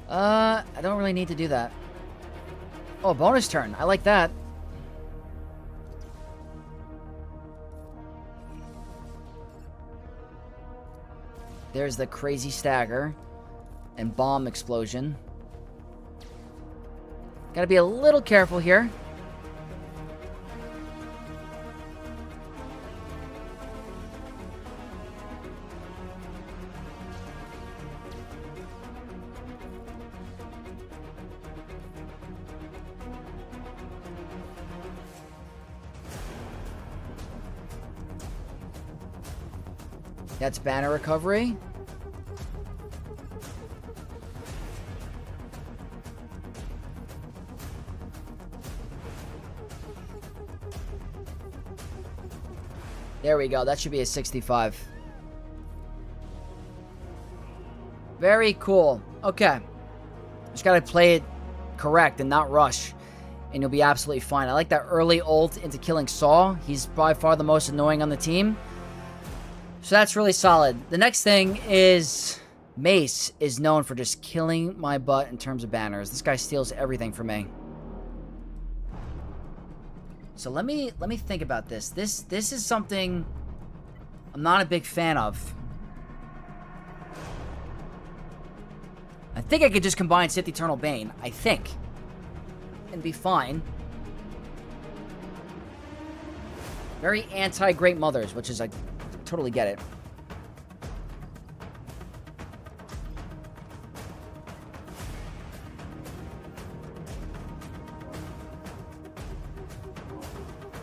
I don't really need to do that. Oh, bonus turn. I like that. There's the crazy stagger and bomb explosion. Gotta be a little careful here. That's banner recovery. There we go. That should be a 65. Very cool. Okay. Just gotta play it correct and not rush. And you'll be absolutely fine. I like that early ult into killing Saw. He's by far the most annoying on the team. So that's really solid. The next thing is Mace is known for just killing my butt in terms of banners. This guy steals everything from me. So let me think about this. This is something I'm not a big fan of. think I could just combine Sith Eternal Bane. I think. And be fine. Very anti-Great Mothers, which is, I totally get it.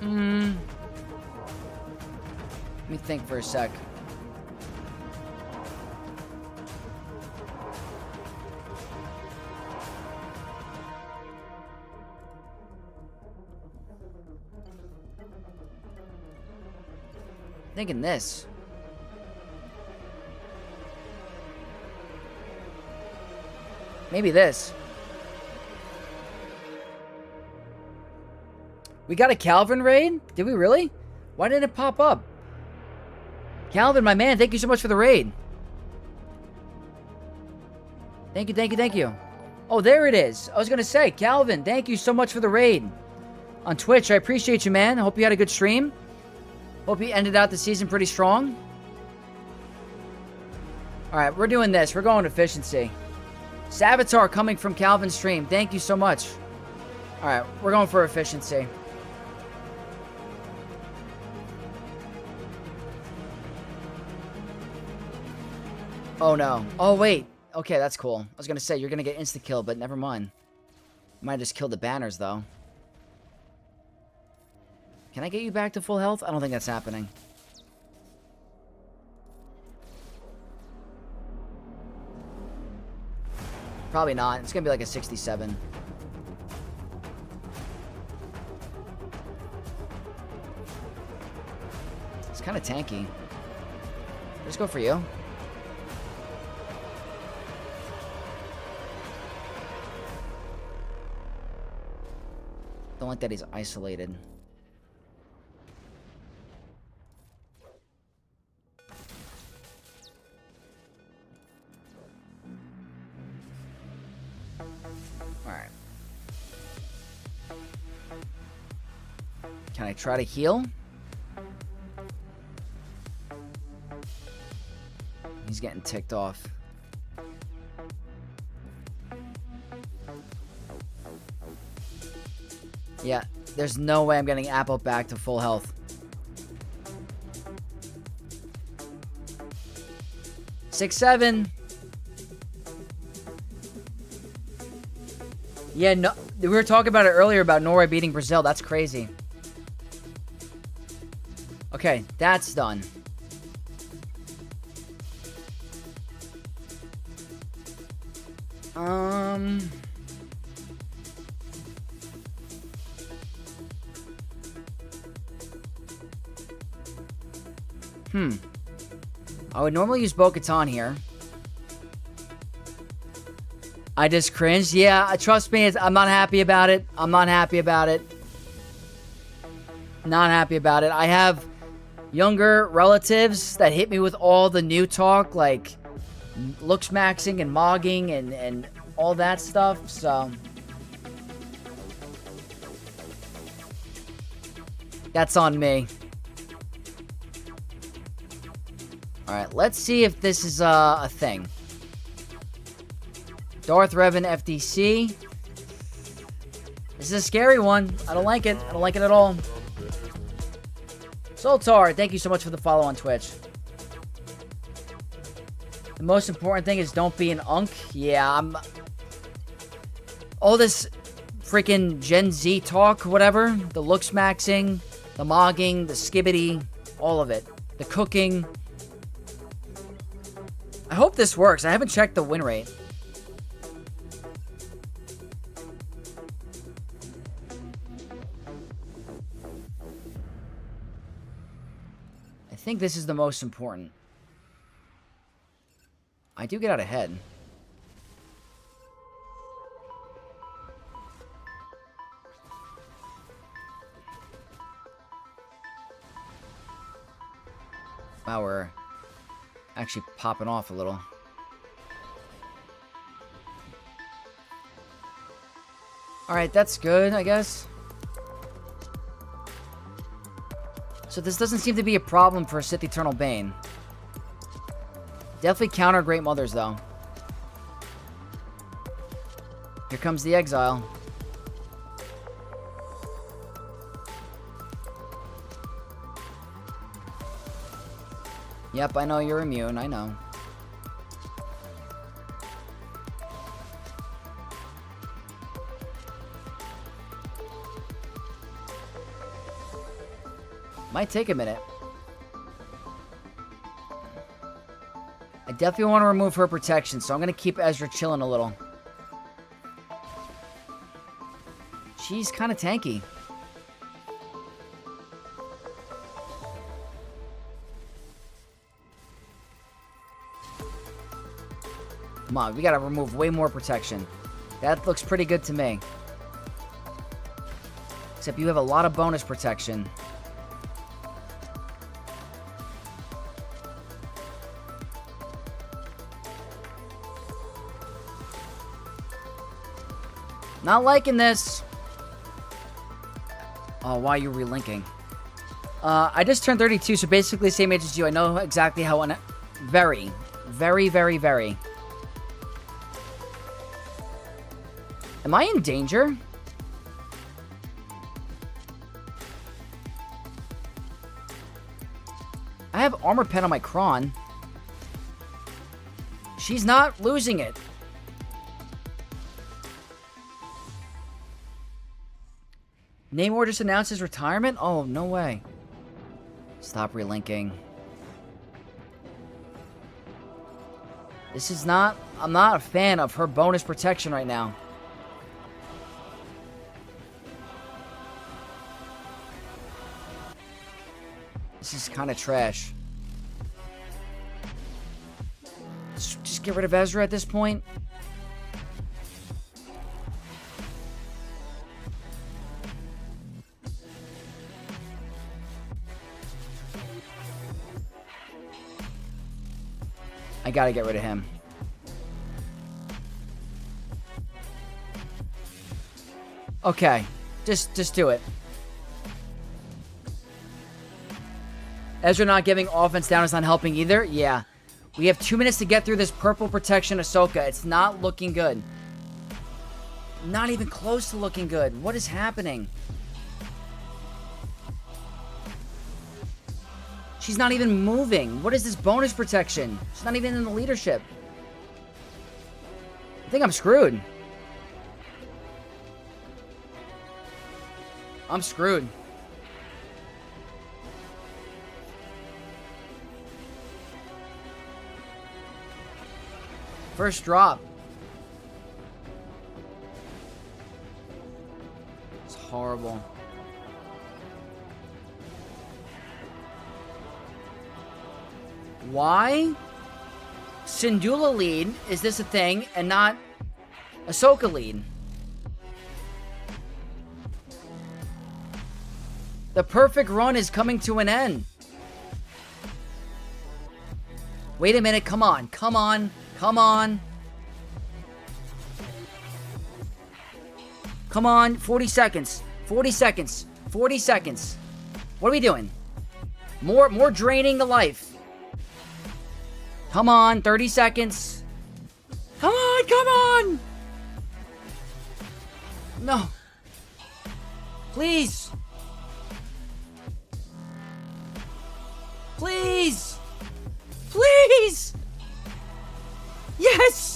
Let me think for a sec. Thinking this. Maybe this. We got a Calvin raid? Did we really? Why didn't it pop up? Calvin, my man, thank you so much for the raid. Thank you, thank you, thank you. Oh, there it is. I was going to say, Calvin, thank you so much for the raid. On Twitch, I appreciate you, man. I hope you had a good stream. Hope you ended out the season pretty strong. Alright, we're doing this. We're going efficiency. Savitar coming from Calvin's stream. Thank you so much. Alright, we're going for efficiency. Oh no. Oh wait. Okay, that's cool. I was gonna say, you're gonna get insta-kill, but never mind. Might just kill the banners, though. Can I get you back to full health? I don't think that's happening. Probably not. It's gonna be like a 67. It's kind of tanky. Let's go for you. Don't like that he's isolated. Alright. Can I try to heal? He's getting ticked off. Yeah, there's no way I'm getting Apple back to full health. Six, 7. Yeah, no, we were talking about it earlier about Norway beating Brazil. That's crazy. Okay, that's done. I would normally use Bo-Katan here. I just cringed. Yeah, trust me, I'm not happy about it. I'm not happy about it. Not happy about it. I have younger relatives that hit me with all the new talk, like looks maxing and mogging and all that stuff, so that's on me. Alright, let's see if this is a thing. Darth Revan FDC. This is a scary one. I don't like it. I don't like it at all. Soltar, thank you so much for the follow on Twitch. The most important thing is don't be an unk. Yeah, all this freaking Gen Z talk, whatever. The looks maxing, the mogging, the skibbity, all of it. The cooking. I hope this works. I haven't checked the win rate. I think this is the most important. I do get out ahead. Wow, we're actually popping off a little. Alright, that's good, I guess. So this doesn't seem to be a problem for Sith Eternal Bane. Definitely counter Great Mothers, though. Here comes the exile. Yep, I know you're immune. I know. Might take a minute. I definitely want to remove her protection, so I'm going to keep Ezra chilling a little. She's kind of tanky. Come on, we got to remove way more protection. That looks pretty good to me. Except you have a lot of bonus protection. Not liking this. Oh, why are you relinking? I just turned 32, so basically same age as you. I know exactly how... Very, very, very, very. Am I in danger? I have armor pen on my Kron. She's not losing it. Namor just announced his retirement? Oh, no way. Stop relinking. This is not... I'm not a fan of her bonus protection right now. This is kind of trash. Just get rid of Ezra at this point. I gotta get rid of him. Okay. Just do it. Ezra not giving offense down is not helping either. Yeah. We have 2 minutes to get through this purple protection Ahsoka. It's not looking good. Not even close to looking good. What is happening? She's not even moving. What is this bonus protection? She's not even in the leadership. I think I'm screwed. I'm screwed. First drop. It's horrible. Why? Syndulla lead, is this a thing, and not Ahsoka lead? The perfect run is coming to an end. Wait a minute, come on, come on, come on. Come on, 40 seconds, 40 seconds, 40 seconds. What are we doing? More draining the life. Come on, 30 seconds. Come on, come on! No. Please. Please. Please. Yes.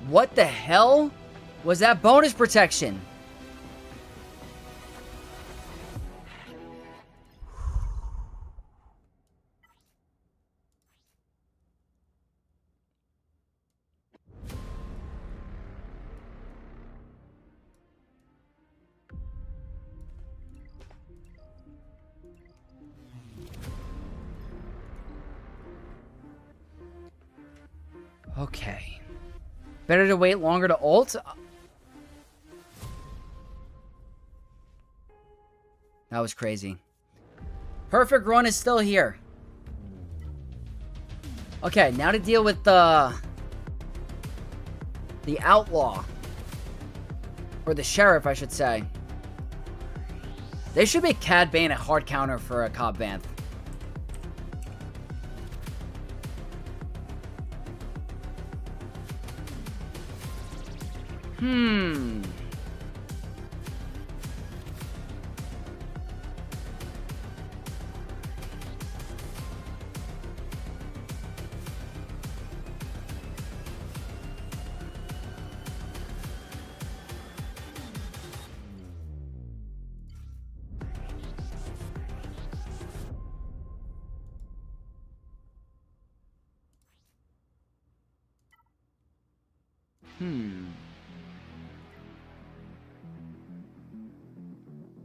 What the hell was that bonus protection? Okay. Better to wait longer to ult? That was crazy. Perfect run is still here. Okay, now to deal with the outlaw. Or the Sheriff, I should say. They should make Cad Bane a hard counter for a Cobb Vanth.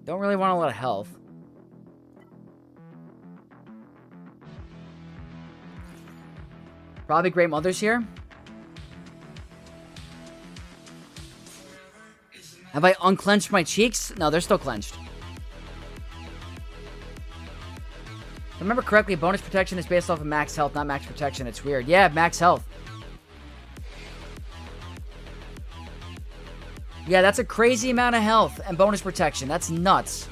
Don't really want a lot of health. Probably Great Mothers here. Have I unclenched my cheeks? No, they're still clenched. If I remember correctly, bonus protection is based off of max health, not max protection. It's weird. Yeah, max health. Yeah, that's a crazy amount of health and bonus protection. That's nuts.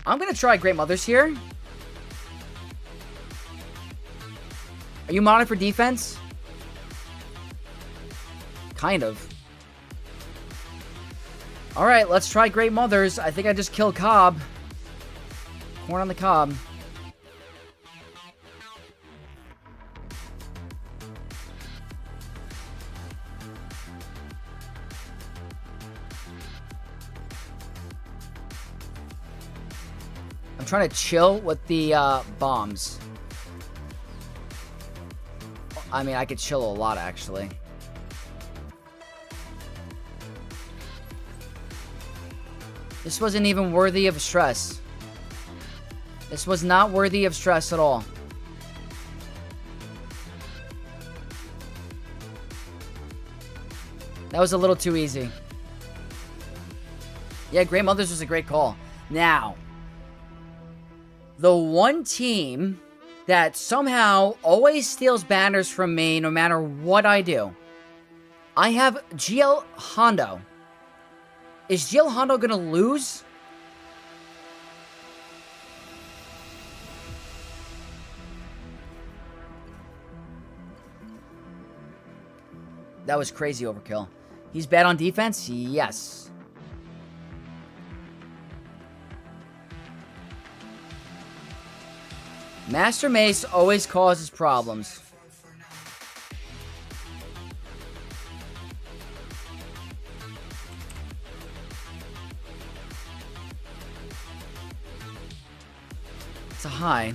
I'm going to try Great Mothers here. Are you modded for defense? Kind of. Alright, let's try Great Mothers. I think I just killed Cobb. Corn on the cob. I'm trying to chill with the bombs. I mean, I could chill a lot, actually. This wasn't even worthy of stress. This was not worthy of stress at all. That was a little too easy. Yeah, Great Mothers was a great call. Now, the one team that somehow always steals banners from me no matter what I do. I have GL Hondo. Is GL Hondo going to lose? That was crazy overkill. He's bad on defense? Yes. Master Mace always causes problems. It's a high.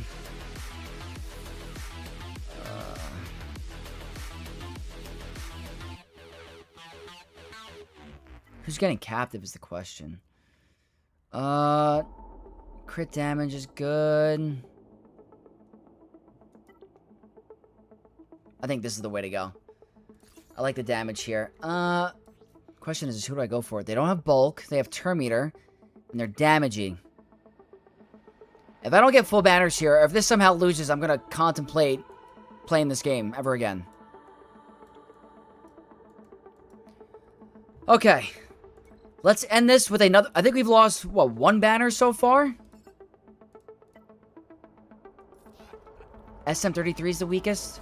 Who's getting captive is the question. Crit damage is good. I think this is the way to go. I like the damage here. Question is, who do I go for? They don't have bulk. They have turn meter. And they're damaging. If I don't get full banners here, or if this somehow loses, I'm going to contemplate playing this game ever again. Okay. Let's end this with another... I think we've lost, what, one banner so far? SM33 is the weakest.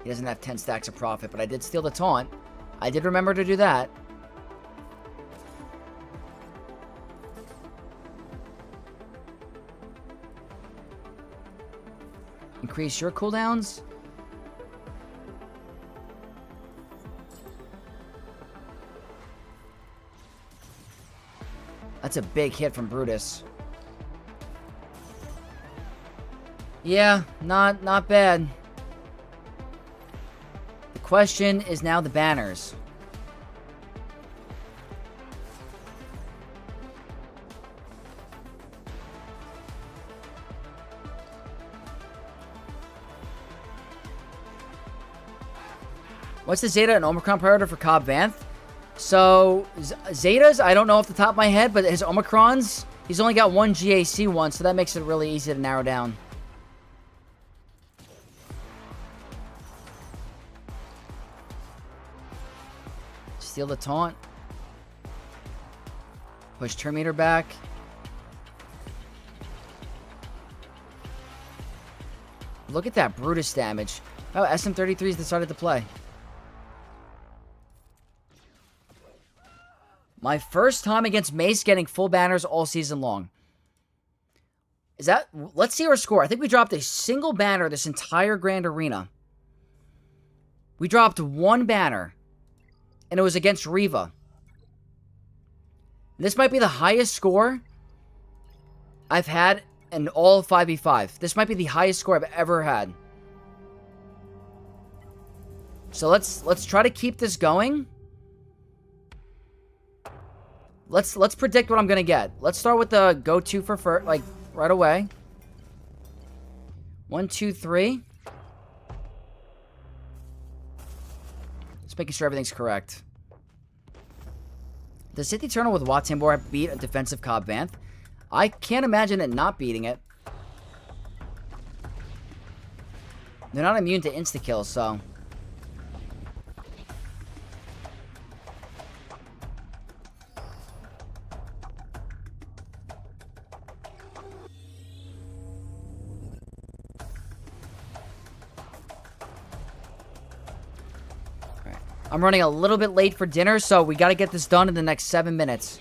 He doesn't have 10 stacks of profit, but I did steal the taunt. I did remember to do that. Increase your cooldowns. That's a big hit from Brutus. Yeah, not bad. The question is now the banners. What's the Zeta and Omicron priority for Cobb Vanth? So, Zetas, I don't know off the top of my head, but his Omicrons, he's only got one GAC one, so that makes it really easy to narrow down. Steal the taunt. Push turn meter back. Look at that Brutus damage. Oh, SM33's decided to play. My first time against Mace getting full banners all season long. Is that... Let's see our score. I think we dropped a single banner this entire Grand Arena. We dropped one banner. And it was against Riva. This might be the highest score I've had in all of 5v5. This might be the highest score I've ever had. So let's try to keep this going. Let's predict what I'm gonna get. Let's start with the go-to for first, like right away. 1, 2, 3. Just making sure everything's correct. Does Sith Eternal with Watambor beat a defensive Cobb Vanth? I can't imagine it not beating it. They're not immune to insta-kills, so... I'm running a little bit late for dinner, so we got to get this done in the next 7 minutes.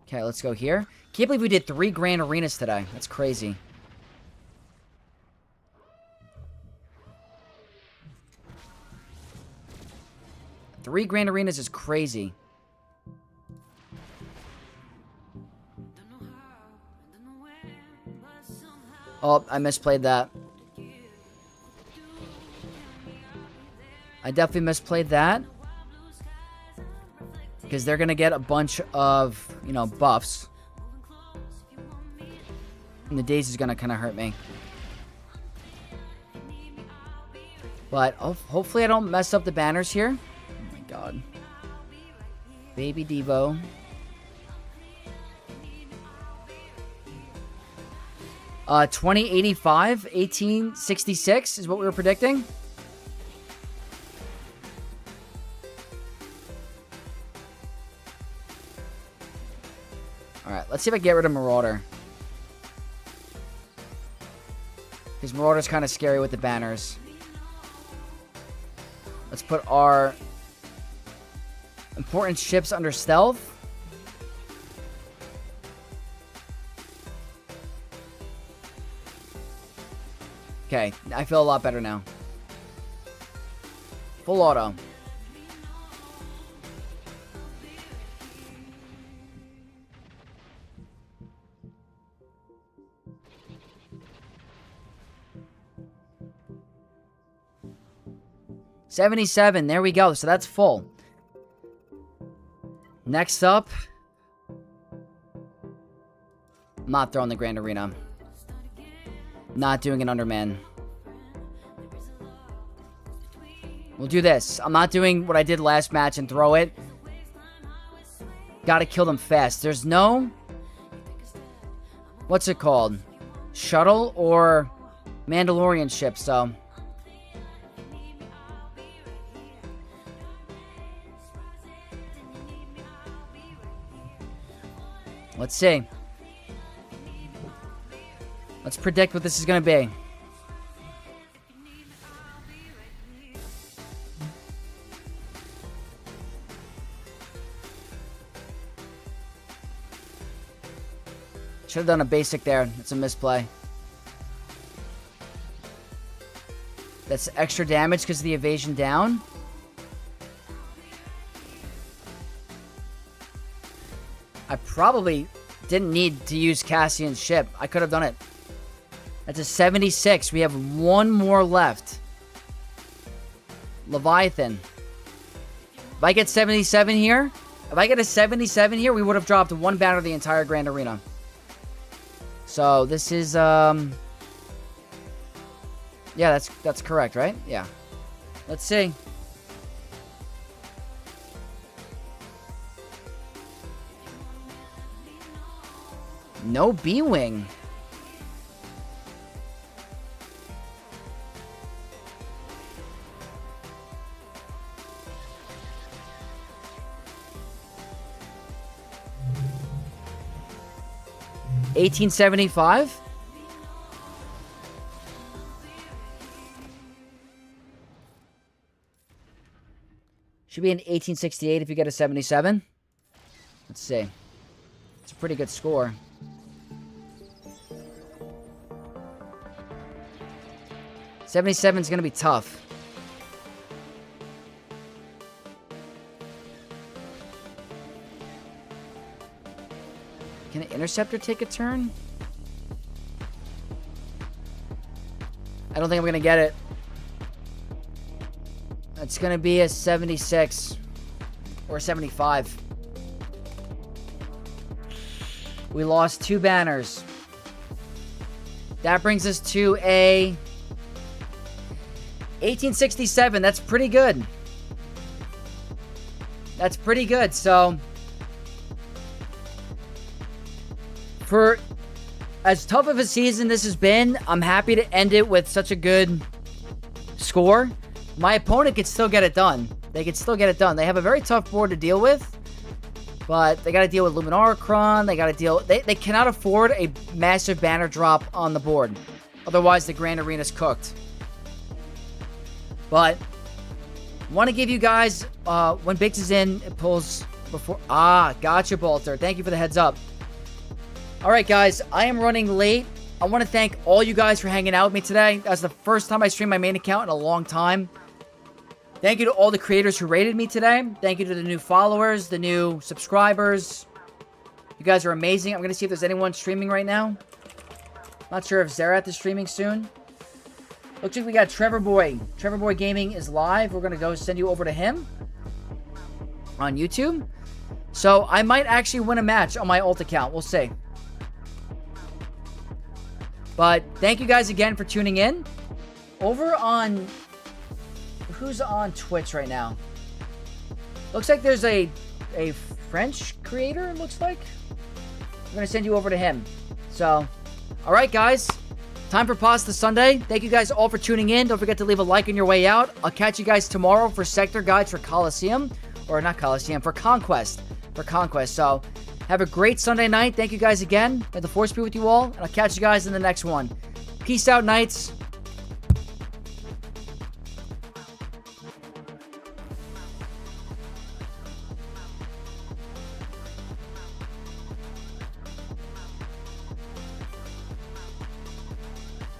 Okay, let's go here. Can't believe we did 3 Grand Arenas today. That's crazy. Three Grand Arenas is crazy. Oh, I misplayed that. I definitely misplayed that. Because they're going to get a bunch of, you know, buffs. And the Daze is going to kind of hurt me. But hopefully I don't mess up the banners here. Oh my god. Baby Devo. Uh, 2085, 1866 is what we were predicting. Alright, let's see if I can get rid of Marauder. Because Marauder's kind of scary with the banners. Let's put our important ships under stealth. Okay, I feel a lot better now. Full auto. $77, there we go. So that's full. Next up. I'm not throwing the Grand Arena. Not doing an Underman. We'll do this. I'm not doing what I did last match and throw it. Gotta kill them fast. There's no... What's it called? Shuttle or Mandalorian ship, so... Let's see. Let's predict what this is going to be. Should have done a basic there. It's a misplay. That's extra damage because of the evasion down. I probably didn't need to use Cassian's ship. I could have done it. That's a 76. We have one more left. Leviathan. If I get 77 here, if I get a 77 here, we would have dropped one banner the entire Grand Arena. So this is, Yeah, that's correct, right? Yeah. Let's see. No B-Wing. $18.75. Should be an 1868 if you get a 77. Let's see. It's a pretty good score. $77 is going to be tough. Can an interceptor take a turn? I don't think I'm going to get it. It's going to be a 76 or a 75. We lost 2 banners. That brings us to a 1867. That's pretty good. That's pretty good. So, for as tough of a season this has been, I'm happy to end it with such a good score. My opponent could still get it done. They could still get it done. They have a very tough board to deal with. But they got to deal with Luminarchron. They got to deal... They cannot afford a massive banner drop on the board. Otherwise, the Grand Arena's cooked. But want to give you guys... when Biggs is in, it pulls before... Ah, gotcha, Bolter. Thank you for the heads up. Alright, guys. I am running late. I want to thank all you guys for hanging out with me today. That's the first time I streamed my main account in a long time. Thank you to all the creators who rated me today. Thank you to the new followers, the new subscribers. You guys are amazing. I'm going to see if there's anyone streaming right now. Not sure if Zerath is streaming soon. Looks like we got Trevor Boy. Trevor Boy Gaming is live. We're going to go send you over to him on YouTube. So I might actually win a match on my alt account. We'll see. But thank you guys again for tuning in. Over on... Who's on Twitch right now? Looks like there's a French creator, looks like. I'm going to send you over to him. So, alright guys. Time for Pasta Sunday. Thank you guys all for tuning in. Don't forget to leave a like on your way out. I'll catch you guys tomorrow for sector guides for Coliseum. Or not Coliseum, for Conquest. For Conquest. So, have a great Sunday night. Thank you guys again. May the Force be with you all. And I'll catch you guys in the next one. Peace out, Knights.